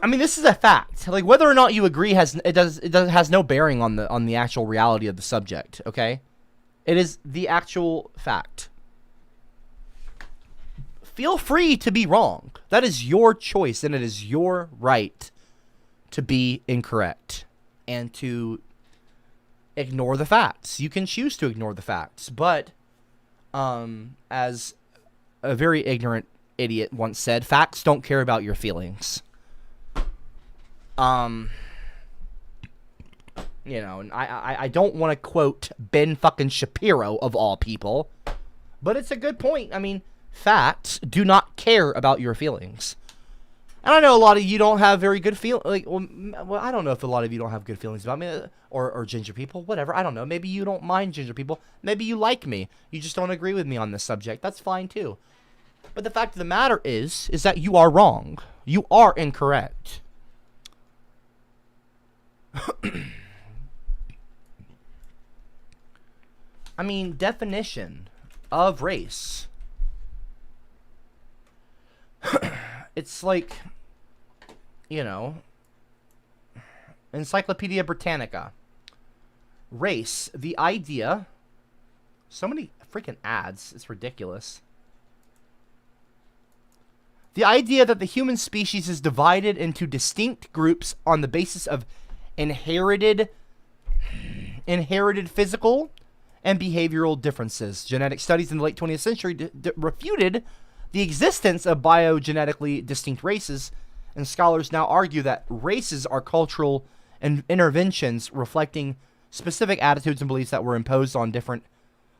I mean, this is a fact. Like, whether or not you agree has no bearing on the actual reality of the subject, okay? It is the actual fact. Feel free to be wrong. That is your choice, and it is your right to be incorrect and to ignore the facts. You can choose to ignore the facts, but as a very ignorant idiot once said, facts don't care about your feelings. You know, and I don't want to quote Ben fucking Shapiro of all people, but it's a good point. I mean, facts do not care about your feelings. And I know a lot of you don't have very good well, I don't know if a lot of you don't have good feelings about me, or ginger people, whatever. I don't know. Maybe you don't mind ginger people. Maybe you like me. You just don't agree with me on this subject. That's fine too. But the fact of the matter is that you are wrong. You are incorrect. I mean, definition of race. It's like, you know, Encyclopedia Britannica. Race, the idea. So many freaking ads. It's ridiculous. The idea that the human species is divided into distinct groups on the basis of inherited physical and behavioral differences. Genetic studies in the late 20th century refuted the existence of biogenetically distinct races, and scholars now argue that races are cultural interventions reflecting specific attitudes and beliefs that were imposed on different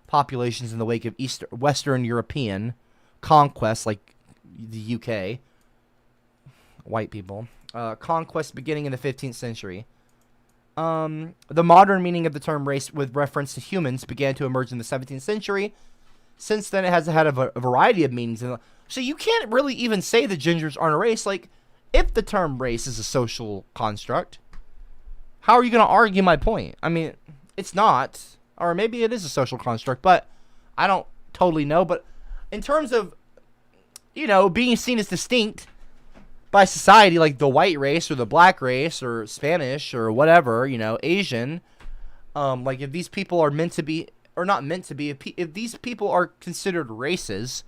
populations in the wake of Western European conquest, like the UK, white people, conquest beginning in the 15th century. The modern meaning of the term race with reference to humans began to emerge in the 17th century. Since then, it has had a variety of meanings. So you can't really even say the gingers aren't a race. Like, if the term race is a social construct, how are you going to argue my point? I mean, it's not. Or maybe it is a social construct, but I don't totally know. But in terms of, you know, being seen as distinct by society, like the white race or the black race or Spanish or whatever, you know, Asian, like if these people are meant to be, or not meant to be, if these people are considered races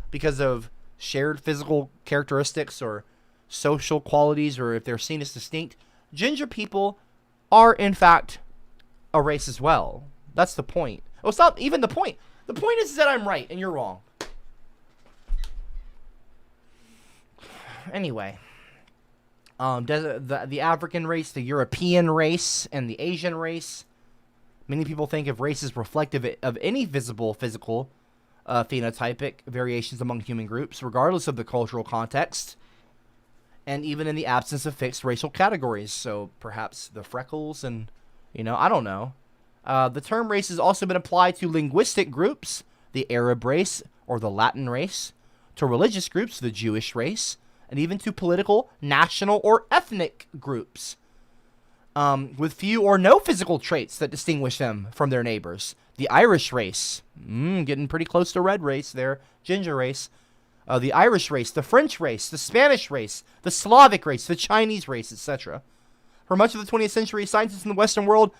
because of shared physical characteristics or social qualities, or if they're seen as distinct, ginger people are in fact a race as well. That's the point. Oh, it's not even the point. The point is that I'm right and you're wrong. Anyway, the African race, the European race, and the Asian race. Many people think of race as reflective of any visible physical phenotypic variations among human groups, regardless of the cultural context, and even in the absence of fixed racial categories. So perhaps the freckles and, you know, I don't know. The term race has also been applied to linguistic groups, the Arab race or the Latin race, to religious groups, the Jewish race, and even to political, national, or ethnic groups, with few or no physical traits that distinguish them from their neighbors. The Irish race, getting pretty close to red race there, ginger race. The Irish race, the French race, the Spanish race, the Slavic race, the Chinese race, etc. For much of the 20th century, scientists in the Western world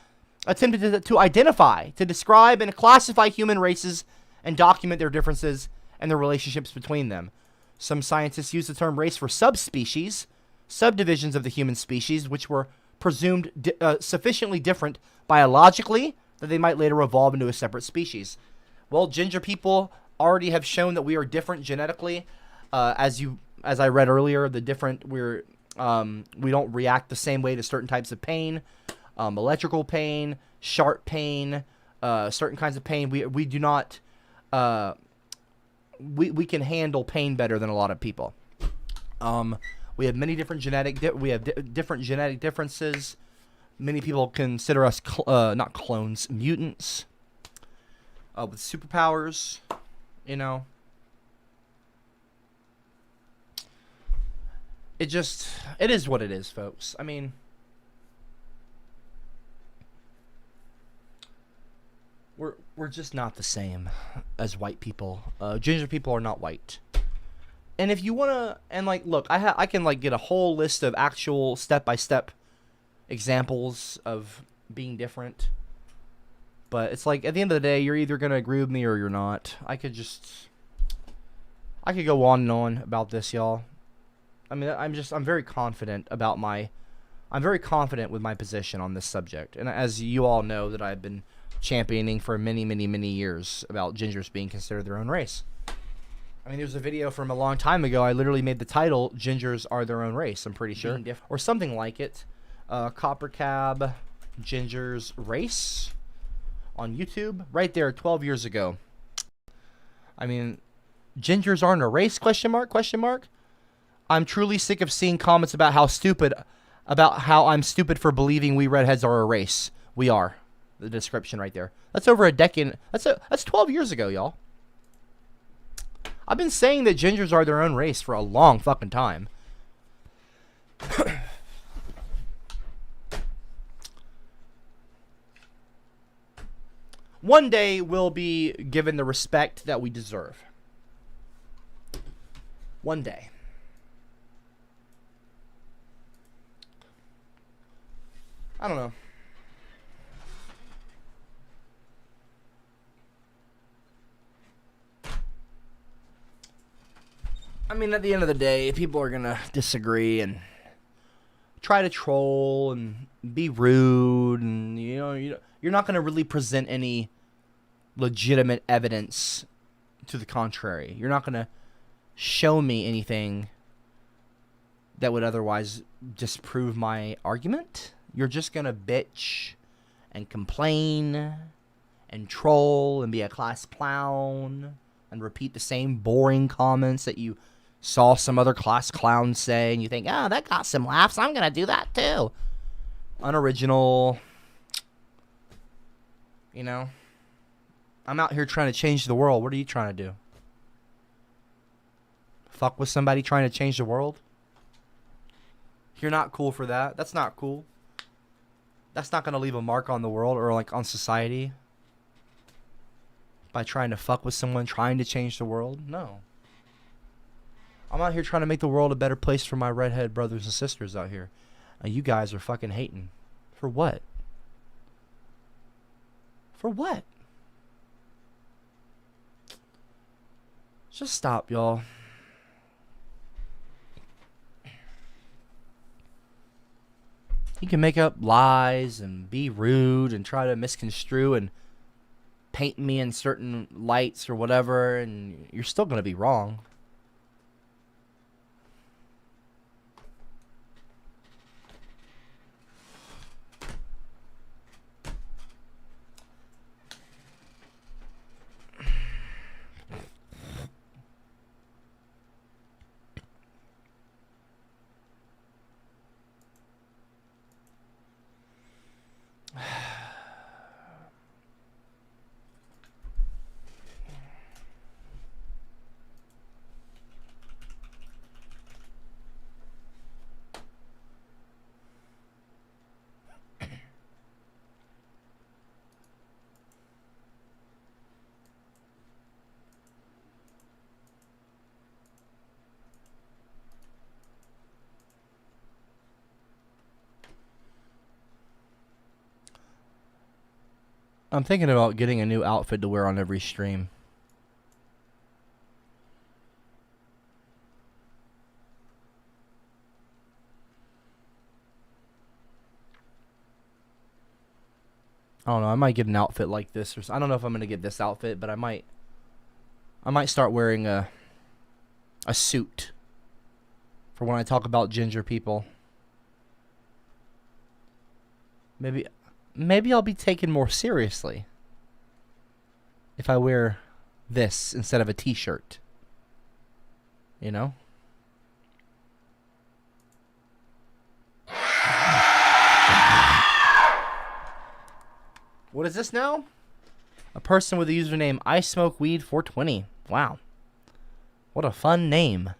attempted to identify, to describe, and classify human races and document their differences and the relationships between them. Some scientists use the term race for subspecies, subdivisions of the human species, which were presumed sufficiently different biologically that they might later evolve into a separate species. Well, ginger people already have shown that we are different genetically. As I read earlier, we don't react the same way to certain types of pain, electrical pain, sharp pain, certain kinds of pain. We do not. We can handle pain better than a lot of people. We have many different different genetic differences. Many people consider us not clones, mutants with superpowers. You know, it is what it is, folks. I mean, we're just not the same as white people. Ginger people are not white. And if you wanna, and like, look, I can like get a whole list of actual step-by-step examples of being different. But it's like, at the end of the day, you're either gonna agree with me or you're not. I could go on and on about this, y'all. I mean, I'm very confident about I'm very confident with my position on this subject. And as you all know, that I've been championing for many, many, many years about gingers being considered their own race. I mean, there's a video from a long time ago. I literally made the title, Gingers Are Their Own Race, I'm pretty sure. Or something like it. Copper Cab, Gingers Race on YouTube. Right there, 12 years ago. I mean, Gingers aren't a race? Question mark? Question mark? I'm truly sick of seeing comments about how I'm stupid for believing we redheads are a race. We are. The description right there. That's over a decade. That's 12 years ago, y'all. I've been saying that gingers are their own race for a long fucking time. One day we'll be given the respect that we deserve. One day. I don't know. I mean, at the end of the day, people are gonna disagree and try to troll and be rude, and you're not gonna really present any legitimate evidence to the contrary. You're not gonna show me anything that would otherwise disprove my argument. You're just gonna bitch and complain and troll and be a class clown and repeat the same boring comments that you saw some other class clown say, and you think, oh, that got some laughs, I'm gonna do that too. Unoriginal. You know? I'm out here trying to change the world. What are you trying to do? Fuck with somebody trying to change the world? You're not cool for that. That's not cool. That's not gonna leave a mark on the world or like on society. By trying to fuck with someone trying to change the world? No. I'm out here trying to make the world a better place for my redhead brothers and sisters out here. And you guys are fucking hating. For what? For what? Just stop, y'all. You can make up lies and be rude and try to misconstrue and paint me in certain lights or whatever, and you're still going to be wrong. I'm thinking about getting a new outfit to wear on every stream. I don't know, I might get an outfit like this, or I don't know if I'm gonna get this outfit, but I might start wearing a suit for when I talk about ginger people. Maybe I'll be taken more seriously if I wear this instead of a t-shirt. You know? What is this now? A person with the username ISmokeWeed420. Wow. What a fun name.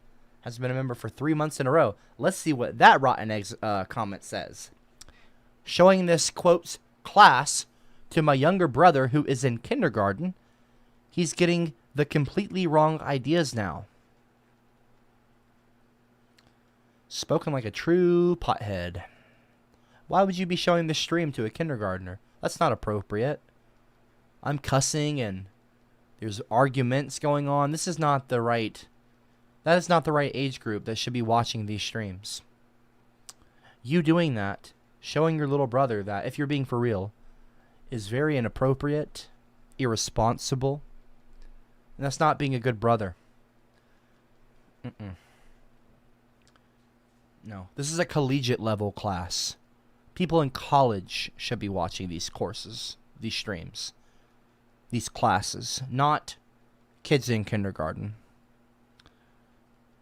Has been a member for 3 months in a row. Let's see what that rotten eggs comment says. Showing this, quotes, class to my younger brother who is in kindergarten. He's getting the completely wrong ideas now. Spoken like a true pothead. Why would you be showing this stream to a kindergartner? That's not appropriate. I'm cussing and there's arguments going on. That is not the right age group that should be watching these streams. You doing that, showing your little brother that, if you're being for real, is very inappropriate, irresponsible, and that's not being a good brother. No, this is a collegiate level class. People in college should be watching these courses, these streams, these classes, not kids in kindergarten.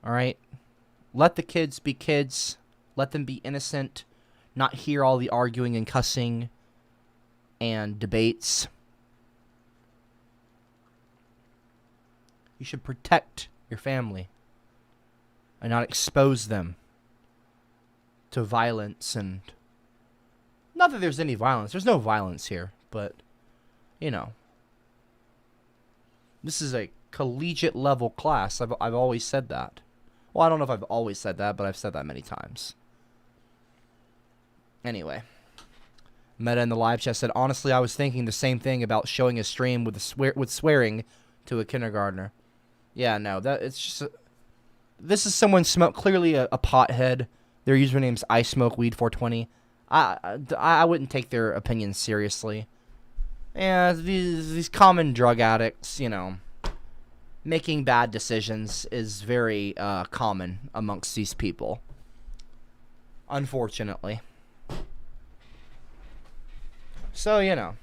All right? Let the kids be kids. Let them be innocent. Not hear all the arguing and cussing and debates. You should protect your family and not expose them to violence. And not that there's any violence. There's no violence here, but you know, this is a collegiate level class. I've always said that. Well, I don't know if I've always said that, but I've said that many times. Anyway, Meta in the live chat said, honestly, I was thinking the same thing about showing a stream with swearing to a kindergartner. Yeah, no, it's just this is someone clearly a pothead. Their username's iSmokeWeed420. I wouldn't take their opinions seriously. Yeah, these common drug addicts, you know, making bad decisions is very common amongst these people. Unfortunately. So, you know.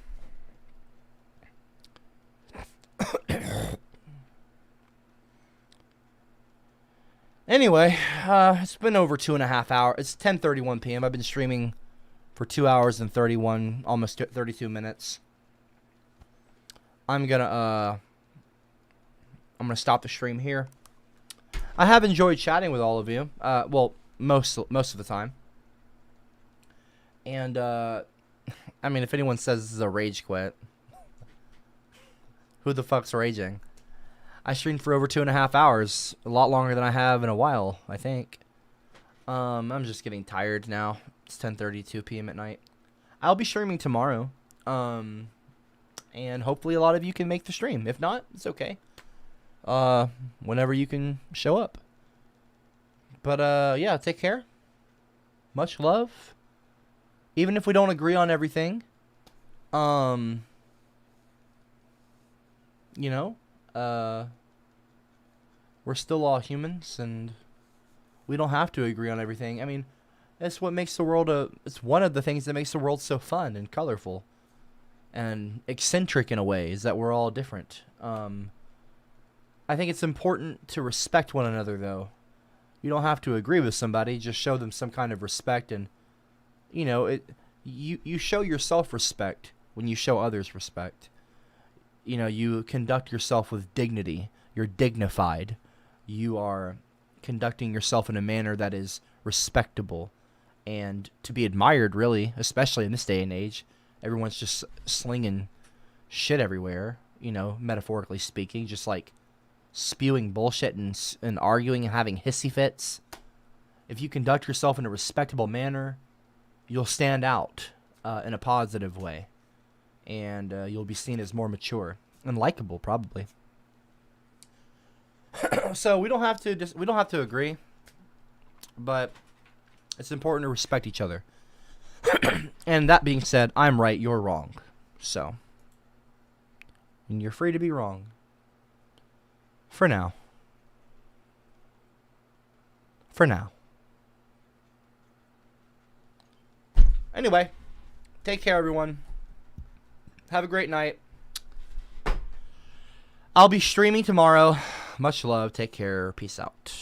Anyway, it's been over 2.5 hours. It's 10:31 p.m. I've been streaming for 2 hours and 31, almost 32 minutes. I'm gonna stop the stream here. I have enjoyed chatting with all of you. Well, most of the time. And I mean, if anyone says this is a rage quit, who the fuck's raging? I streamed for over 2.5 hours, a lot longer than I have in a while, I think. I'm just getting tired now. It's 10:32 p.m. at night. I'll be streaming tomorrow. And hopefully a lot of you can make the stream. If not, it's okay. Whenever you can show up. But yeah, take care. Much love. Even if we don't agree on everything, you know, we're still all humans, and we don't have to agree on everything. I mean, that's what makes the world it's one of the things that makes the world so fun and colorful and eccentric in a way, is that we're all different. I think it's important to respect one another, though. You don't have to agree with somebody, just show them some kind of respect, and you know, you show yourself respect when you show others respect. You know, you conduct yourself with dignity. You're dignified. You are conducting yourself in a manner that is respectable and to be admired, really, especially in this day and age. Everyone's just slinging shit everywhere, you know, metaphorically speaking, just like spewing bullshit and arguing and having hissy fits. If you conduct yourself in a respectable manner, you'll stand out in a positive way, and you'll be seen as more mature and likable, probably. So we don't have to agree, but it's important to respect each other. And that being said, I'm right, you're wrong. So, and you're free to be wrong. For now. For now. Anyway, take care, everyone. Have a great night. I'll be streaming tomorrow. Much love. Take care. Peace out.